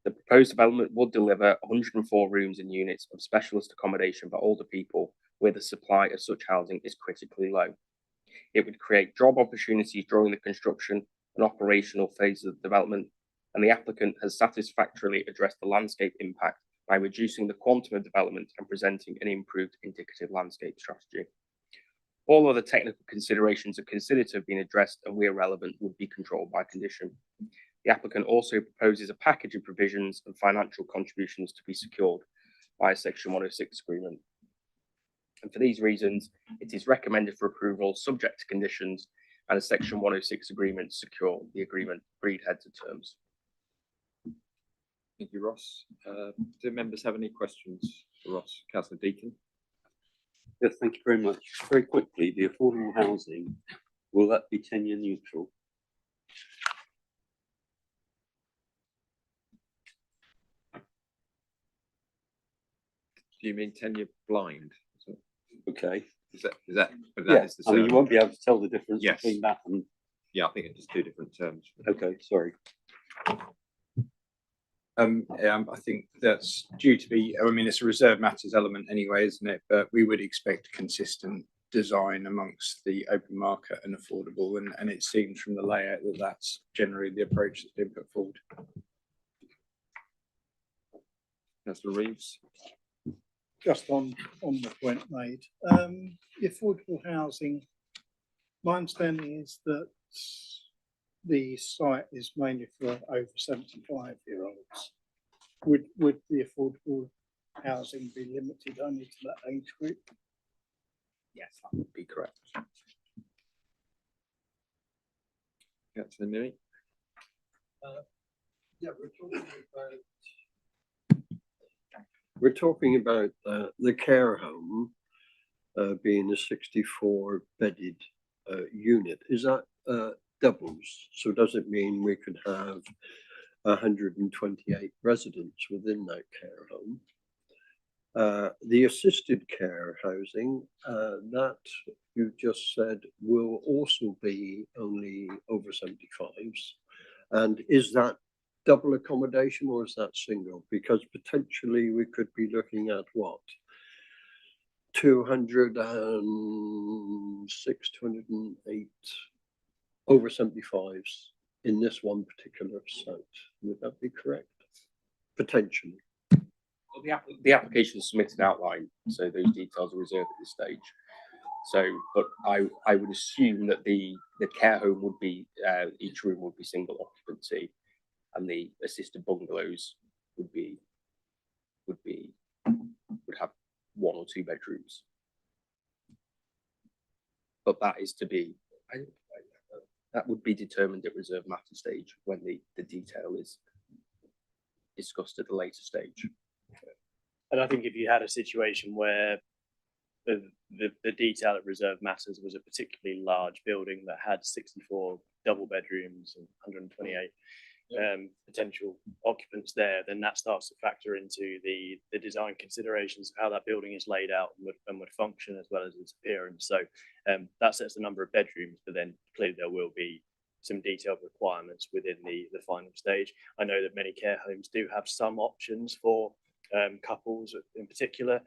The proposed development would deliver 104 rooms and units of specialist accommodation for older people where the supply of such housing is critically low. It would create job opportunities during the construction and operational phases of development, and the applicant has satisfactorily addressed the landscape impact by reducing the quantum of development and presenting an improved indicative landscape strategy. All other technical considerations are considered to have been addressed and where relevant would be controlled by condition. The applicant also proposes a package of provisions and financial contributions to be secured by a Section 106 agreement. And for these reasons, it is recommended for approval subject to conditions and a Section 106 agreement to secure the agreement agreed heads of terms. Thank you, Ross. Do members have any questions for Ross? Councillor Deacon. Yes, thank you very much. Very quickly, the affordable housing, will that be tenure neutral? Do you mean tenure blind? Okay. Is that? But Yeah, that is the I mean, you term. won't be able to tell the difference Yes. between that and, Yeah, I think it's just two different terms. okay, sorry. I think that's due to be, I mean, it's a reserve matters element anyway, isn't it? But we would expect consistent design amongst the open market and affordable, and it seems from the layout that that's generally the approach that's been put forward. Councillor Reeves. Just on the point made, the affordable housing, my understanding is that the site is mainly for over 75-year-olds. Would the affordable housing be limited only to that age group? Yes, that would be correct. Councillor Newey. Yeah, we're talking about the care home being a 64 bedded unit. Is that doubles? So does it mean we could have 128 residents within that care home? The assisted care housing that you just said will also be only over 75s. And is that double accommodation or is that single? Because potentially we could be looking at what? 206, 208 over 75s in this one particular site. Would that be correct? Potentially. Well, the application is submitted outline, so those details are reserved at this stage. So, but I would assume that the care home would be, each room would be single occupancy, and the assisted bungalows would have 1 or 2 bedrooms. But that is to be, that would be determined at reserve matter stage when the detail is discussed at a later stage. And I think if you had a situation where the detail at reserve matters was a particularly large building that had 64 double bedrooms and 128 potential occupants there, then that starts to factor into the design considerations of how that building is laid out and would function, as well as its appearance. So that sets the number of bedrooms, but then clearly there will be some detailed requirements within the final stage. I know that many care homes do have some options for couples in particular,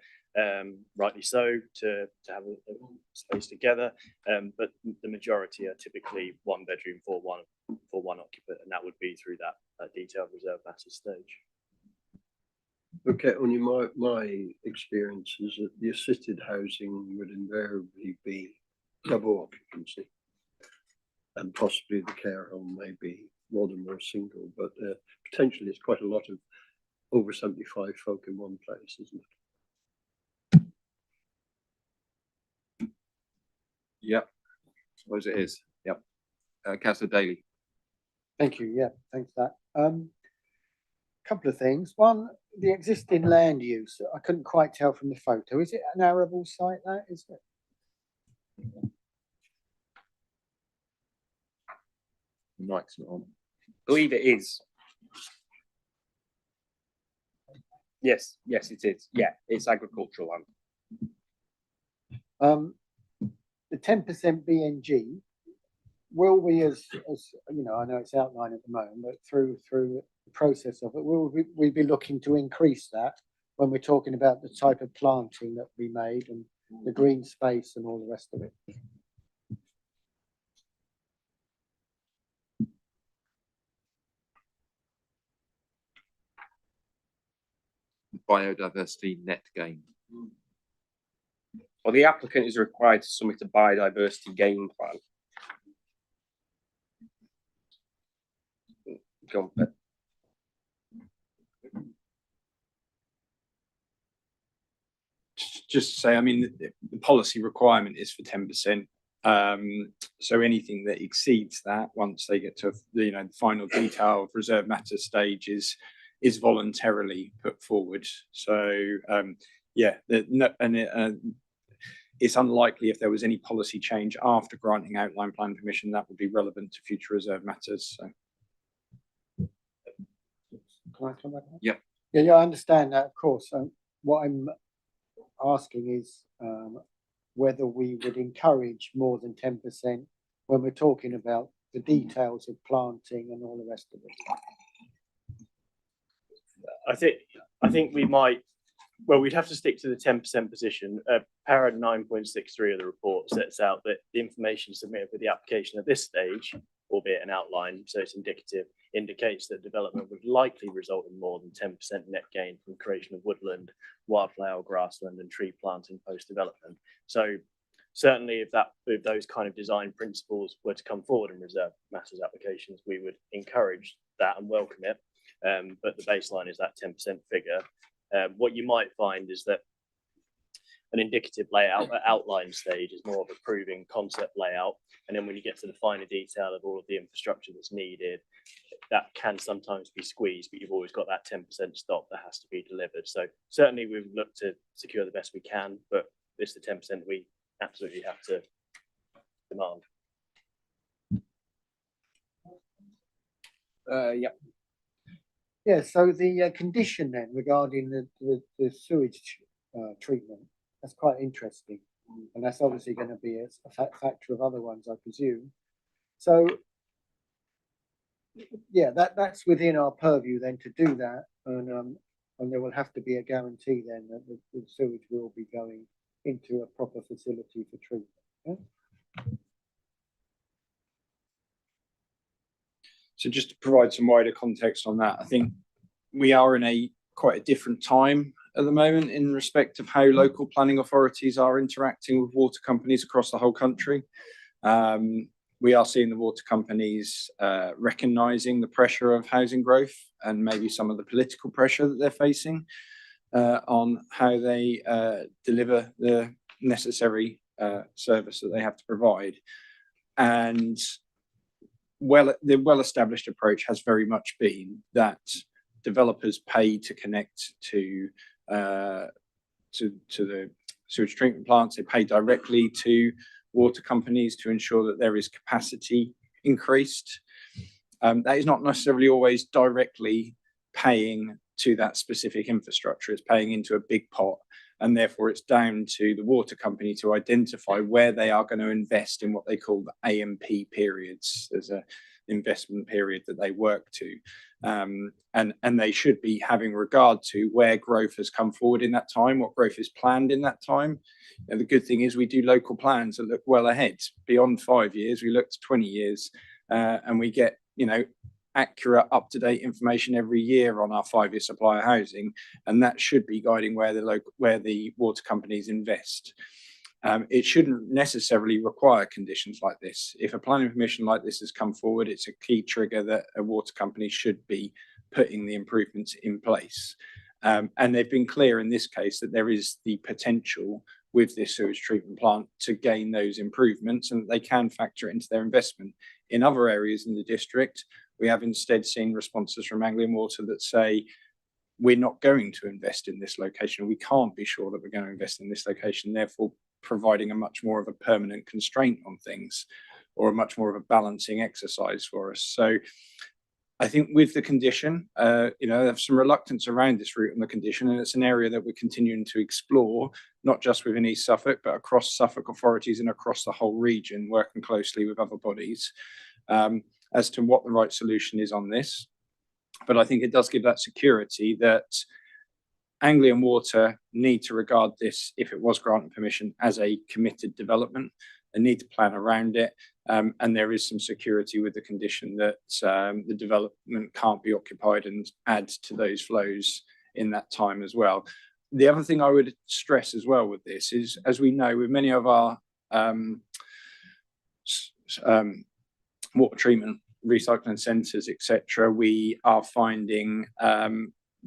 rightly so, to have a space together, but the majority are typically 1 bedroom for one occupant, and that would be through that detailed reserve matters stage. Okay, only my experience is that the assisted housing would invariably be double occupancy, and possibly the care home may be more than more single, but potentially it's quite a lot of over 75 folk in one place, isn't it? Yep, I suppose it is. Yep. Councillor Daly. Thank you. Yeah, thanks for that. Couple of things. One, the existing land use, I couldn't quite tell from the photo. Is it an arable site, that is it? The mic's not on. I believe it is. Yes, it is. Yeah, it's agricultural land. The 10% BNG, will we, as you know, I know it's outlined at the moment, but through the process of it, will we be looking to increase that when we're talking about the type of planting that we made and the green space and all the rest of it? Biodiversity net gain. Well, the applicant is required to submit a biodiversity gain plan. Go on, Ben. Just to say, I mean, the policy requirement is for 10%. So anything that exceeds that, once they get to the final detail of reserve matter stage, is voluntarily put forward. So yeah, it's unlikely if there was any policy change after granting outline plan permission that would be relevant to future reserve matters. So. Can I come back? Yeah. Yeah, I understand that, of course. What I'm asking is whether we would encourage more than 10% when we're talking about the details of planting and all the rest of it. I think we might, well, we'd have to stick to the 10% position. Para 9.63 of the report sets out that the information submitted with the application at this stage, albeit an outline, so it's indicative, indicates that development would likely result in more than 10% net gain from creation of woodland, wildflower, grassland and tree planting post-development. So certainly if those kind of design principles were to come forward in reserve matters applications, we would encourage that and welcome it. But the baseline is that 10% figure. What you might find is that an indicative layout at outline stage is more of a proving concept layout. And then when you get to the finer detail of all of the infrastructure that's needed, that can sometimes be squeezed, but you've always got that 10% stop that has to be delivered. So certainly we would look to secure the best we can, but it's the 10% we absolutely have to demand. Yeah. Yeah, so the condition then regarding the sewage treatment, that's quite interesting. And that's obviously going to be a factor of other ones, I presume. So, yeah, that's within our purview then to do that. And there will have to be a guarantee then that the sewage will be going into a proper facility for treatment. Yeah? So just to provide some wider context on that, I think we are in quite a different time at the moment in respect of how local planning authorities are interacting with water companies across the whole country. We are seeing the water companies recognising the pressure of housing growth and maybe some of the political pressure that they're facing on how they deliver the necessary service that they have to provide. And the well-established approach has very much been that developers pay to connect to the sewage treatment plants. They pay directly to water companies to ensure that there is capacity increased. That is not necessarily always directly paying to that specific infrastructure. It's paying into a big pot, and therefore it's down to the water company to identify where they are going to invest in what they call the AMP periods. There's an investment period that they work to, and they should be having regard to where growth has come forward in that time, what growth is planned in that time. And the good thing is we do local plans that look well ahead, beyond 5 years. We look to 20 years, and we get, accurate, up-to-date information every year on our 5-year supply of housing, and that should be guiding where the water companies invest. It shouldn't necessarily require conditions like this. If a planning permission like this has come forward, it's a key trigger that a water company should be putting the improvements in place. And they've been clear in this case that there is the potential with this sewage treatment plant to gain those improvements, and they can factor it into their investment. In other areas in the district, we have instead seen responses from Anglian Water that say, we're not going to invest in this location. We can't be sure that we're going to invest in this location, therefore providing a much more of a permanent constraint on things, or a much more of a balancing exercise for us. So I think with the condition, there's some reluctance around this route and the condition, and it's an area that we're continuing to explore, not just within East Suffolk, but across Suffolk authorities and across the whole region, working closely with other bodies as to what the right solution is on this. But I think it does give that security that Anglian Water need to regard this, if it was granted permission, as a committed development. They need to plan around it, and there is some security with the condition that the development can't be occupied and add to those flows in that time as well. The other thing I would stress as well with this is, as we know, with many of our water treatment, recycling centres, etc., we are finding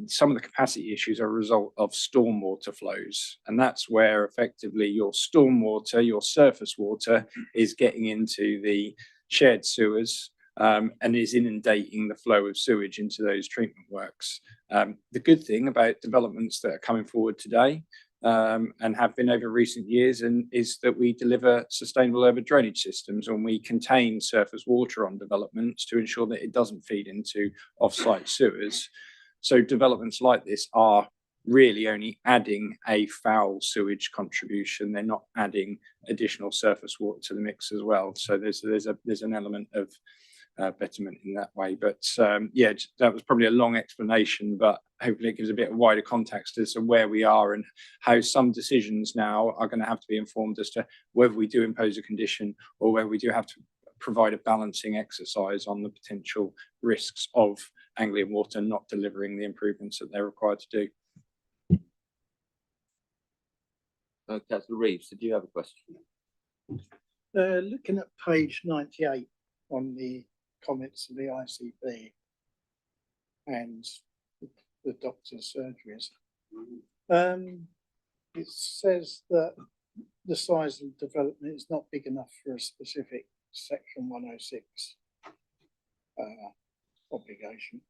some of the capacity issues are a result of stormwater flows, and that's where effectively your stormwater, your surface water, is getting into the shared sewers and is inundating the flow of sewage into those treatment works. The good thing about developments that are coming forward today and have been over recent years is that we deliver sustainable urban drainage systems, and we contain surface water on developments to ensure that it doesn't feed into off-site sewers. So developments like this are really only adding a foul sewage contribution. They're not adding additional surface water to the mix as well. So there's an element of betterment in that way. But yeah, that was probably a long explanation, but hopefully it gives a bit of wider context as to where we are and how some decisions now are going to have to be informed as to whether we do impose a condition or whether we do have to provide a balancing exercise on the potential risks of Anglian Water not delivering the improvements that they're required to do. Councillor Reeves, did you have a question? Looking at page 98 on the comments of the ICB and the doctor's surgeries, it says that the size of the development is not big enough for a specific section 106 obligation.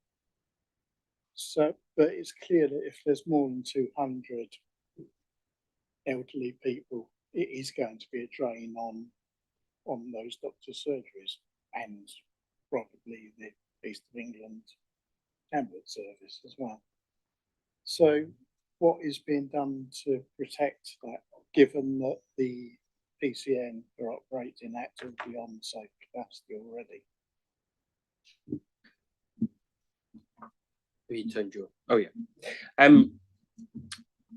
So, but it's clear that if there's more than 200 elderly people, it is going to be a drain on those doctor's surgeries and probably the East of England ambulance service as well. So what is being done to protect that, given that the PCN are operating at or beyond safe capacity already? Oh yeah.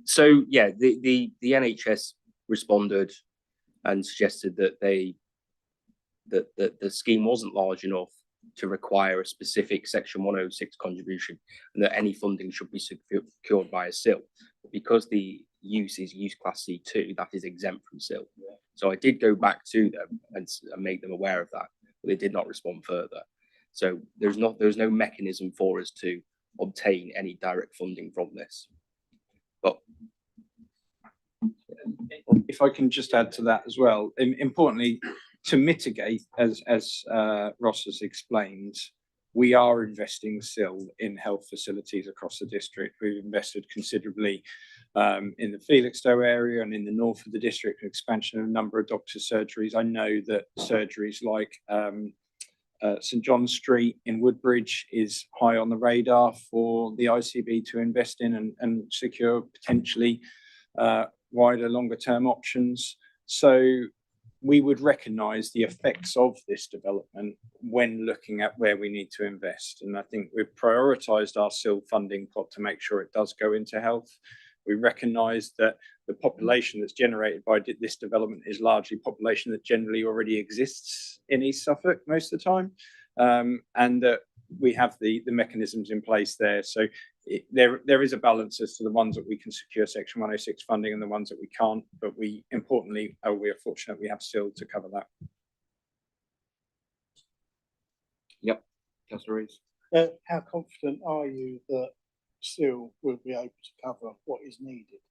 So yeah, the NHS responded and suggested that the scheme wasn't large enough to require a specific Section 106 contribution, and that any funding should be secured by a SIL. Because the use is use class C2, that is exempt from SIL. So I did go back to them and make them aware of that, but they did not respond further. So there's no mechanism for us to obtain any direct funding from this. But if I can just add to that as well, importantly, to mitigate, as Ross has explained, we are investing still in health facilities across the district. We've invested considerably in the Felixstowe area and in the north of the district, expansion of a number of doctor's surgeries. I know that surgeries like St John Street in Woodbridge is high on the radar for the ICB to invest in and secure potentially wider, longer term options. So we would recognise the effects of this development when looking at where we need to invest. And I think we've prioritised our SIL funding pot to make sure it does go into health. We recognise that the population that's generated by this development is largely population that generally already exists in East Suffolk most of the time, and that we have the mechanisms in place there. So there is a balance as to the ones that we can secure Section 106 funding and the ones that we can't, but we are fortunate we have still to cover that. Yep, Councillor Reeves. How confident are you that SIL will be able to cover what is needed?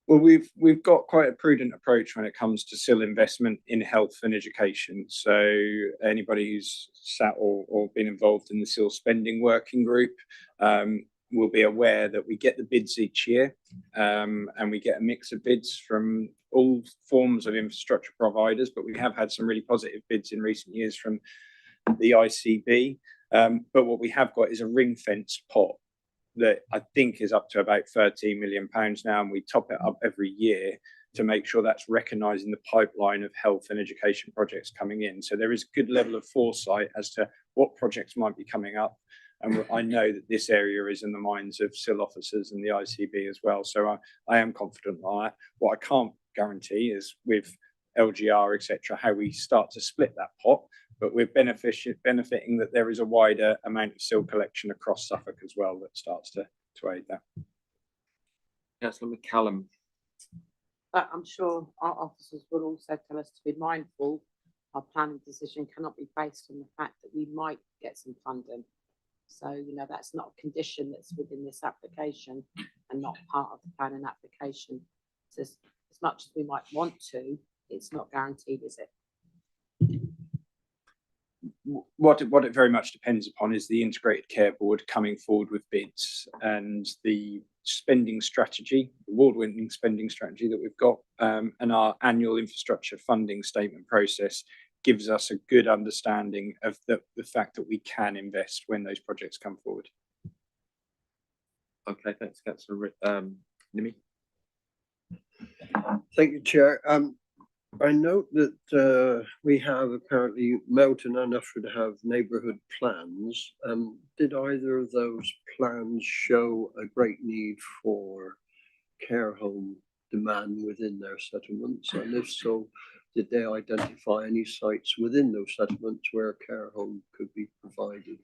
Well, we've got quite a prudent approach when it comes to SIL investment in health and education. So anybody who's sat or been involved in the SIL spending working group will be aware that we get the bids each year, and we get a mix of bids from all forms of infrastructure providers, but we have had some really positive bids in recent years from the ICB. But what we have got is a ring-fenced pot that I think is up to about £13 million now, and we top it up every year to make sure that's recognising the pipeline of health and education projects coming in. So there is a good level of foresight as to what projects might be coming up, and I know that this area is in the minds of SIL officers and the ICB as well. So I am confident on that. What I can't guarantee is with LGR, etc., how we start to split that pot, but we're benefiting that there is a wider amount of SIL collection across Suffolk as well that starts to aid that. Councillor McCallum. But I'm sure our officers will also tell us to be mindful our planning decision cannot be based on the fact that we might get some funding. So, that's not a condition that's within this application and not part of the planning application. So as much as we might want to, it's not guaranteed, is it? What it very much depends upon is the Integrated Care Board coming forward with bids and the spending strategy, award-winning spending strategy that we've got, and our annual infrastructure funding statement process gives us a good understanding of the fact that we can invest when those projects come forward. Okay, thanks, Councillor Nimi. Thank you, Chair. I note that we have apparently Melton and Ufford have neighbourhood plans. Did either of those plans show a great need for care home demand within their settlements? And if so, did they identify any sites within those settlements where a care home could be provided?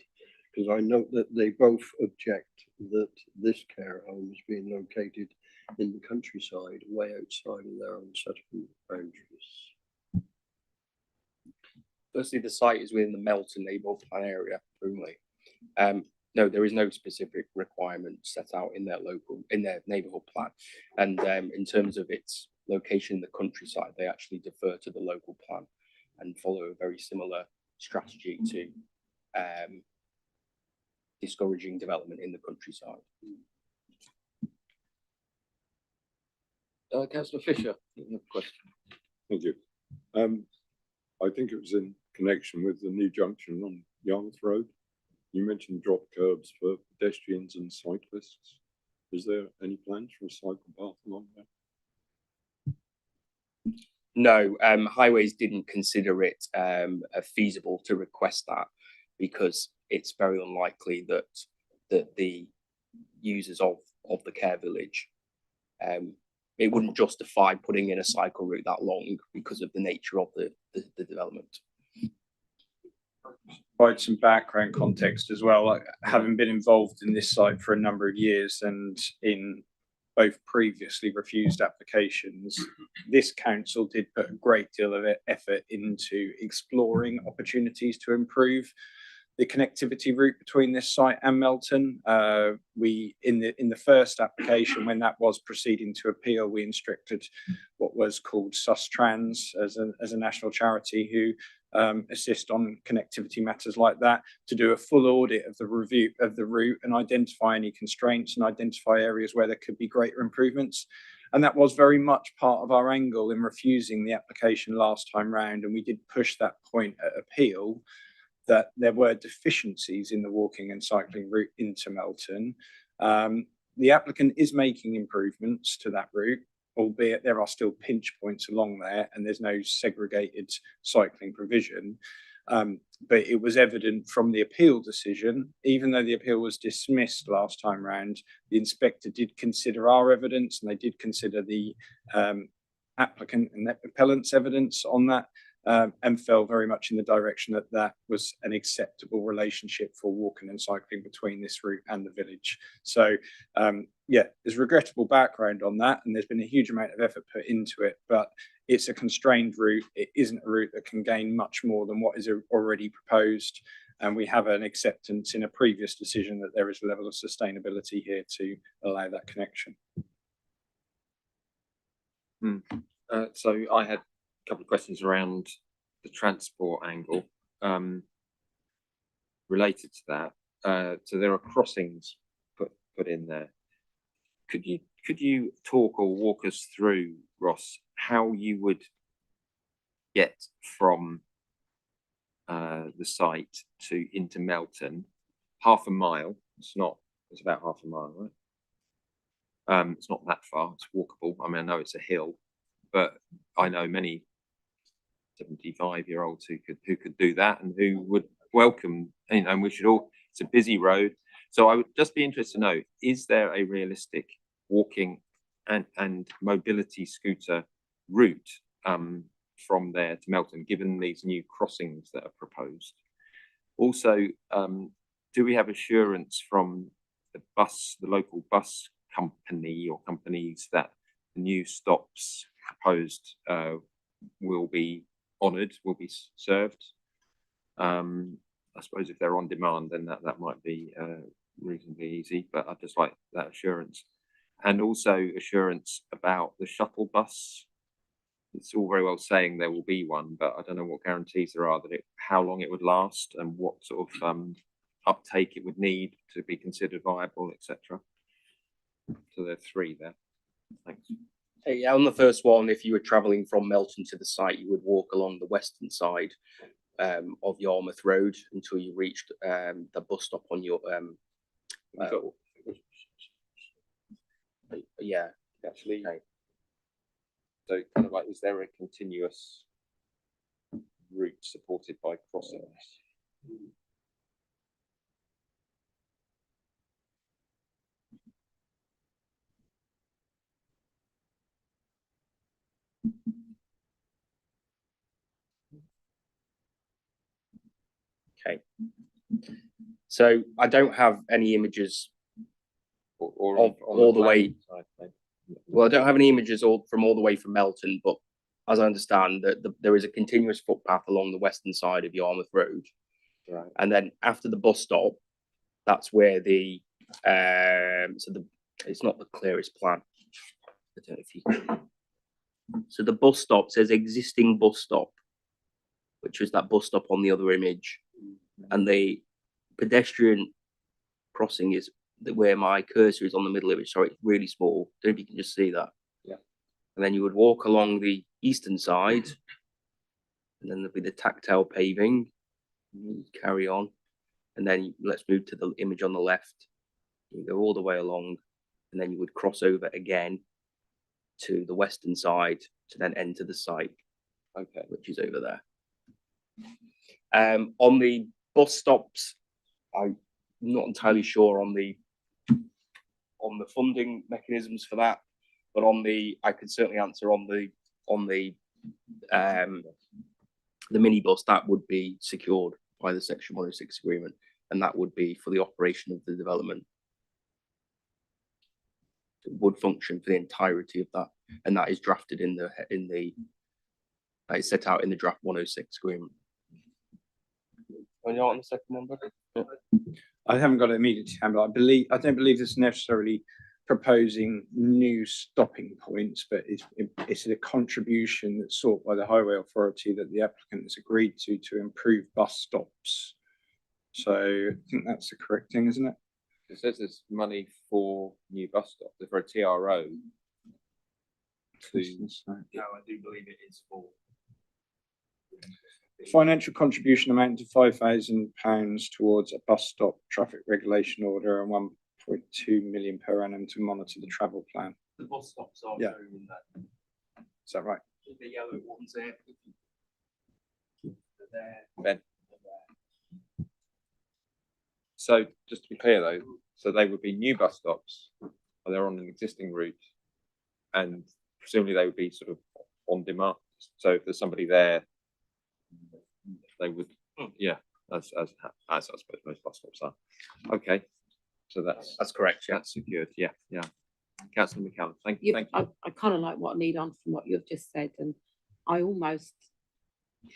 Because I note that they both object that this care home is being located in the countryside, way outside of their own settlement boundaries. Firstly, the site is within the Melton neighbourhood plan area only. No, there is no specific requirement set out in their neighbourhood plan. And in terms of its location in the countryside, they actually defer to the local plan and follow a very similar strategy to discouraging development in the countryside. Councillor Fisher, you have a question. Thank you. I think it was in connection with the new junction on Yarmouth Road. You mentioned drop curbs for pedestrians and cyclists. Is there any plans for a cycle path along there? No, Highways didn't consider it feasible to request that because it's very unlikely that the users of the care village it wouldn't justify putting in a cycle route that long because of the nature of the development. Provide some background context as well. Like, having been involved in this site for a number of years and in both previously refused applications, this council did put a great deal of effort into exploring opportunities to improve the connectivity route between this site and Melton. We in the first application, when that was proceeding to appeal, we instructed what was called Sustrans as a national charity who assist on connectivity matters like that, to do a full audit of the review of the route and identify any constraints and identify areas where there could be greater improvements. And that was very much part of our angle in refusing the application last time round. And we did push that point at appeal, that there were deficiencies in the walking and cycling route into Melton. The applicant is making improvements to that route, albeit there are still pinch points along there and there's no segregated cycling provision. But it was evident from the appeal decision, even though the appeal was dismissed last time round, the inspector did consider our evidence and they did consider the applicant and the appellant's evidence on that. And fell very much in the direction that that was an acceptable relationship for walking and cycling between this route and the village. So yeah, there's regrettable background on that, and there's been a huge amount of effort put into it, but it's a constrained route. It isn't a route that can gain much more than what is already proposed. And we have an acceptance in a previous decision that there is a level of sustainability here to allow that connection. So I had couple of questions around the transport angle related to that. So there are crossings put in there. Could you talk or walk us through, Ross, how you would get from the site into Melton? Half a mile. It's about half a mile, right? It's not that far. It's walkable. I mean, I know it's a hill, but I know many 75-year-olds who could do that and who would welcome, and we should all, it's a busy road. So I would just be interested to know, is there a realistic walking and mobility scooter route from there to Melton, given these new crossings that are proposed? Also, do we have assurance from the local bus company or companies that the new stops proposed will be honoured, will be served? I suppose if they're on demand, then that might be reasonably easy, but I'd just like that assurance. And also assurance about the shuttle bus. It's all very well saying there will be one, but I don't know what guarantees there are that how long it would last and what sort of uptake it would need to be considered viable, etc. So there are three there. Thanks. Yeah, on the first one, if you were travelling from Melton to the site, you would walk along the western side of Yarmouth Road until you reached the bus stop on your Yeah, Actually, okay. so kind of like, is there a continuous route supported by crossings? Okay. So I don't have any images Or of on all the way. planning side, maybe? Well, I don't have any images all the way from Melton, but as I understand that there is a continuous footpath along the western side of Yarmouth Road. Right. And then after the bus stop, that's where it's not the clearest plan. I don't know if you so the bus stop says existing bus stop, which was that bus stop on the other image. And the pedestrian crossing is where my cursor is on the middle image. Sorry, it's really small. Don't know if you can just see that. Yeah. And then you would walk along the eastern side, and then there'll be the tactile paving. Carry on, and then let's move to the image on the left. You go all the way along, and then you would cross over again to the western side to then enter the site. Okay. Which is over there. On the bus stops, I'm not entirely sure on the funding mechanisms for that, but I could certainly answer on the minibus that would be secured by the Section 106 agreement, and that would be for the operation of the development. It would function for the entirety of that, and that is drafted that is set out in the draft 106 agreement. Are you on the second one, buddy? Yeah. I haven't got it immediately to hand, but I don't believe it's necessarily proposing new stopping points, but it's a contribution that's sought by the Highway Authority that the applicant has agreed to improve bus stops. So I think that's the correct thing, isn't it? It says there's money for new bus stops, for a TRO. No, I do believe it is for. Financial contribution amounting to £5,000 towards a bus stop traffic regulation order and 1.2 million per annum to monitor the travel plan. The bus stops are Yeah. shown in that. Is that right? The yellow ones there. There. Ben. So just to be clear though, so they would be new bus stops, or they're on an existing route, and presumably they would be sort of on demand. So if there's somebody there, they would, yeah, as I suppose most bus stops are. Okay, so that's correct. Yeah, that's secured. Yeah, yeah. Councillor McCallum, thank You, you. I kind of like what I need on from what you've just said, and I almost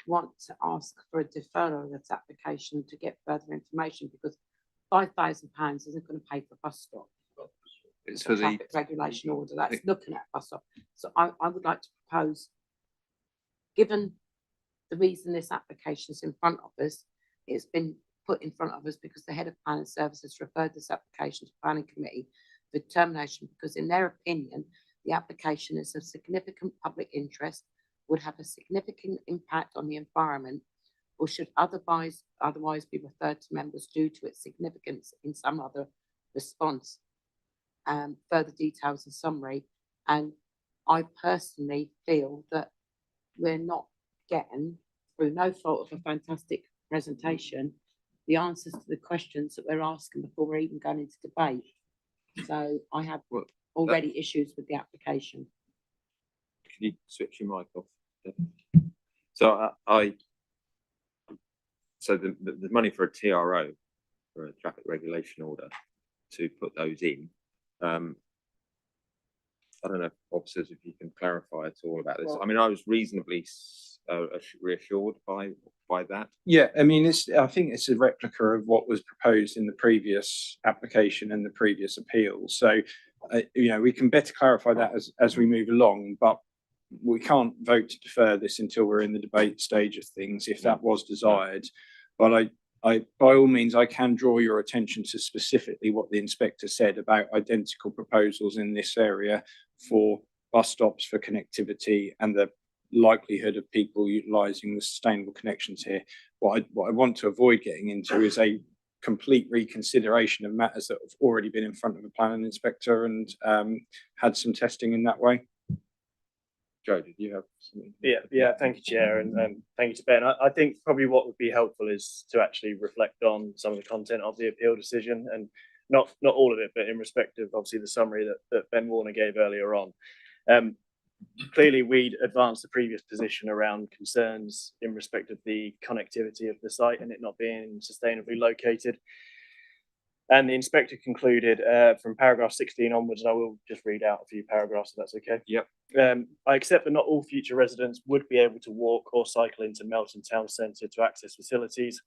want to ask for a deferral of this application to get further information, because £5,000 isn't going to pay for a bus stop. It's a for the traffic regulation order that's looking at bus stop. So I would like to propose, given the reason this application is in front of us, it's been put in front of us because the head of planning services referred this application to planning committee for determination, because in their opinion, the application is of significant public interest, would have a significant impact on the environment, or should otherwise be referred to members due to its significance in some other response. Further details and summary. And I personally feel that we're not getting, through no fault of a fantastic presentation, the answers to the questions that we're asking before we're even going into debate. So I have already issues with the application. Can you switch your mic off? So so the money for a TRO, for a traffic regulation order, to put those in. I don't know, officers, if you can clarify at all about this. I mean, I was reasonably reassured by that. Yeah, I mean, I think it's a replica of what was proposed in the previous application and the previous appeal. So, we can better clarify that as we move along, but we can't vote to defer this until we're in the debate stage of things, if that was desired. But I, by all means, I can draw your attention to specifically what the inspector said about identical proposals in this area for bus stops for connectivity and the likelihood of people utilising the sustainable connections here. What I want to avoid getting into is a complete reconsideration of matters that have already been in front of the planning inspector and had some testing in that way. Joe, did you have something? Yeah, thank you, Chair, and thank you to Ben. I think probably what would be helpful is to actually reflect on some of the content of the appeal decision, and not all of it, but in respect of obviously the summary that Ben Warner gave earlier on. Clearly, we'd advanced the previous position around concerns in respect of the connectivity of the site and it not being sustainably located. And the inspector concluded from paragraph 16 onwards, and I will just read out a few paragraphs if that's okay. Yep. I accept that not all future residents would be able to walk or cycle into Melton Town Centre to access facilities.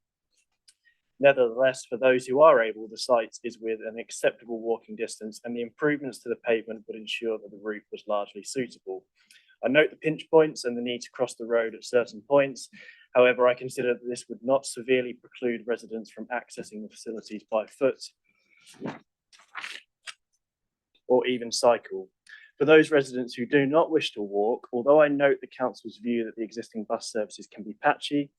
Nevertheless, for those who are able, the site is within an acceptable walking distance, and the improvements to the pavement would ensure that the route was largely suitable. I note the pinch points and the need to cross the road at certain points. However, I consider that this would not severely preclude residents from accessing the facilities by foot or even cycle. For those residents who do not wish to walk, although I note the council's view that the existing bus services can be patchy,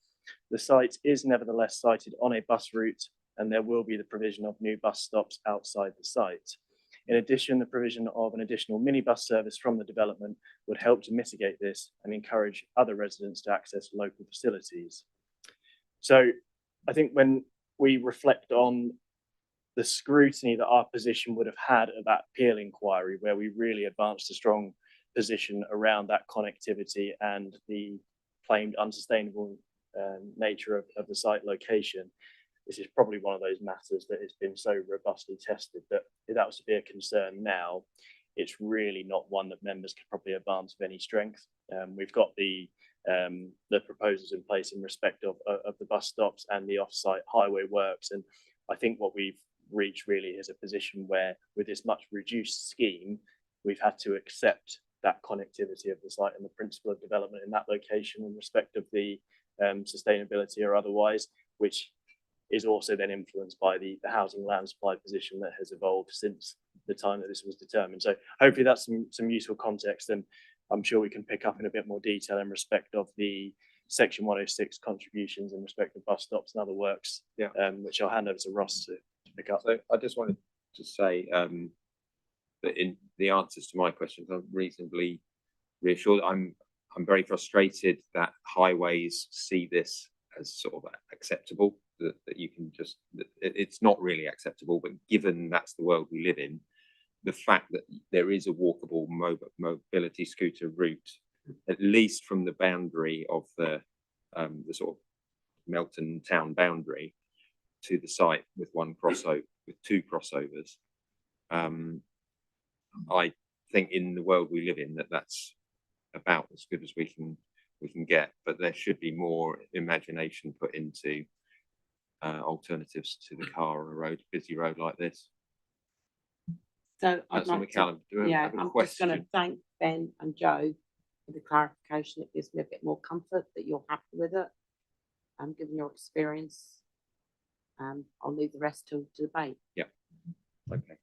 the site is nevertheless sited on a bus route, and there will be the provision of new bus stops outside the site. In addition, the provision of an additional minibus service from the development would help to mitigate this and encourage other residents to access local facilities. So I think when we reflect on the scrutiny that our position would have had at that appeal inquiry, where we really advanced a strong position around that connectivity and the claimed unsustainable nature of the site location, this is probably one of those matters that has been so robustly tested that if that was to be a concern now, it's really not one that members can probably advance with any strength. We've got the proposals in place in respect of the bus stops and the off-site highway works, and I think what we've reached really is a position where, with this much reduced scheme, we've had to accept that connectivity of the site and the principle of development in that location in respect of the sustainability or otherwise, which is also then influenced by the housing land supply position that has evolved since the time that this was determined. So hopefully that's some useful context, and I'm sure we can pick up in a bit more detail in respect of the section 106 contributions in respect of bus stops and other works, which I'll hand over to Ross to pick up. So I just wanted to say that in the answers to my questions, I'm reasonably reassured. I'm very frustrated that highways see this as sort of acceptable, that you can just, it's not really acceptable, but given that's the world we live in, the fact that there is a walkable mobility scooter route, at least from the boundary of the sort of Melton town boundary to the site with two crossovers, I think in the world we live in that's about as good as we can get, but there should be more imagination put into alternatives to the car on a busy road like this. So I'd Councillor like McCallum, do you have a I'm just going to question? thank Ben and Joe for the clarification. It gives me a bit more comfort that you're happy with it. Given your experience, I'll leave the rest to debate. Yeah. Okay.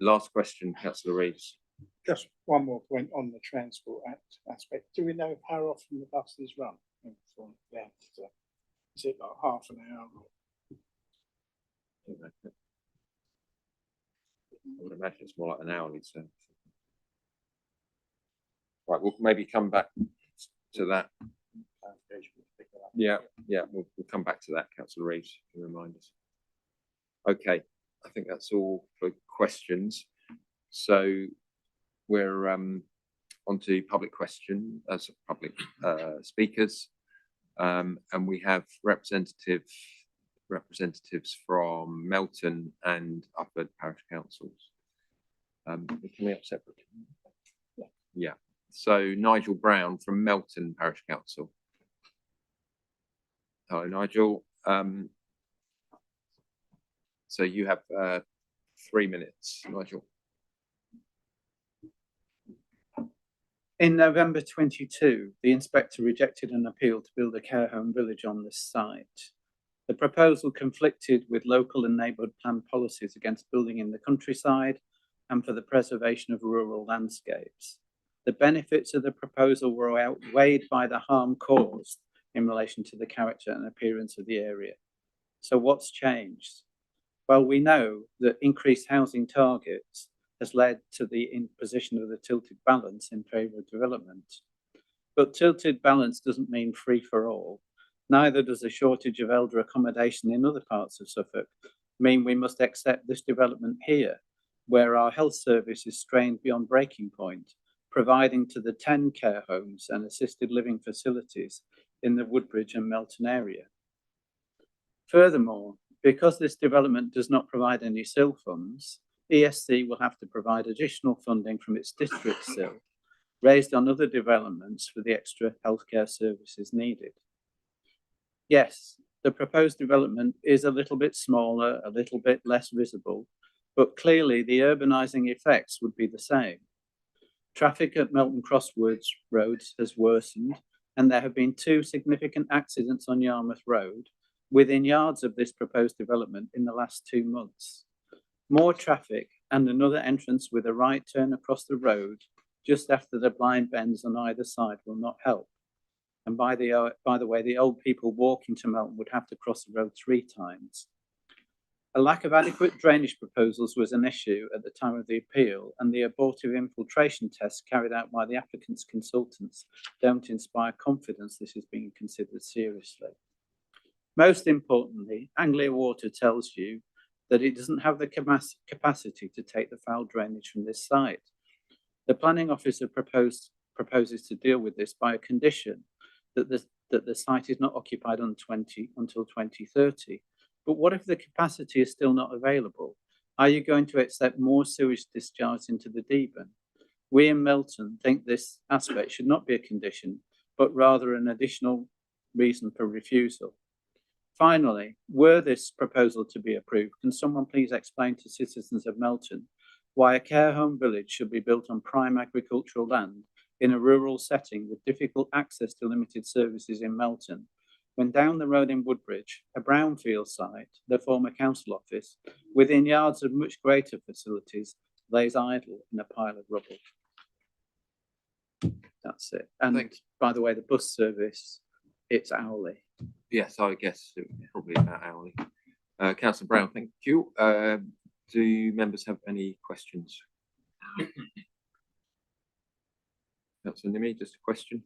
Last question, Councillor Reeves. Just one more point on the transport aspect. Do we know how often the buses run from Leicester? Is it like half an hour? I would imagine it's more like an hourly service. Right, we'll maybe come back to that. Yeah, we'll come back to that, Councillor Reeves, to remind us. Okay, I think that's all for questions. So we're on to public question as public speakers, and we have representatives from Melton and Ufford Parish Councils. Can we have separate? Yeah. So Nigel Brown from Melton Parish Council. Hello, Nigel. So you have 3 minutes, Nigel. In November 22, the inspector rejected an appeal to build a care home village on this site. The proposal conflicted with local and neighbourhood plan policies against building in the countryside and for the preservation of rural landscapes. The benefits of the proposal were outweighed by the harm caused in relation to the character and appearance of the area. So what's changed? Well, we know that increased housing targets has led to the imposition of the tilted balance in favour of development. But tilted balance doesn't mean free for all. Neither does a shortage of elder accommodation in other parts of Suffolk mean we must accept this development here, where our health service is strained beyond breaking point, providing to the 10 care homes and assisted living facilities in the Woodbridge and Melton area. Furthermore, because this development does not provide any SIL funds, ESC will have to provide additional funding from its district SIL, raised on other developments for the extra healthcare services needed. Yes, the proposed development is a little bit smaller, a little bit less visible, but clearly the urbanising effects would be the same. Traffic at Melton Crossroads roads has worsened, and there have been 2 significant accidents on Yarmouth Road within yards of this proposed development in the last 2 months. More traffic and another entrance with a right turn across the road just after the blind bends on either side will not help. And by the way, the old people walking to Melton would have to cross the road 3 times. A lack of adequate drainage proposals was an issue at the time of the appeal, and the abortive infiltration tests carried out by the applicant's consultants don't inspire confidence this is being considered seriously. Most importantly, Anglia Water tells you that it doesn't have the capacity to take the foul drainage from this site. The planning officer proposes to deal with this by a condition that the site is not occupied until 2030. But what if the capacity is still not available? Are you going to accept more sewage discharge into the Deben? We in Melton think this aspect should not be a condition, but rather an additional reason for refusal. Finally, were this proposal to be approved, can someone please explain to citizens of Melton why a care home village should be built on prime agricultural land in a rural setting with difficult access to limited services in Melton, when down the road in Woodbridge, a brownfield site, the former council office, within yards of much greater facilities, lays idle in a pile of rubble? That's it. And by the way, the bus service, it's hourly. Yes, I guess it was probably about hourly. Councillor Brown, thank you. Do members have any questions? Councillor Nimmy, just a question.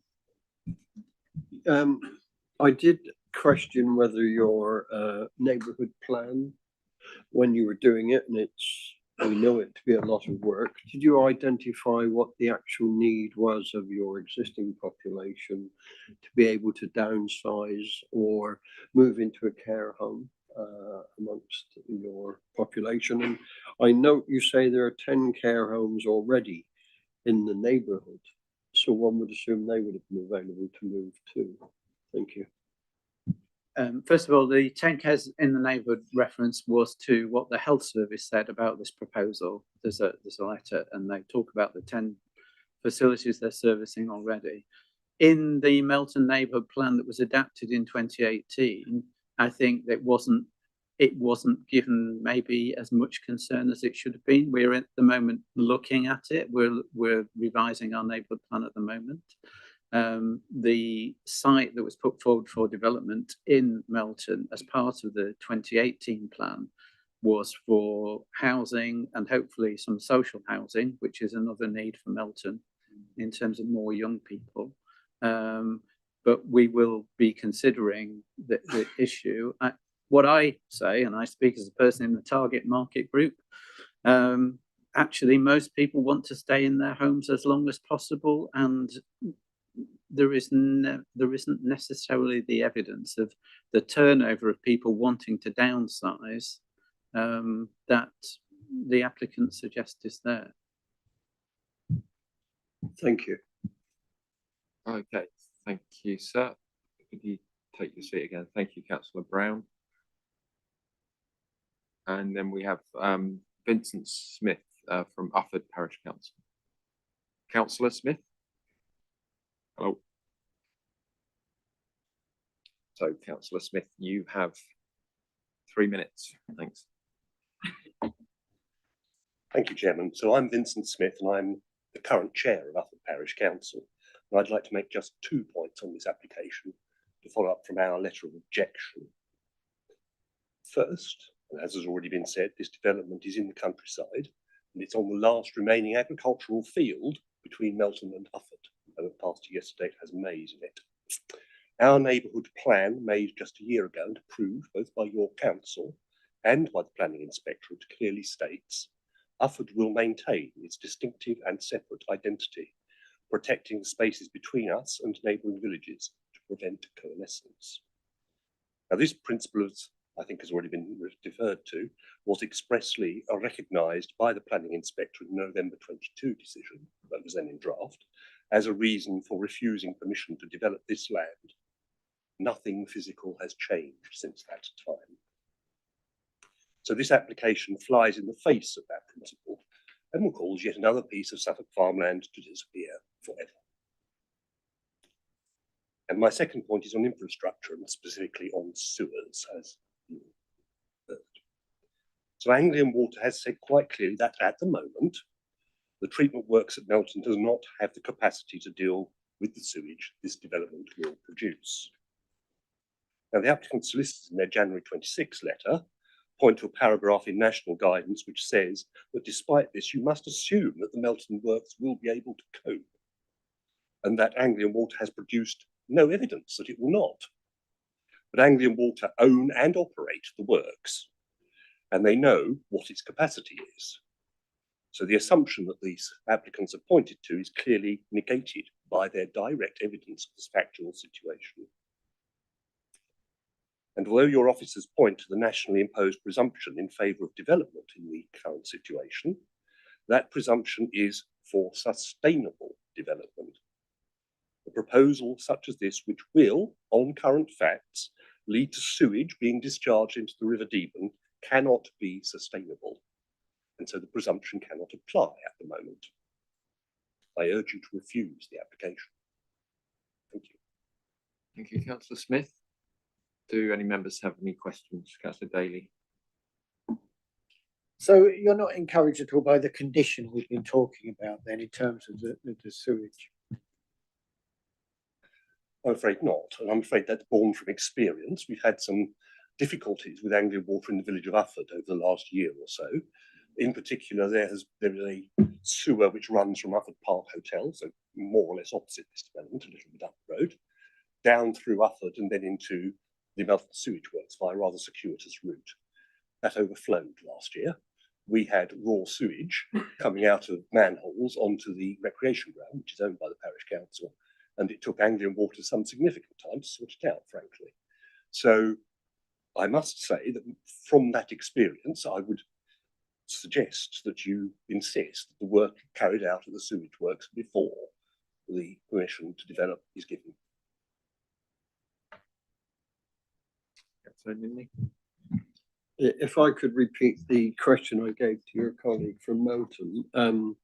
I did question whether your neighbourhood plan, when you were doing it, and we know it to be a lot of work, did you identify what the actual need was of your existing population to be able to downsize or move into a care home amongst your population? And I note you say there are 10 care homes already in the neighbourhood, so one would assume they would have been available to move to. Thank you. First of all, the 10 cares in the neighbourhood reference was to what the health service said about this proposal. There's a letter, and they talk about the 10 facilities they're servicing already. In the Melton neighbourhood plan that was adapted in 2018, I think that it wasn't given maybe as much concern as it should have been. We're at the moment looking at it. We're revising our neighbourhood plan at the moment. The site that was put forward for development in Melton as part of the 2018 plan was for housing and hopefully some social housing, which is another need for Melton in terms of more young people. But we will be considering the issue. What I say, and I speak as a person in the target market group, actually most people want to stay in their homes as long as possible, and there isn't necessarily the evidence of the turnover of people wanting to downsize that the applicant suggests is there. Thank you. Okay, thank you, sir. Could you take your seat again? Thank you, Councillor Brown. And then we have Vincent Smith from Ufford Parish Council. Councillor Smith. Hello. So, Councillor Smith, you have 3 minutes. Thanks. Thank you, Chairman. So I'm Vincent Smith, and I'm the current chair of Ufford Parish Council. And I'd like to make just 2 points on this application to follow up from our letter of objection. First, and as has already been said, this development is in the countryside and it's on the last remaining agricultural field between Melton and Ufford. I went past it yesterday, it has maize in it. Our neighbourhood plan made just a year ago and approved both by your council and by the planning inspectorate clearly states Ufford will maintain its distinctive and separate identity, protecting the spaces between us and neighbouring villages to prevent coalescence. Now, this principle, as I think has already been deferred to, was expressly recognised by the planning inspector in the November 22 decision, that was then in draft, as a reason for refusing permission to develop this land. Nothing physical has changed since that time. So this application flies in the face of that principle and will cause yet another piece of Suffolk farmland to disappear forever. And my second point is on infrastructure and specifically on sewers, as you heard. So Anglian Water has said quite clearly that at the moment, the treatment works at Melton does not have the capacity to deal with the sewage this development will produce. Now, the applicant solicitors in their January 26 letter point to a paragraph in national guidance which says that despite this, you must assume that the Melton works will be able to cope, and that Anglian Water has produced no evidence that it will not. But Anglian Water own and operate the works, and they know what its capacity is. So the assumption that these applicants have pointed to is clearly negated by their direct evidence of this factual situation. And although your officers point to the nationally imposed presumption in favour of development in the current situation, that presumption is for sustainable development. A proposal such as this, which will, on current facts, lead to sewage being discharged into the River Deben, cannot be sustainable. And so the presumption cannot apply at the moment. I urge you to refuse the application. Thank you. Thank you, Councillor Smith. Do any members have any questions? Councillor Daly. So you're not encouraged at all by the condition we've been talking about then in terms of the sewage? I'm afraid not, and I'm afraid that's born from experience. We've had some difficulties with Anglian Water in the village of Ufford over the last year or so. In particular, there is a sewer which runs from Ufford Park Hotel, so more or less opposite this development, a little bit up the road, down through Ufford and then into the Melton Sewage Works by a rather circuitous route. That overflowed last year. We had raw sewage coming out of manholes onto the recreation ground, which is owned by the parish council, and it took Anglian Water some significant time to sort it out, frankly. So I must say that from that experience, I would suggest that you insist that the work carried out at the sewage works before the permission to develop is given. If I could repeat the question I gave to your colleague from Melton,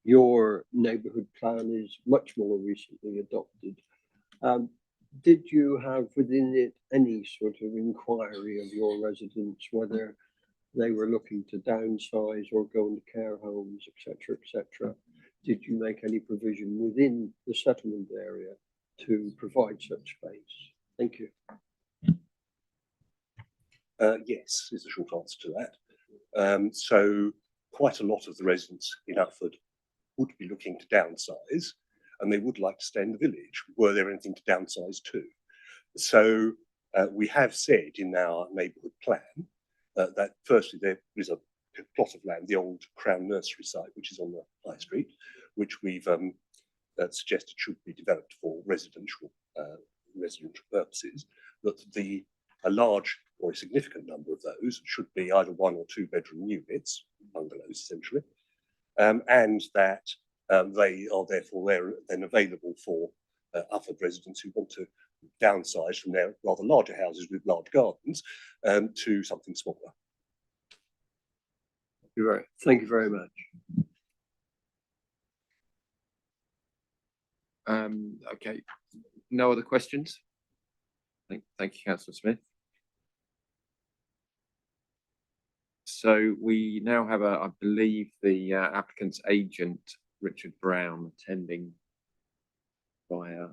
your neighbourhood plan is much more recently adopted. Did you have within it any sort of inquiry of your residents whether they were looking to downsize or go into care homes, etc., etc.? Did you make any provision within the settlement area to provide such space? Thank you. Yes, is the short answer to that. So quite a lot of the residents in Ufford would be looking to downsize, and they would like to stay in the village were there anything to downsize to. So we have said in our neighbourhood plan that firstly there is a plot of land, the old Crown Nursery site, which is on the High Street, which we've suggested should be developed for residential purposes, that a large or a significant number of those should be either 1 or 2 bedroom units, bungalows essentially, and that they are therefore then available for Ufford residents who want to downsize from their rather larger houses with large gardens to something smaller. Thank you very much. Okay, no other questions? Thank you, Councillor Smith. So we now have I believe the applicant's agent, Richard Brown, attending via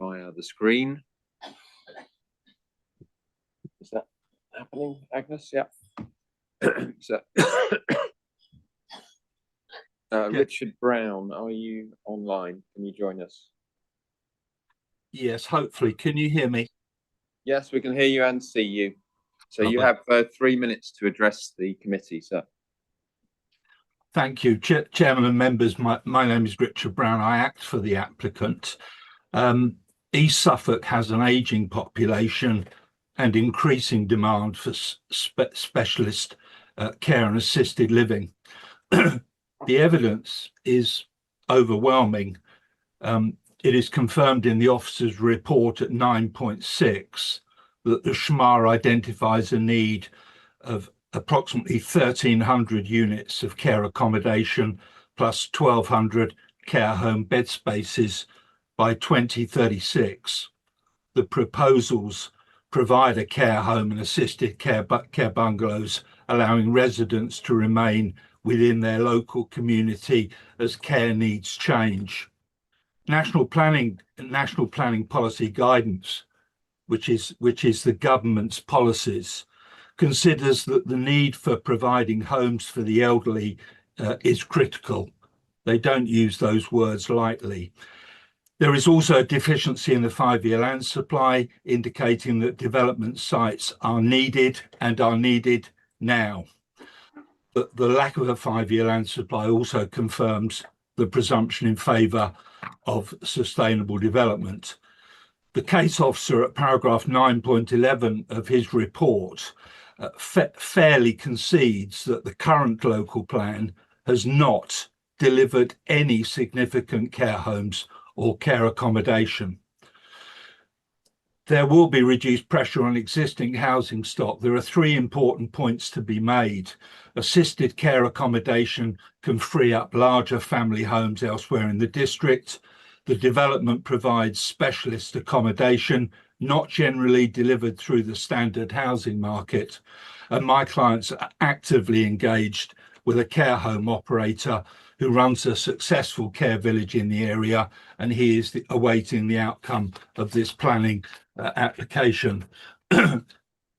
the screen. happening, Agnes? Yeah. So, Richard Brown, are you online? Can you join us? Yes, hopefully. Can you hear me? Yes, we can hear you and see you. So you Lovely. have 3 minutes to address the committee, sir. Thank you, Chairman and members. My name is Richard Brown. I act for the applicant. East Suffolk has an ageing population and increasing demand for specialist care and assisted living. The evidence is overwhelming. It is confirmed in the officer's report at 9.6 that the SHMA identifies a need of approximately 1,300 units of care accommodation plus 1,200 care home bed spaces by 2036. The proposals provide a care home and assisted care bungalows, allowing residents to remain within their local community as care needs change. National planning policy guidance, which is the government's policies, considers that the need for providing homes for the elderly is critical. They don't use those words lightly. There is also a deficiency in the 5-year land supply, indicating that development sites are needed and are needed now. But the lack of a 5-year land supply also confirms the presumption in favour of sustainable development. The case officer at paragraph 9.11 of his report fairly concedes that the current local plan has not delivered any significant care homes or care accommodation. There will be reduced pressure on existing housing stock. There are 3 important points to be made. Assisted care accommodation can free up larger family homes elsewhere in the district. The development provides specialist accommodation, not generally delivered through the standard housing market. And my clients are actively engaged with a care home operator who runs a successful care village in the area, and he is awaiting the outcome of this planning application. There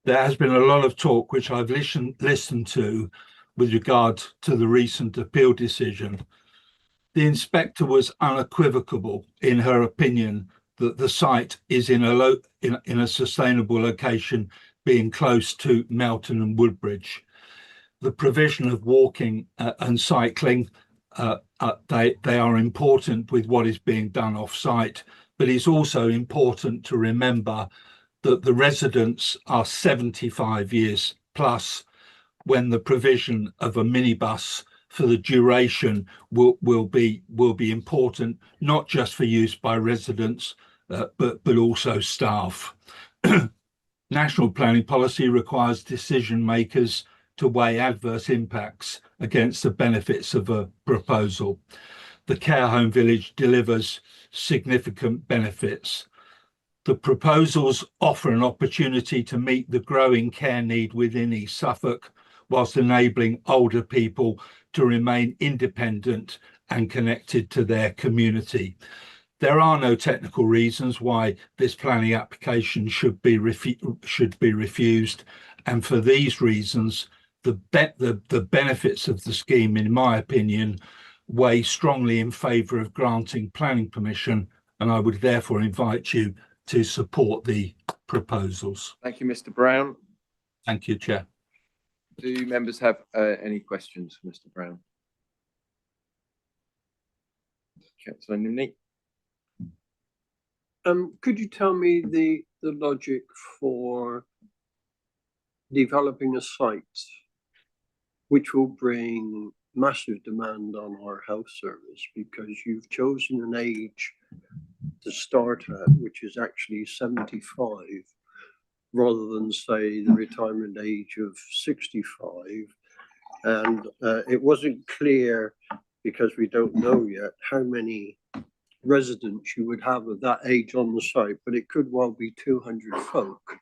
has been a lot of talk, which I've listened to, with regard to the recent appeal decision. The inspector was unequivocal in her opinion that the site is in a sustainable location, being close to Melton and Woodbridge. The provision of walking and cycling, they are important with what is being done off-site, but it's also important to remember that the residents are 75 years plus when the provision of a minibus for the duration will be important, not just for use by residents, but also staff. National planning policy requires decision makers to weigh adverse impacts against the benefits of a proposal. The care home village delivers significant benefits. The proposals offer an opportunity to meet the growing care need within East Suffolk, whilst enabling older people to remain independent and connected to their community. There are no technical reasons why this planning application should be refused, and for these reasons, the benefits of the scheme, in my opinion, weigh strongly in favour of granting planning permission, and I would therefore invite you to support the proposals. Thank you, Mr. Brown. Thank you, Chair. Do members have any questions for Mr. Brown? Councillor Nimney. Could you tell me the logic for developing a site which will bring massive demand on our health service, because you've chosen an age to start at, which is actually 75, rather than say the retirement age of 65. And it wasn't clear, because we don't know yet, how many residents you would have of that age on the site, but it could well be 200 folk.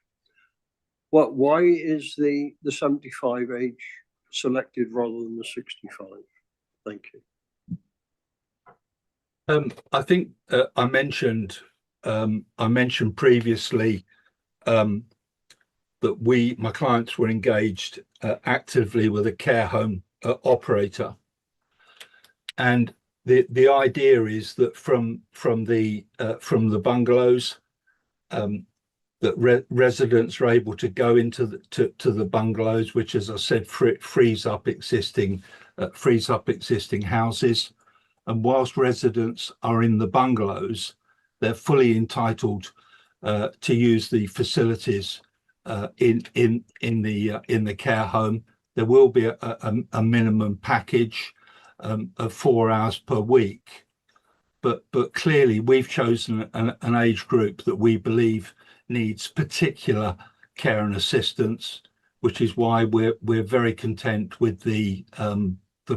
Why is the 75 age selected rather than the 65? Thank you. I think I mentioned previously that my clients were engaged actively with a care home operator. And the idea is that from the bungalows, that residents are able to go into the bungalows, which, as I said, frees up existing houses. And whilst residents are in the bungalows, they're fully entitled to use the facilities in the care home. There will be a minimum package of 4 hours per week, but clearly we've chosen an age group that we believe needs particular care and assistance, which is why we're very content with the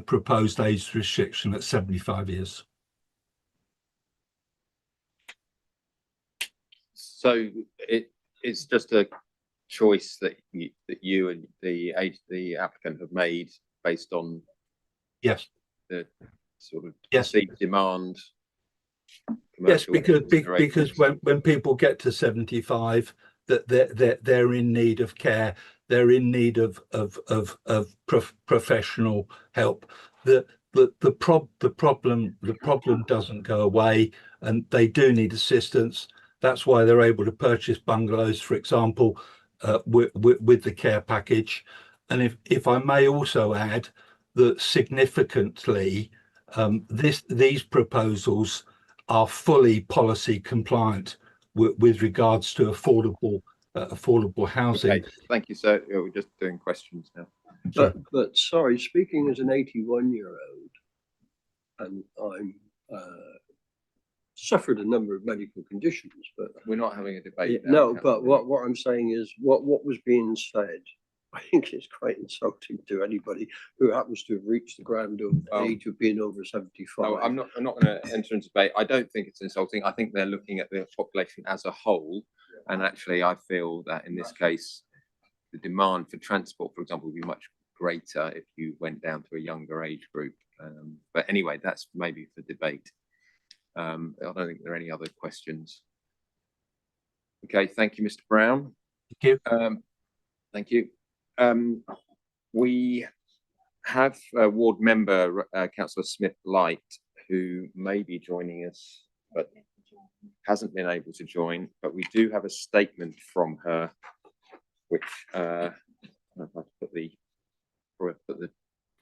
proposed age restriction at 75 years. So it's just a choice that you and the applicant have made based on yes the sort of yes perceived demand. Yes, because when people get to 75, that they're in need of care, they're in need of professional help. The problem doesn't go away, and they do need assistance. That's why they're able to purchase bungalows, for example, with the care package. And if I may also add that significantly, these proposals are fully policy compliant with regards to affordable housing. Okay, thank you, sir. We're just doing questions now. But sorry, speaking as an 81-year-old, and I'm suffered a number of medical conditions, but we're not having a debate. No, but what I'm saying is what was being said, I think it's quite insulting to anybody who happens to have reached the grand age of being over 75. No, I'm not going to enter into debate. I don't think it's insulting. I think they're looking at the population as a whole, and actually, I feel that in this case, the demand for transport, for example, would be much greater if you went down to a younger age group. But anyway, that's maybe for debate. I don't think there are any other questions. Okay, thank you, Mr. Brown. Thank you. Thank you. We have a ward member, Councillor Smith-Light, who may be joining us, but hasn't been able to join. But we do have a statement from her, which I have to put the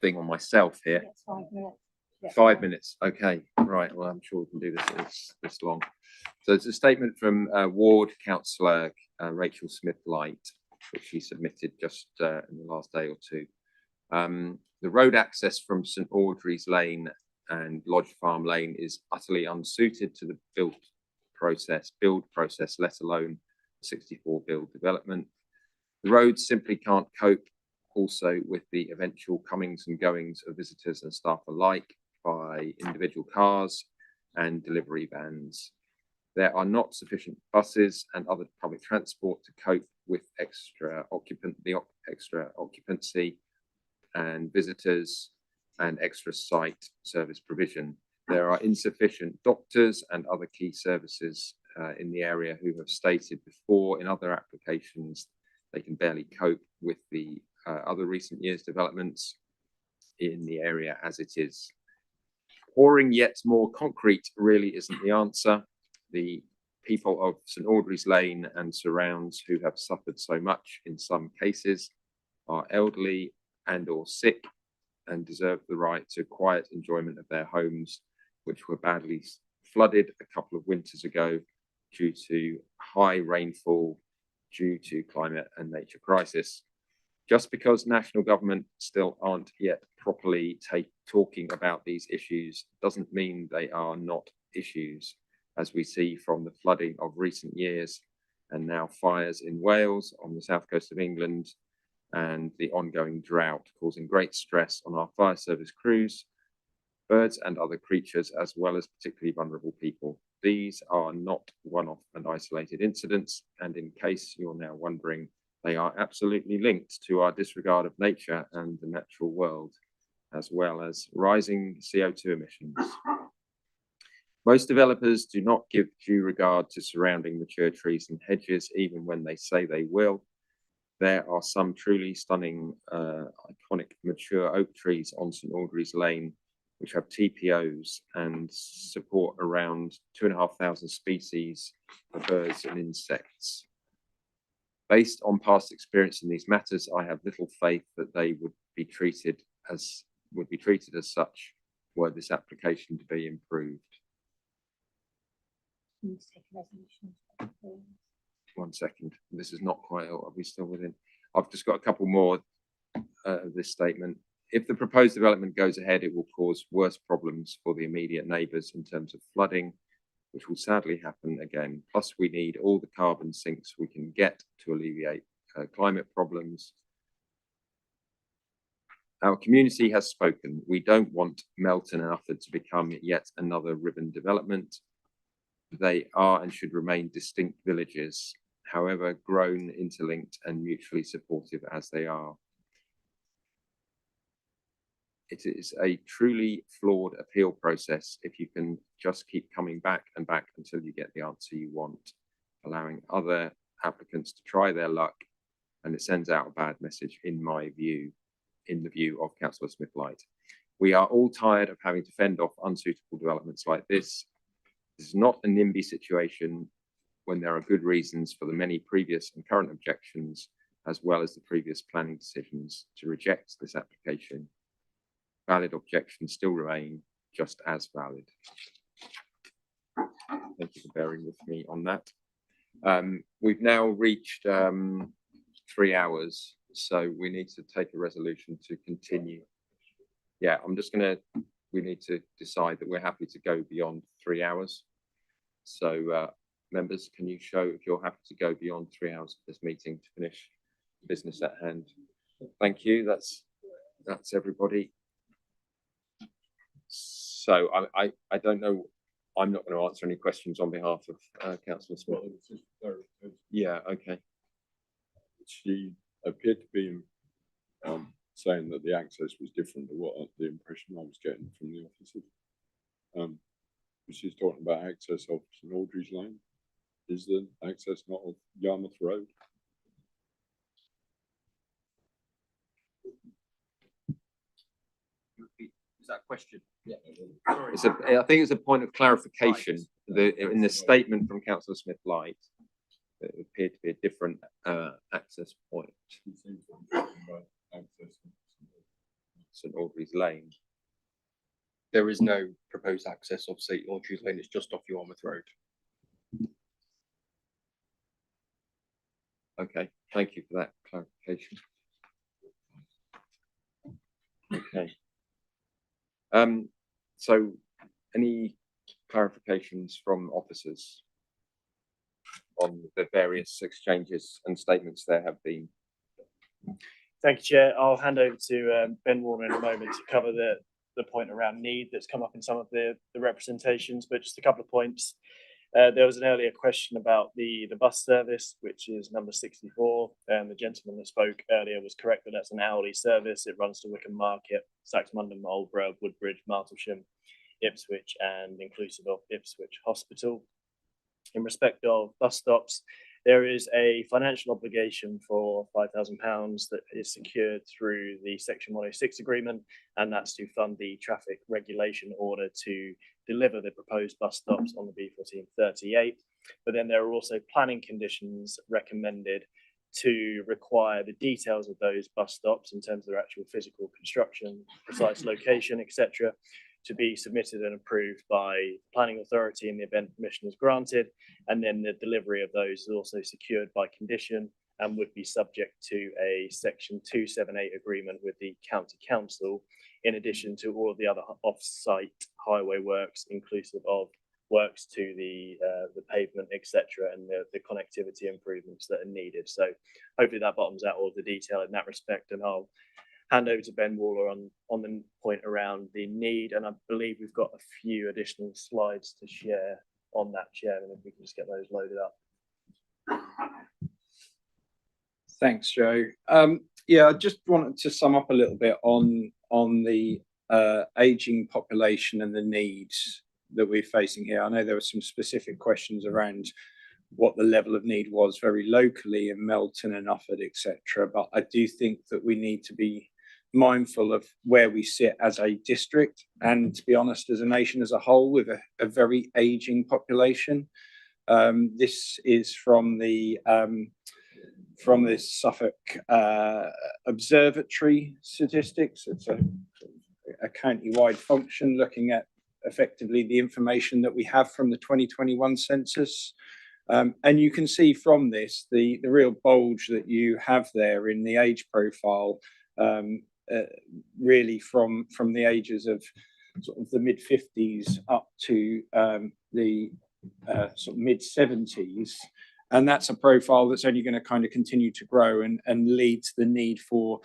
thing on myself here. Yes, 5 minutes. Yeah. 5 minutes. Okay, right. Well, I'm sure we can do this long. So it's a statement from ward councillor Rachel Smith-Light, which she submitted just in the last day or two. The road access from St Audrey's Lane and Lodge Farm Lane is utterly unsuited to the build process, let alone 64 build development. The roads simply can't cope also with the eventual comings and goings of visitors and staff alike by individual cars and delivery vans. There are not sufficient buses and other public transport to cope with extra occupancy and visitors and extra site service provision. There are insufficient doctors and other key services in the area who have stated before in other applications they can barely cope with the other recent years' developments in the area as it is. Pouring yet more concrete really isn't the answer. The people of St Audrey's Lane and surrounds who have suffered so much in some cases are elderly and or sick and deserve the right to quiet enjoyment of their homes, which were badly flooded a couple of winters ago due to high rainfall due to climate and nature crisis. Just because national government still aren't yet properly talking about these issues doesn't mean they are not issues, as we see from the flooding of recent years and now fires in Wales on the south coast of England and the ongoing drought causing great stress on our fire service crews, birds and other creatures, as well as particularly vulnerable people. These are not one-off and isolated incidents, and in case you're now wondering, they are absolutely linked to our disregard of nature and the natural world, as well as rising CO2 emissions. Most developers do not give due regard to surrounding mature trees and hedges, even when they say they will. There are some truly stunning, iconic mature oak trees on St Audrey's Lane, which have TPOs and support around 2,500 species of birds and insects. Based on past experience in these matters, I have little faith that they would be treated as such were this application to be improved. One second, this is not quite, are we still within? I've just got a couple more of this statement. If the proposed development goes ahead, it will cause worse problems for the immediate neighbours in terms of flooding, which will sadly happen again. Plus, we need all the carbon sinks we can get to alleviate climate problems. Our community has spoken. We don't want Melton and Ufford to become yet another ribbon development. They are and should remain distinct villages, however grown, interlinked and mutually supportive as they are. It is a truly flawed appeal process if you can just keep coming back and back until you get the answer you want, allowing other applicants to try their luck, and it sends out a bad message, in my view, in the view of Councillor Smith-Light. We are all tired of having to fend off unsuitable developments like this. This is not a NIMBY situation when there are good reasons for the many previous and current objections, as well as the previous planning decisions to reject this application. Valid objections still remain just as valid. Thank you for bearing with me on that. We've now reached 3 hours, so we need to take a resolution to continue. Yeah, we need to decide that we're happy to go beyond 3 hours. So members, can you show if you're happy to go beyond 3 hours of this meeting to finish business at hand? Thank you, that's everybody. So I don't know, I'm not going to answer any questions on behalf of Councillor Smith. Yeah, okay. She appeared to be saying that the access was different to what the impression I was getting from the officers. She's talking about access of St Audrey's Lane. Is the access not of Yarmouth Road? Is that a question? Yeah. I think it's a point of clarification. In the statement from Councillor Smith-Light, it appeared to be a different access point. St Audrey's Lane. There is no proposed access of St Audrey's Lane, it's just off Yarmouth Road. Okay, thank you for that clarification. Okay. So any clarifications from officers on the various exchanges and statements there have been? Thank you, Chair. I'll hand over to Ben Warner in a moment to cover the point around need that's come up in some of the representations, but just a couple of points. There was an earlier question about the bus service, which is number 64. The gentleman that spoke earlier was correct that that's an hourly service. It runs to Wickham Market, Saxmundham, Aldborough, Woodbridge, Martlesham, Ipswich, and inclusive of Ipswich Hospital. In respect of bus stops, there is a financial obligation for £5,000 that is secured through the Section 106 agreement, and that's to fund the traffic regulation order to deliver the proposed bus stops on the B1438. But then there are also planning conditions recommended to require the details of those bus stops in terms of their actual physical construction, precise location, etc., to be submitted and approved by planning authority in the event permission is granted. And then the delivery of those is also secured by condition and would be subject to a Section 278 agreement with the County Council, in addition to all of the other off-site highway works, inclusive of works to the pavement, etc., and the connectivity improvements that are needed. So hopefully that bottoms out all of the detail in that respect, and I'll hand over to Ben Waller on the point around the need, and I believe we've got a few additional slides to share on that, Chair, and if we can just get those loaded up. Thanks, Joe. Yeah, I just wanted to sum up a little bit on the ageing population and the needs that we're facing here. I know there were some specific questions around what the level of need was very locally in Melton and Ufford, etc. But I do think that we need to be mindful of where we sit as a district and, to be honest, as a nation as a whole, with a very aging population. This is from the Suffolk Observatory statistics. It's a county-wide function looking at effectively the information that we have from the 2021 census. And you can see from this the real bulge that you have there in the age profile, really from the ages of sort of the mid-50s up to the sort of mid-70s. And that's a profile that's only going to kind of continue to grow and lead to the need for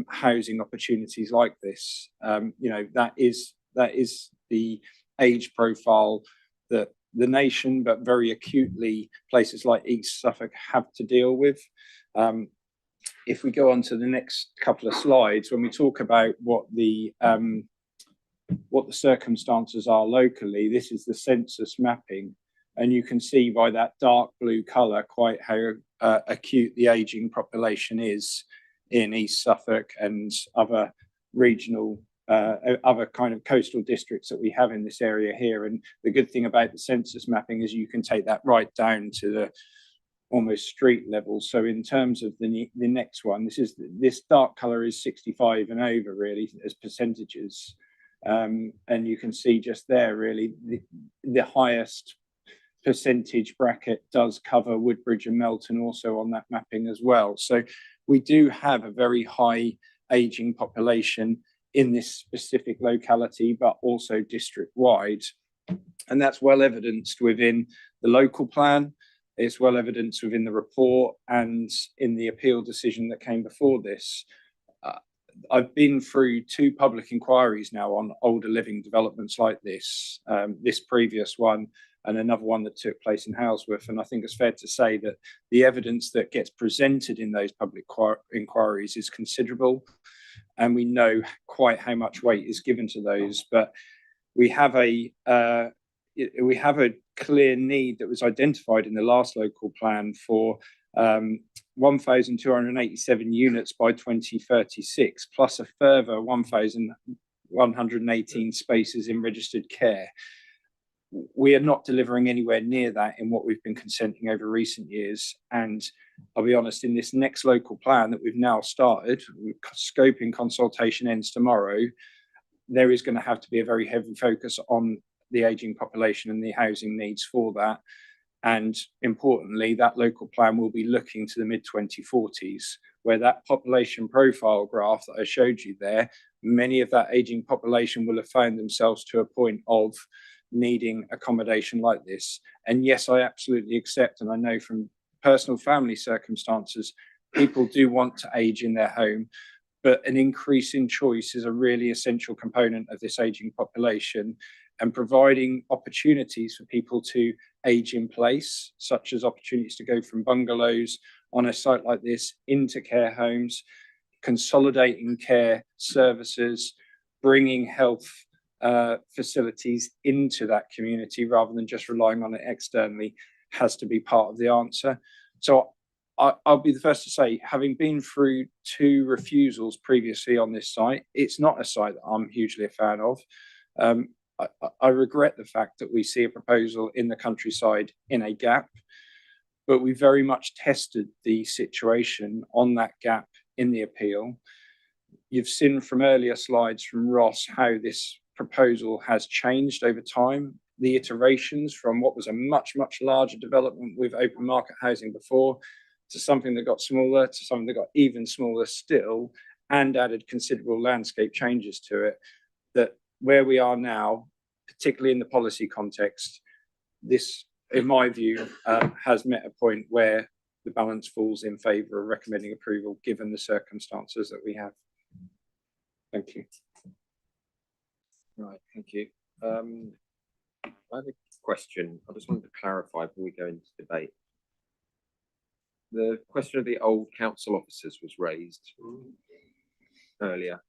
housing opportunities like this. You know, that is the age profile that the nation, but very acutely places like East Suffolk have to deal with. If we go on to the next couple of slides, when we talk about what the circumstances are locally, this is the census mapping. And you can see by that dark blue colour quite how acute the ageing population is in East Suffolk and other regional, other kind of coastal districts that we have in this area here. And the good thing about the census mapping is you can take that right down to the almost street level. So in terms of the next one, this dark colour is 65 and over really as percentages. And you can see just there really the highest percentage bracket does cover Woodbridge and Melton also on that mapping as well. So we do have a very high ageing population in this specific locality, but also district wide. And that's well evidenced within the local plan. It's well evidenced within the report and in the appeal decision that came before this. I've been through 2 public inquiries now on older living developments like this, this previous one and another one that took place in Halesworth. And I think it's fair to say that the evidence that gets presented in those public inquiries is considerable. And we know quite how much weight is given to those. But we have a clear need that was identified in the last local plan for 1,287 units by 2036, plus a further 1,118 spaces in registered care. We are not delivering anywhere near that in what we've been consenting over recent years. And I'll be honest, in this next local plan that we've now started, scoping consultation ends tomorrow, there is going to have to be a very heavy focus on the ageing population and the housing needs for that. And importantly, that local plan will be looking to the mid-2040s, where that population profile graph that I showed you there, many of that ageing population will have found themselves to a point of needing accommodation like this. And yes, I absolutely accept, and I know from personal family circumstances, people do want to age in their home, but an increase in choice is a really essential component of this ageing population. And providing opportunities for people to age in place, such as opportunities to go from bungalows on a site like this into care homes, consolidating care services, bringing health facilities into that community rather than just relying on it externally, has to be part of the answer. So I'll be the first to say, having been through 2 refusals previously on this site, it's not a site that I'm hugely a fan of. I regret the fact that we see a proposal in the countryside in a gap, but we very much tested the situation on that gap in the appeal. You've seen from earlier slides from Ross how this proposal has changed over time. The iterations from what was a much, much larger development with open market housing before to something that got smaller, to something that got even smaller still, and added considerable landscape changes to it, that where we are now, particularly in the policy context, this, in my view, has met a point where the balance falls in favour of recommending approval given the circumstances that we have. Thank you. Right, thank you. I have a question. I just wanted to clarify before we go into debate. The question of the old council officers was raised earlier.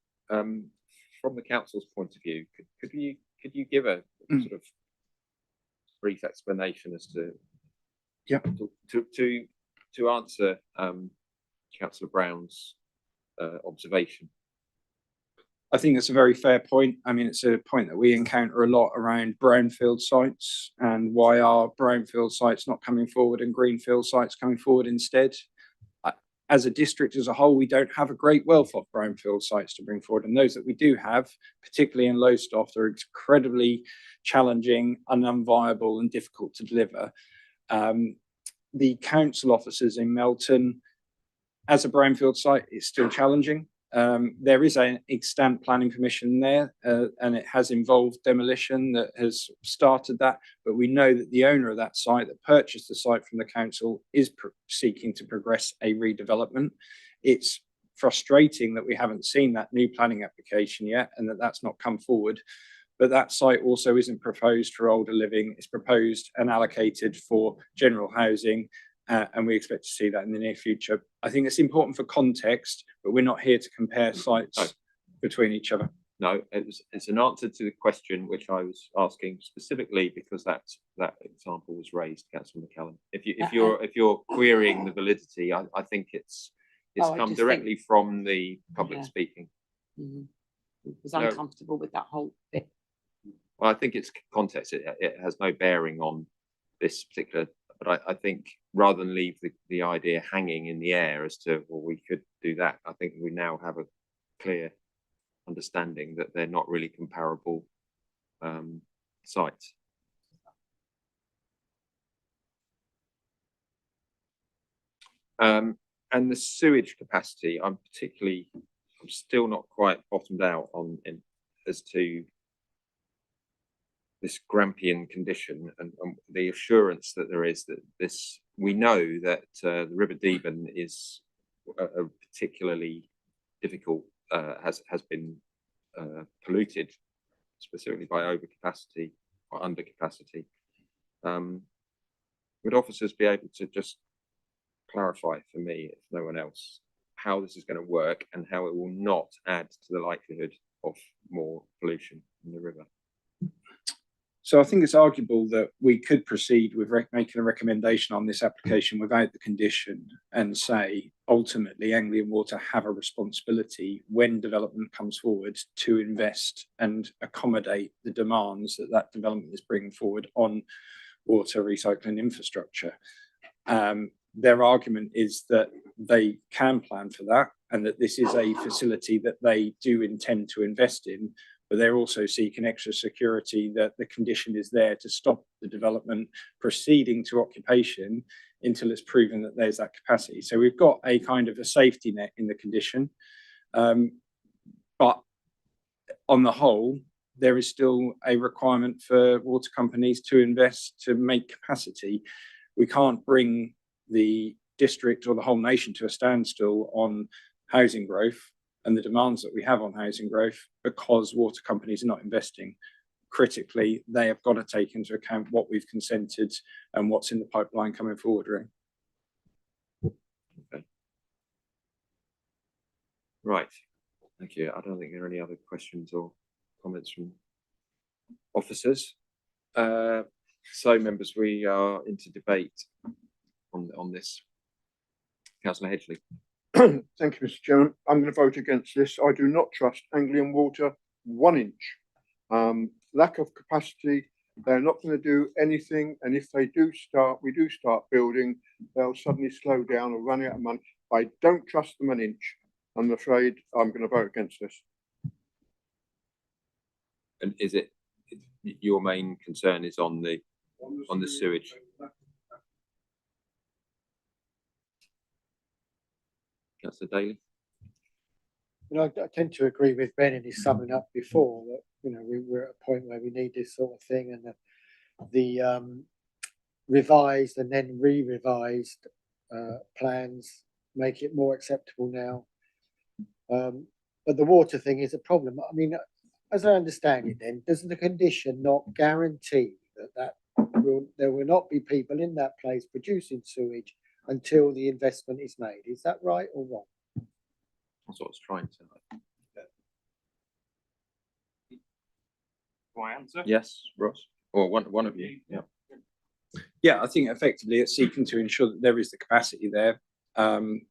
From the council's point of view, could you give a sort of brief explanation as to Yeah. To answer Councillor Brown's observation. I think it's a very fair point. I mean, it's a point that we encounter a lot around brownfield sites and why are brownfield sites not coming forward and greenfield sites coming forward instead. As a district as a whole, we don't have a great wealth of brownfield sites to bring forward. And those that we do have, particularly in Lowestoft, are incredibly challenging and unviable and difficult to deliver. The council offices in Melton, as a brownfield site, is still challenging. There is an extant planning permission there, and it has involved demolition that has started that, but we know that the owner of that site that purchased the site from the council is seeking to progress a redevelopment. It's frustrating that we haven't seen that new planning application yet and that that's not come forward, but that site also isn't proposed for older living. It's proposed and allocated for general housing. And we expect to see that in the near future. I think it's important for context, but we're not here to compare sites between each other. No, it's an answer to the question which I was asking specifically because that example was raised, Councillor McCallum. If you're querying the validity, I think it's come directly from the public speaking. Was uncomfortable with that whole bit. Well, I think it's context. It has no bearing on this particular. But I think rather than leave the idea hanging in the air as to, well, we could do that, I think we now have a clear understanding that they're not really comparable sites. And the sewage capacity, I'm still not quite bottomed out on as to this Grampian condition and the assurance that there is that this, we know that the River Deben is a particularly difficult, has been polluted specifically by overcapacity or undercapacity. Would officers be able to just clarify for me, if no one else, how this is going to work and how it will not add to the likelihood of more pollution in the river? So I think it's arguable that we could proceed with making a recommendation on this application without the condition and say, ultimately, Anglian Water have a responsibility when development comes forward to invest and accommodate the demands that that development is bringing forward on water recycling infrastructure. Their argument is that they can plan for that and that this is a facility that they do intend to invest in, but they're also seeking extra security that the condition is there to stop the development proceeding to occupation until it's proven that there's that capacity. So we've got a kind of a safety net in the condition, but on the whole, there is still a requirement for water companies to invest to make capacity. We can't bring the district or the whole nation to a standstill on housing growth and the demands that we have on housing growth because water companies are not investing. Critically, they have got to take into account what we've consented and what's in the pipeline coming forward. Okay. Right. Thank you. I don't think there are any other questions or comments from officers. So, members, we are into debate on this. Councillor Hedgley. Thank you, Mr. Chairman. I'm going to vote against this. I do not trust Anglian Water 1 inch. Lack of capacity, they're not going to do anything. And if they do start, we do start building, they'll suddenly slow down or run out of money. I don't trust them 1 inch. I'm afraid I'm going to vote against this. And is it your main concern is on the sewage? Councillor Daly. I tend to agree with Ben in his summing up before that we're at a point where we need this sort of thing, and the revised and then re-revised plans make it more acceptable now. But the water thing is a problem. I mean, as I understand it, then does the condition not guarantee that there will not be people in that place producing sewage until the investment is made? Is that right or wrong? That's what I was trying to. Can I answer? Yes, Ross, or one of you. Yeah. Yeah, I think effectively it's seeking to ensure that there is the capacity there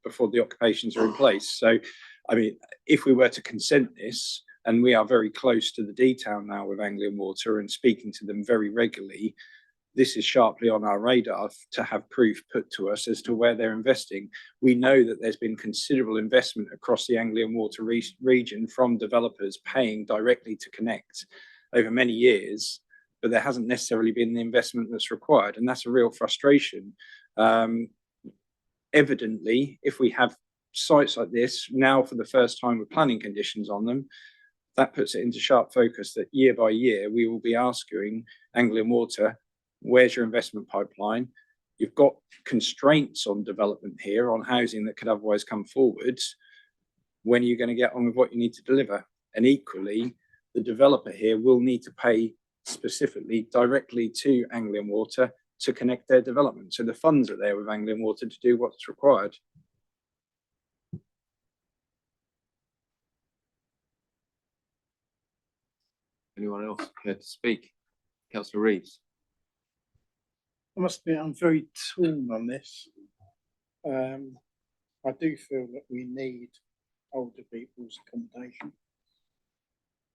before the occupations are in place. So, I mean, if we were to consent this, and we are very close to the detail now with Anglian Water and speaking to them very regularly, this is sharply on our radar to have proof put to us as to where they're investing. We know that there's been considerable investment across the Anglian Water region from developers paying directly to connect over many years, but there hasn't necessarily been the investment that's required, and that's a real frustration. Evidently, if we have sites like this now for the first time with planning conditions on them, that puts it into sharp focus that year by year we will be asking Anglian Water, where's your investment pipeline? You've got constraints on development here, on housing that could otherwise come forwards. When are you going to get on with what you need to deliver? And equally, the developer here will need to pay specifically directly to Anglian Water to connect their development. So the funds are there with Anglian Water to do what's required. Anyone else care to speak? Councillor Reeves. I must admit, I'm very torn on this. I do feel that we need older people's accommodation.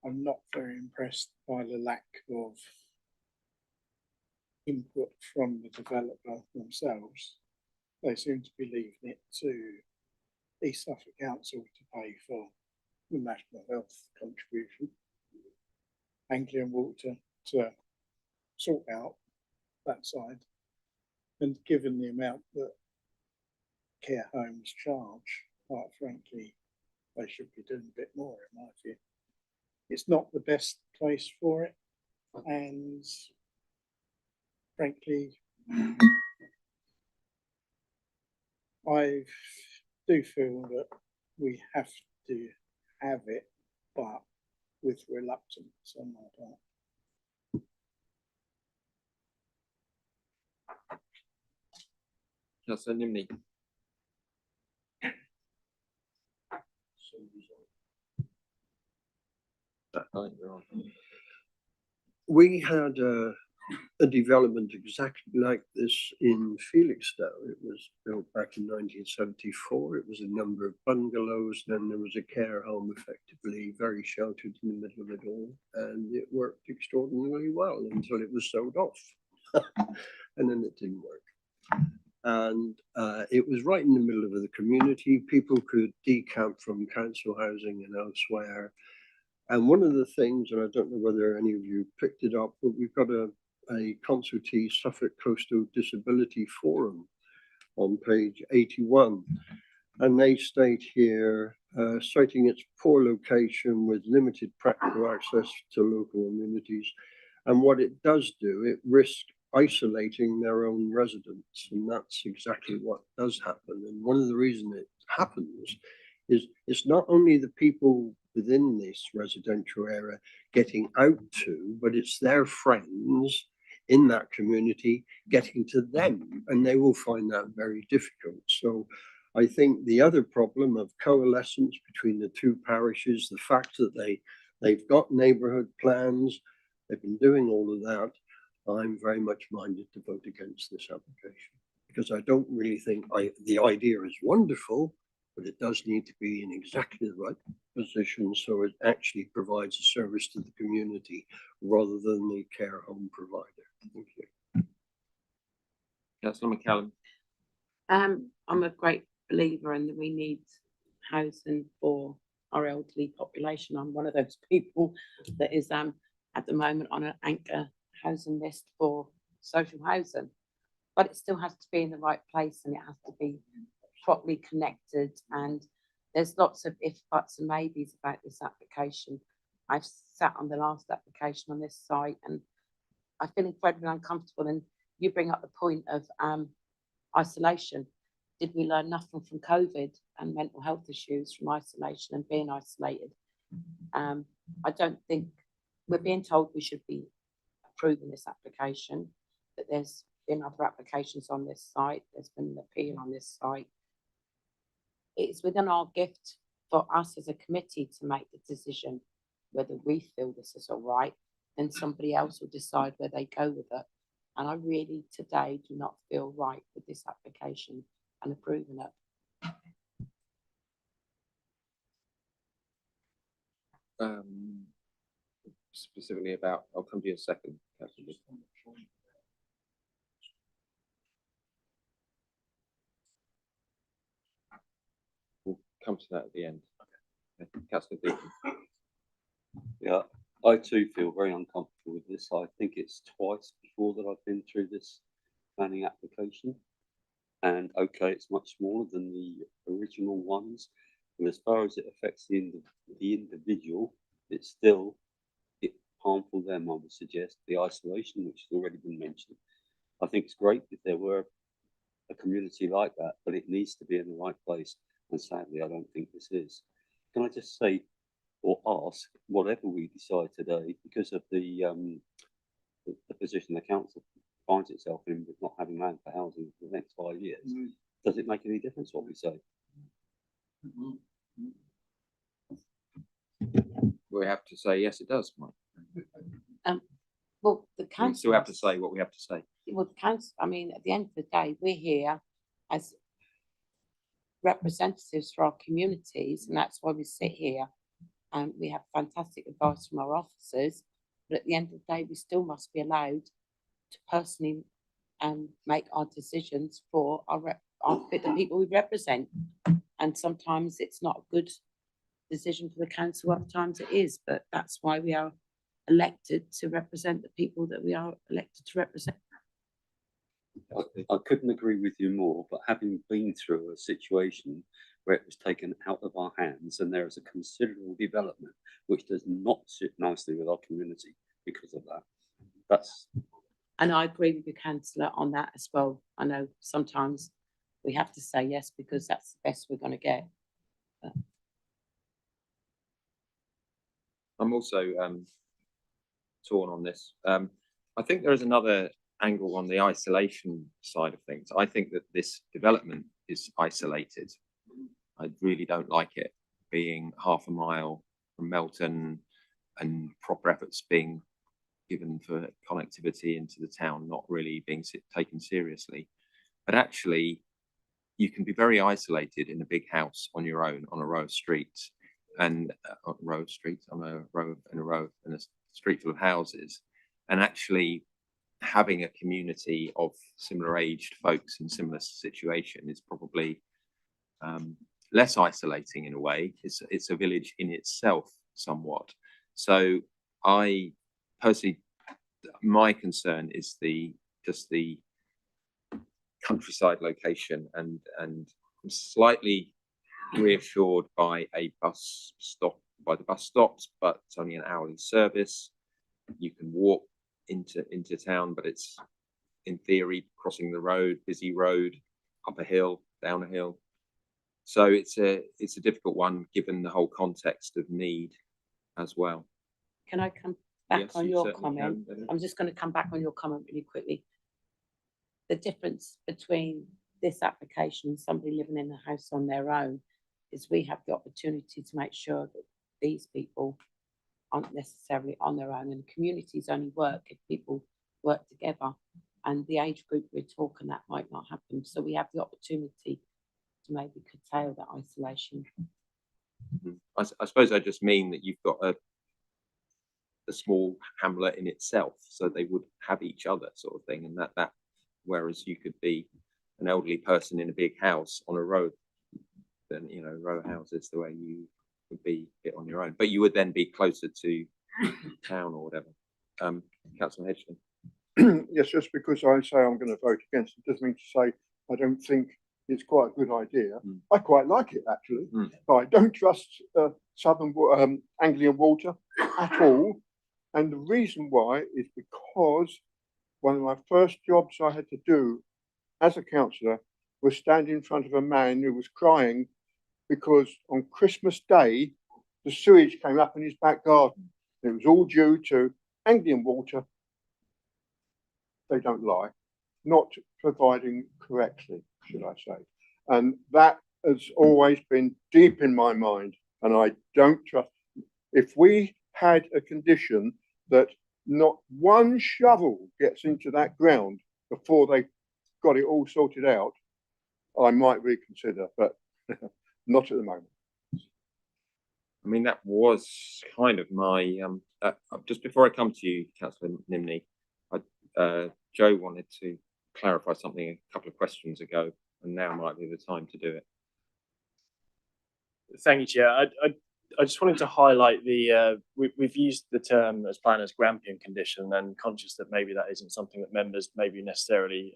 I'm not very impressed by the lack of input from the developer themselves. They seem to be leaving it to East Suffolk Council to pay for the National Health contribution, Anglian Water to sort out that side. And given the amount that care homes charge, quite frankly, they should be doing a bit more, in my view. It's not the best place for it, and frankly, I do feel that we have to have it, but with reluctance on my part. Councillor Nimney. We had a development exactly like this in Felixstowe. It was built back in 1974. It was a number of bungalows. Then there was a care home, effectively very sheltered in the middle of it all, and it worked extraordinarily well until it was sold off, and then it didn't work. And it was right in the middle of the community. People could decamp from council housing and elsewhere. And one of the things, and I don't know whether any of you picked it up, but we've got a consultee Suffolk Coastal Disability Forum on page 81. And they state here, citing its poor location with limited practical access to local amenities. And what it does do, it risks isolating their own residents. And that's exactly what does happen. And one of the reasons it happens is it's not only the people within this residential area getting out to, but it's their friends in that community getting to them, and they will find that very difficult. So I think the other problem of coalescence between the two parishes, the fact that they've got neighbourhood plans, they've been doing all of that, I'm very much minded to vote against this application, because I don't really think the idea is wonderful, but it does need to be in exactly the right position so it actually provides a service to the community rather than the care home provider. Thank you. Councillor McCallum. I'm a great believer in that we need housing for our elderly population. I'm one of those people that is at the moment on an anchor housing list for social housing, but it still has to be in the right place and it has to be properly connected, and there's lots of if, buts and maybes about this application. I've sat on the last application on this site and I feel incredibly uncomfortable, and you bring up the point of isolation. Did we learn nothing from COVID and mental health issues from isolation and being isolated? I don't think we're being told we should be approving this application, that there's been other applications on this site, there's been an appeal on this site. It's within our gift for us as a committee to make the decision whether we feel this is all right, then somebody else will decide where they go with it. And I really today do not feel right with this application and approving it. Specifically about, I'll come to you in a second, Councillor Lee. We'll come to that at the end. Okay. Councillor Deaton. Yeah, I too feel very uncomfortable with this. I think it's twice before that I've been through this planning application. And okay, it's much smaller than the original ones. And as far as it affects the individual, it's still harmful to them, I would suggest. The isolation, which has already been mentioned. I think it's great if there were a community like that, but it needs to be in the right place. And sadly, I don't think this is. Can I just say or ask, whatever we decide today, because of the position the council finds itself in with not having land for housing for the next 5 years, does it make any difference what we say? We have to say, yes, it does, Mike. Well, the We council. still have to say what we have to say. Well, the council, I mean, at the end of the day, we're here as representatives for our communities, and that's why we sit here. And we have fantastic advice from our officers, but at the end of the day, we still must be allowed to personally make our decisions for the people we represent. And sometimes it's not a good decision for the council, other times it is, but that's why we are elected to represent the people that we are elected to represent. I couldn't agree with you more, but having been through a situation where it was taken out of our hands and there is a considerable development which does not sit nicely with our community because of that. And I agree with you, councillor, on that as well. I know sometimes we have to say yes because that's the best we're going to get. But I'm also torn on this. I think there is another angle on the isolation side of things. I think that this development is isolated. I really don't like it being half a mile from Melton and proper efforts being given for connectivity into the town, not really being taken seriously. But actually, you can be very isolated in a big house on your own on a row of streets and on a street full of houses, and actually having a community of similar aged folks in similar situation is probably less isolating in a way. It's a village in itself somewhat. So I personally, my concern is just the countryside location, and I'm slightly reassured by the bus stops, but it's only an hourly service. You can walk into town, but it's in theory crossing the road, busy road, up a hill, down a hill. So it's a difficult one given the whole context of need as well. can I come back Yes, on you your certainly comment? can, Betty. I'm just going to come back on your comment really quickly. The difference between this application and somebody living in a house on their own is we have the opportunity to make sure that these people aren't necessarily on their own, and communities only work if people work together. And the age group we're talking, that might not happen. So we have the opportunity to maybe curtail that isolation. I suppose I just mean that you've got a small hamlet in itself, so they would have each other sort of thing, and that whereas you could be an elderly person in a big house on a road, then row houses the way you would be it on your own, but you would then be closer to town or whatever. Councillor Hedgton. Yes, just because I say I'm going to vote against it doesn't mean to say I don't think it's quite a good idea. I quite like it actually, but I don't trust Southern Anglian Water at all. And the reason why is because one of my first jobs I had to do as a councillor was stand in front of a man who was crying because on Christmas Day the sewage came up in his back garden. It was all due to Anglian Water, they don't lie, not providing correctly, should I say. And that has always been deep in my mind, and I don't trust. If we had a condition that not one shovel gets into that ground before they got it all sorted out, I might reconsider, but not at the moment. I mean, that was kind of my, just before I come to you, Councillor Nimney, Joe wanted to clarify something a couple of questions ago, and now might be the time to do it. Thank you, Chair. I just wanted to highlight we've used the term as planners Grampian condition, and conscious that maybe that isn't something that members maybe necessarily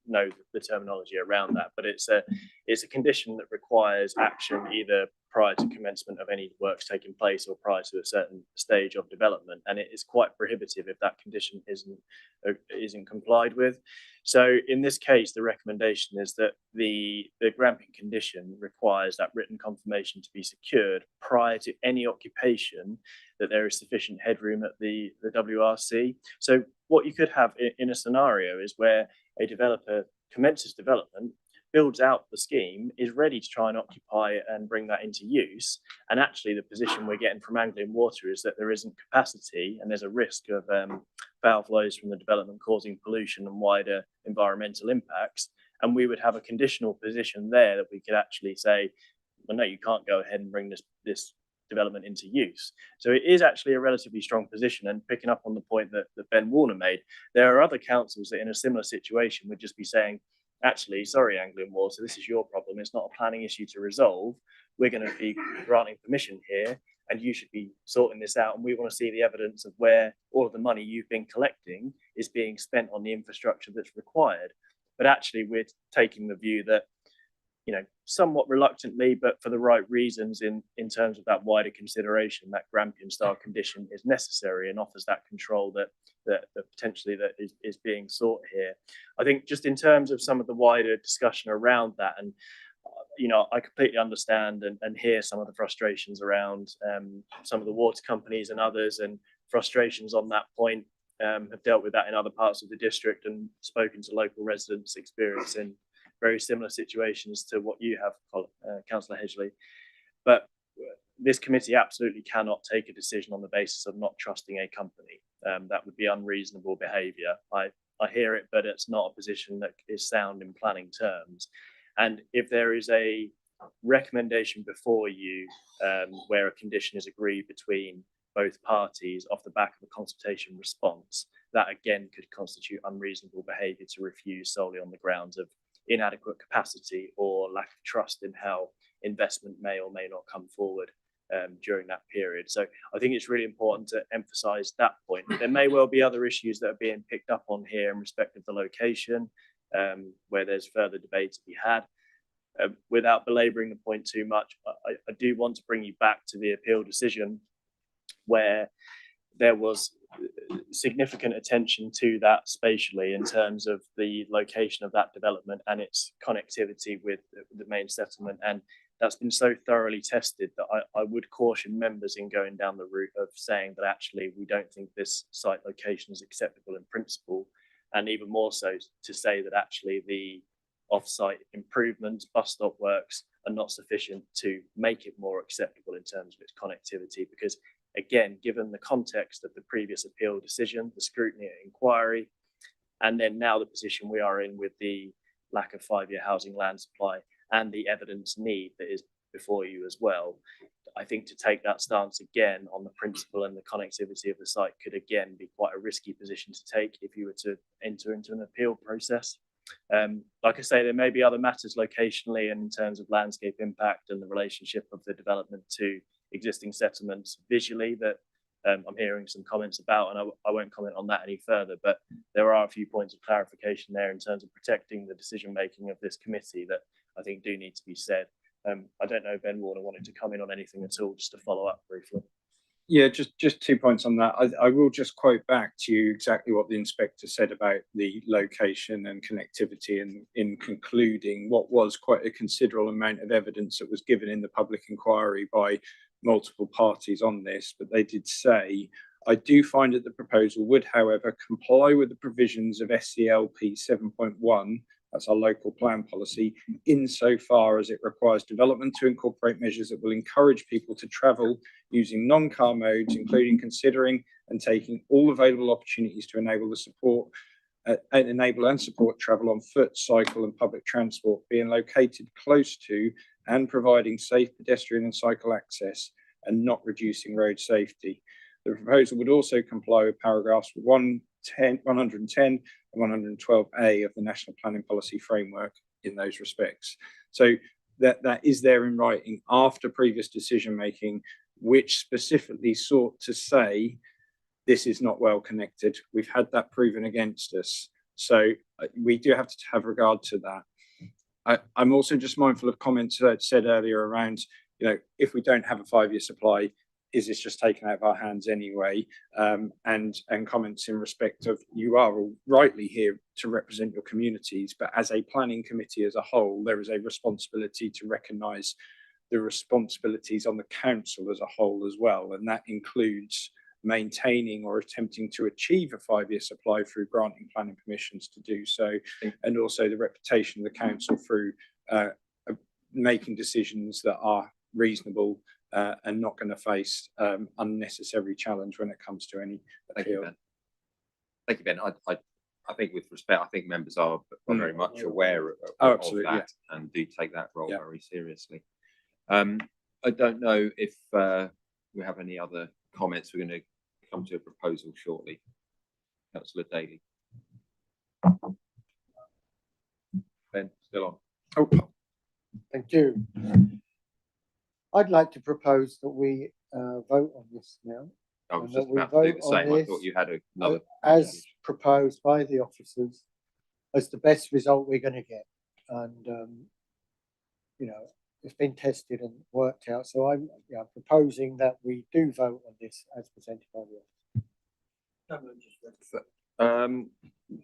know the terminology around that, but it's a condition that requires action either prior to commencement of any works taking place or prior to a certain stage of development, and it is quite prohibitive if that condition isn't complied with. So in this case, the recommendation is that the Grampian condition requires that written confirmation to be secured prior to any occupation, that there is sufficient headroom at the WRC. So what you could have in a scenario is where a developer commences development, builds out the scheme, is ready to try and occupy and bring that into use. And actually the position we're getting from Anglian Water is that there isn't capacity and there's a risk of foul flows from the development causing pollution and wider environmental impacts. And we would have a conditional position there that we could actually say, well, no, you can't go ahead and bring this development into use. So it is actually a relatively strong position. And picking up on the point that Ben Warner made, there are other councils that in a similar situation would just be saying, actually, sorry, Anglian Water, this is your problem. It's not a planning issue to resolve. We're going to be granting permission here, and you should be sorting this out. And we want to see the evidence of where all of the money you've been collecting is being spent on the infrastructure that's required. But actually, we're taking the view that, you know, somewhat reluctantly, but for the right reasons in terms of that wider consideration, that Grampian style condition is necessary and offers that control that potentially that is being sought here. I think just in terms of some of the wider discussion around that, and you know, I completely understand and hear some of the frustrations around some of the water companies and others, and frustrations on that point. Have dealt with that in other parts of the district and spoken to local residents experiencing very similar situations to what you have, Councillor Hedgley. But this committee absolutely cannot take a decision on the basis of not trusting a company. That would be unreasonable behaviour. I hear it, but it's not a position that is sound in planning terms. And if there is a recommendation before you where a condition is agreed between both parties off the back of a consultation response, that again could constitute unreasonable behaviour to refuse solely on the grounds of inadequate capacity or lack of trust in how investment may or may not come forward during that period. So I think it's really important to emphasise that point. There may well be other issues that are being picked up on here in respect of the location, where there's further debate to be had. Without belabouring the point too much, I do want to bring you back to the appeal decision where there was significant attention to that spatially in terms of the location of that development and its connectivity with the main settlement. And that's been so thoroughly tested that I would caution members in going down the route of saying that actually we don't think this site location is acceptable in principle, and even more so to say that actually the off-site improvements, bus stop works are not sufficient to make it more acceptable in terms of its connectivity, because again, given the context of the previous appeal decision, the scrutiny at inquiry, and then now the position we are in with the lack of 5-year housing land supply and the evidence need that is before you as well, I think to take that stance again on the principle and the connectivity of the site could again be quite a risky position to take if you were to enter into an appeal process. Like I say, there may be other matters locationally and in terms of landscape impact and the relationship of the development to existing settlements visually that I'm hearing some comments about, and I won't comment on that any further, but there are a few points of clarification there in terms of protecting the decision making of this committee that I think do need to be said. I don't know if Ben Warner wanted to come in on anything at all, just to follow up briefly. Yeah, just 2 points on that. I will just quote back to you exactly what the inspector said about the location and connectivity, and in concluding what was quite a considerable amount of evidence that was given in the public inquiry by multiple parties on this. But they did say, I do find that the proposal would, however, comply with the provisions of SCLP 7.1 That's our local plan policy, insofar as it requires development to incorporate measures that will encourage people to travel using non-car modes, including considering and taking all available opportunities to enable and support travel on foot, cycle and public transport, being located close to and providing safe pedestrian and cycle access and not reducing road safety. The proposal would also comply with paragraphs 110 and 112A of the National Planning Policy Framework in those respects. So that is there in writing after previous decision making, which specifically sought to say this is not well connected. We've had that proven against us. So we do have to have regard to that. I'm also just mindful of comments that I'd said earlier around, if we don't have a 5-year supply, is this just taken out of our hands anyway? And comments in respect of, you are all rightly here to represent your communities, but as a planning committee as a whole, there is a responsibility to recognise the responsibilities on the council as a whole as well. And that includes maintaining or attempting to achieve a 5-year supply through granting planning permissions to do so, and also the reputation of the council through making decisions that are reasonable and not going to face unnecessary challenge when it comes to any appeal. Thank you, Ben. I think with respect, I think members are very much aware of absolutely, that and do take that role very seriously. I don't know if we have any other comments. We're going to come to a proposal shortly. Councillor Daly. Ben, still on. Oh, thank you. I'd like to propose that we vote on this now. I was just about to do the same. I thought you had another. As proposed by the officers, as the best result we're going to get. And, it's been tested and worked out. So I'm proposing that we do vote on this as presented by the officers.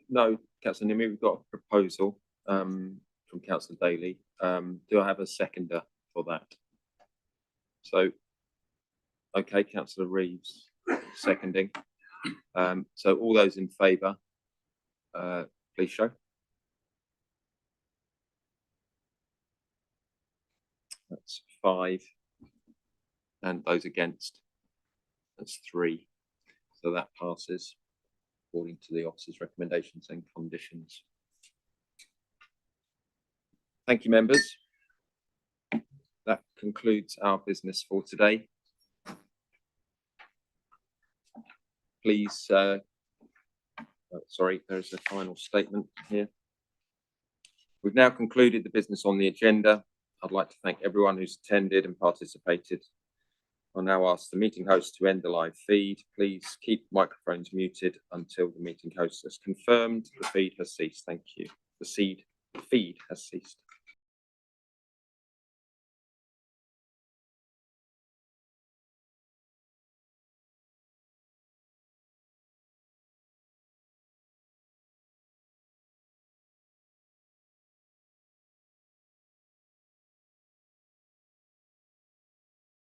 No, Councillor Nimmy, we've got a proposal from Councillor Daly. Do I have a seconder for that? So, okay, Councillor Reeves seconding. So all those in favour, please show. That's 5. And those against, that's 3. So that passes according to the officer's recommendations and conditions. Thank you, members. That concludes our business for today. Please, sorry, there's a final statement here. We've now concluded the business on the agenda. I'd like to thank everyone who's attended and participated. I'll now ask the meeting host to end the live feed. Please keep microphones muted until the meeting host has confirmed the feed has ceased. Thank you. The feed has ceased.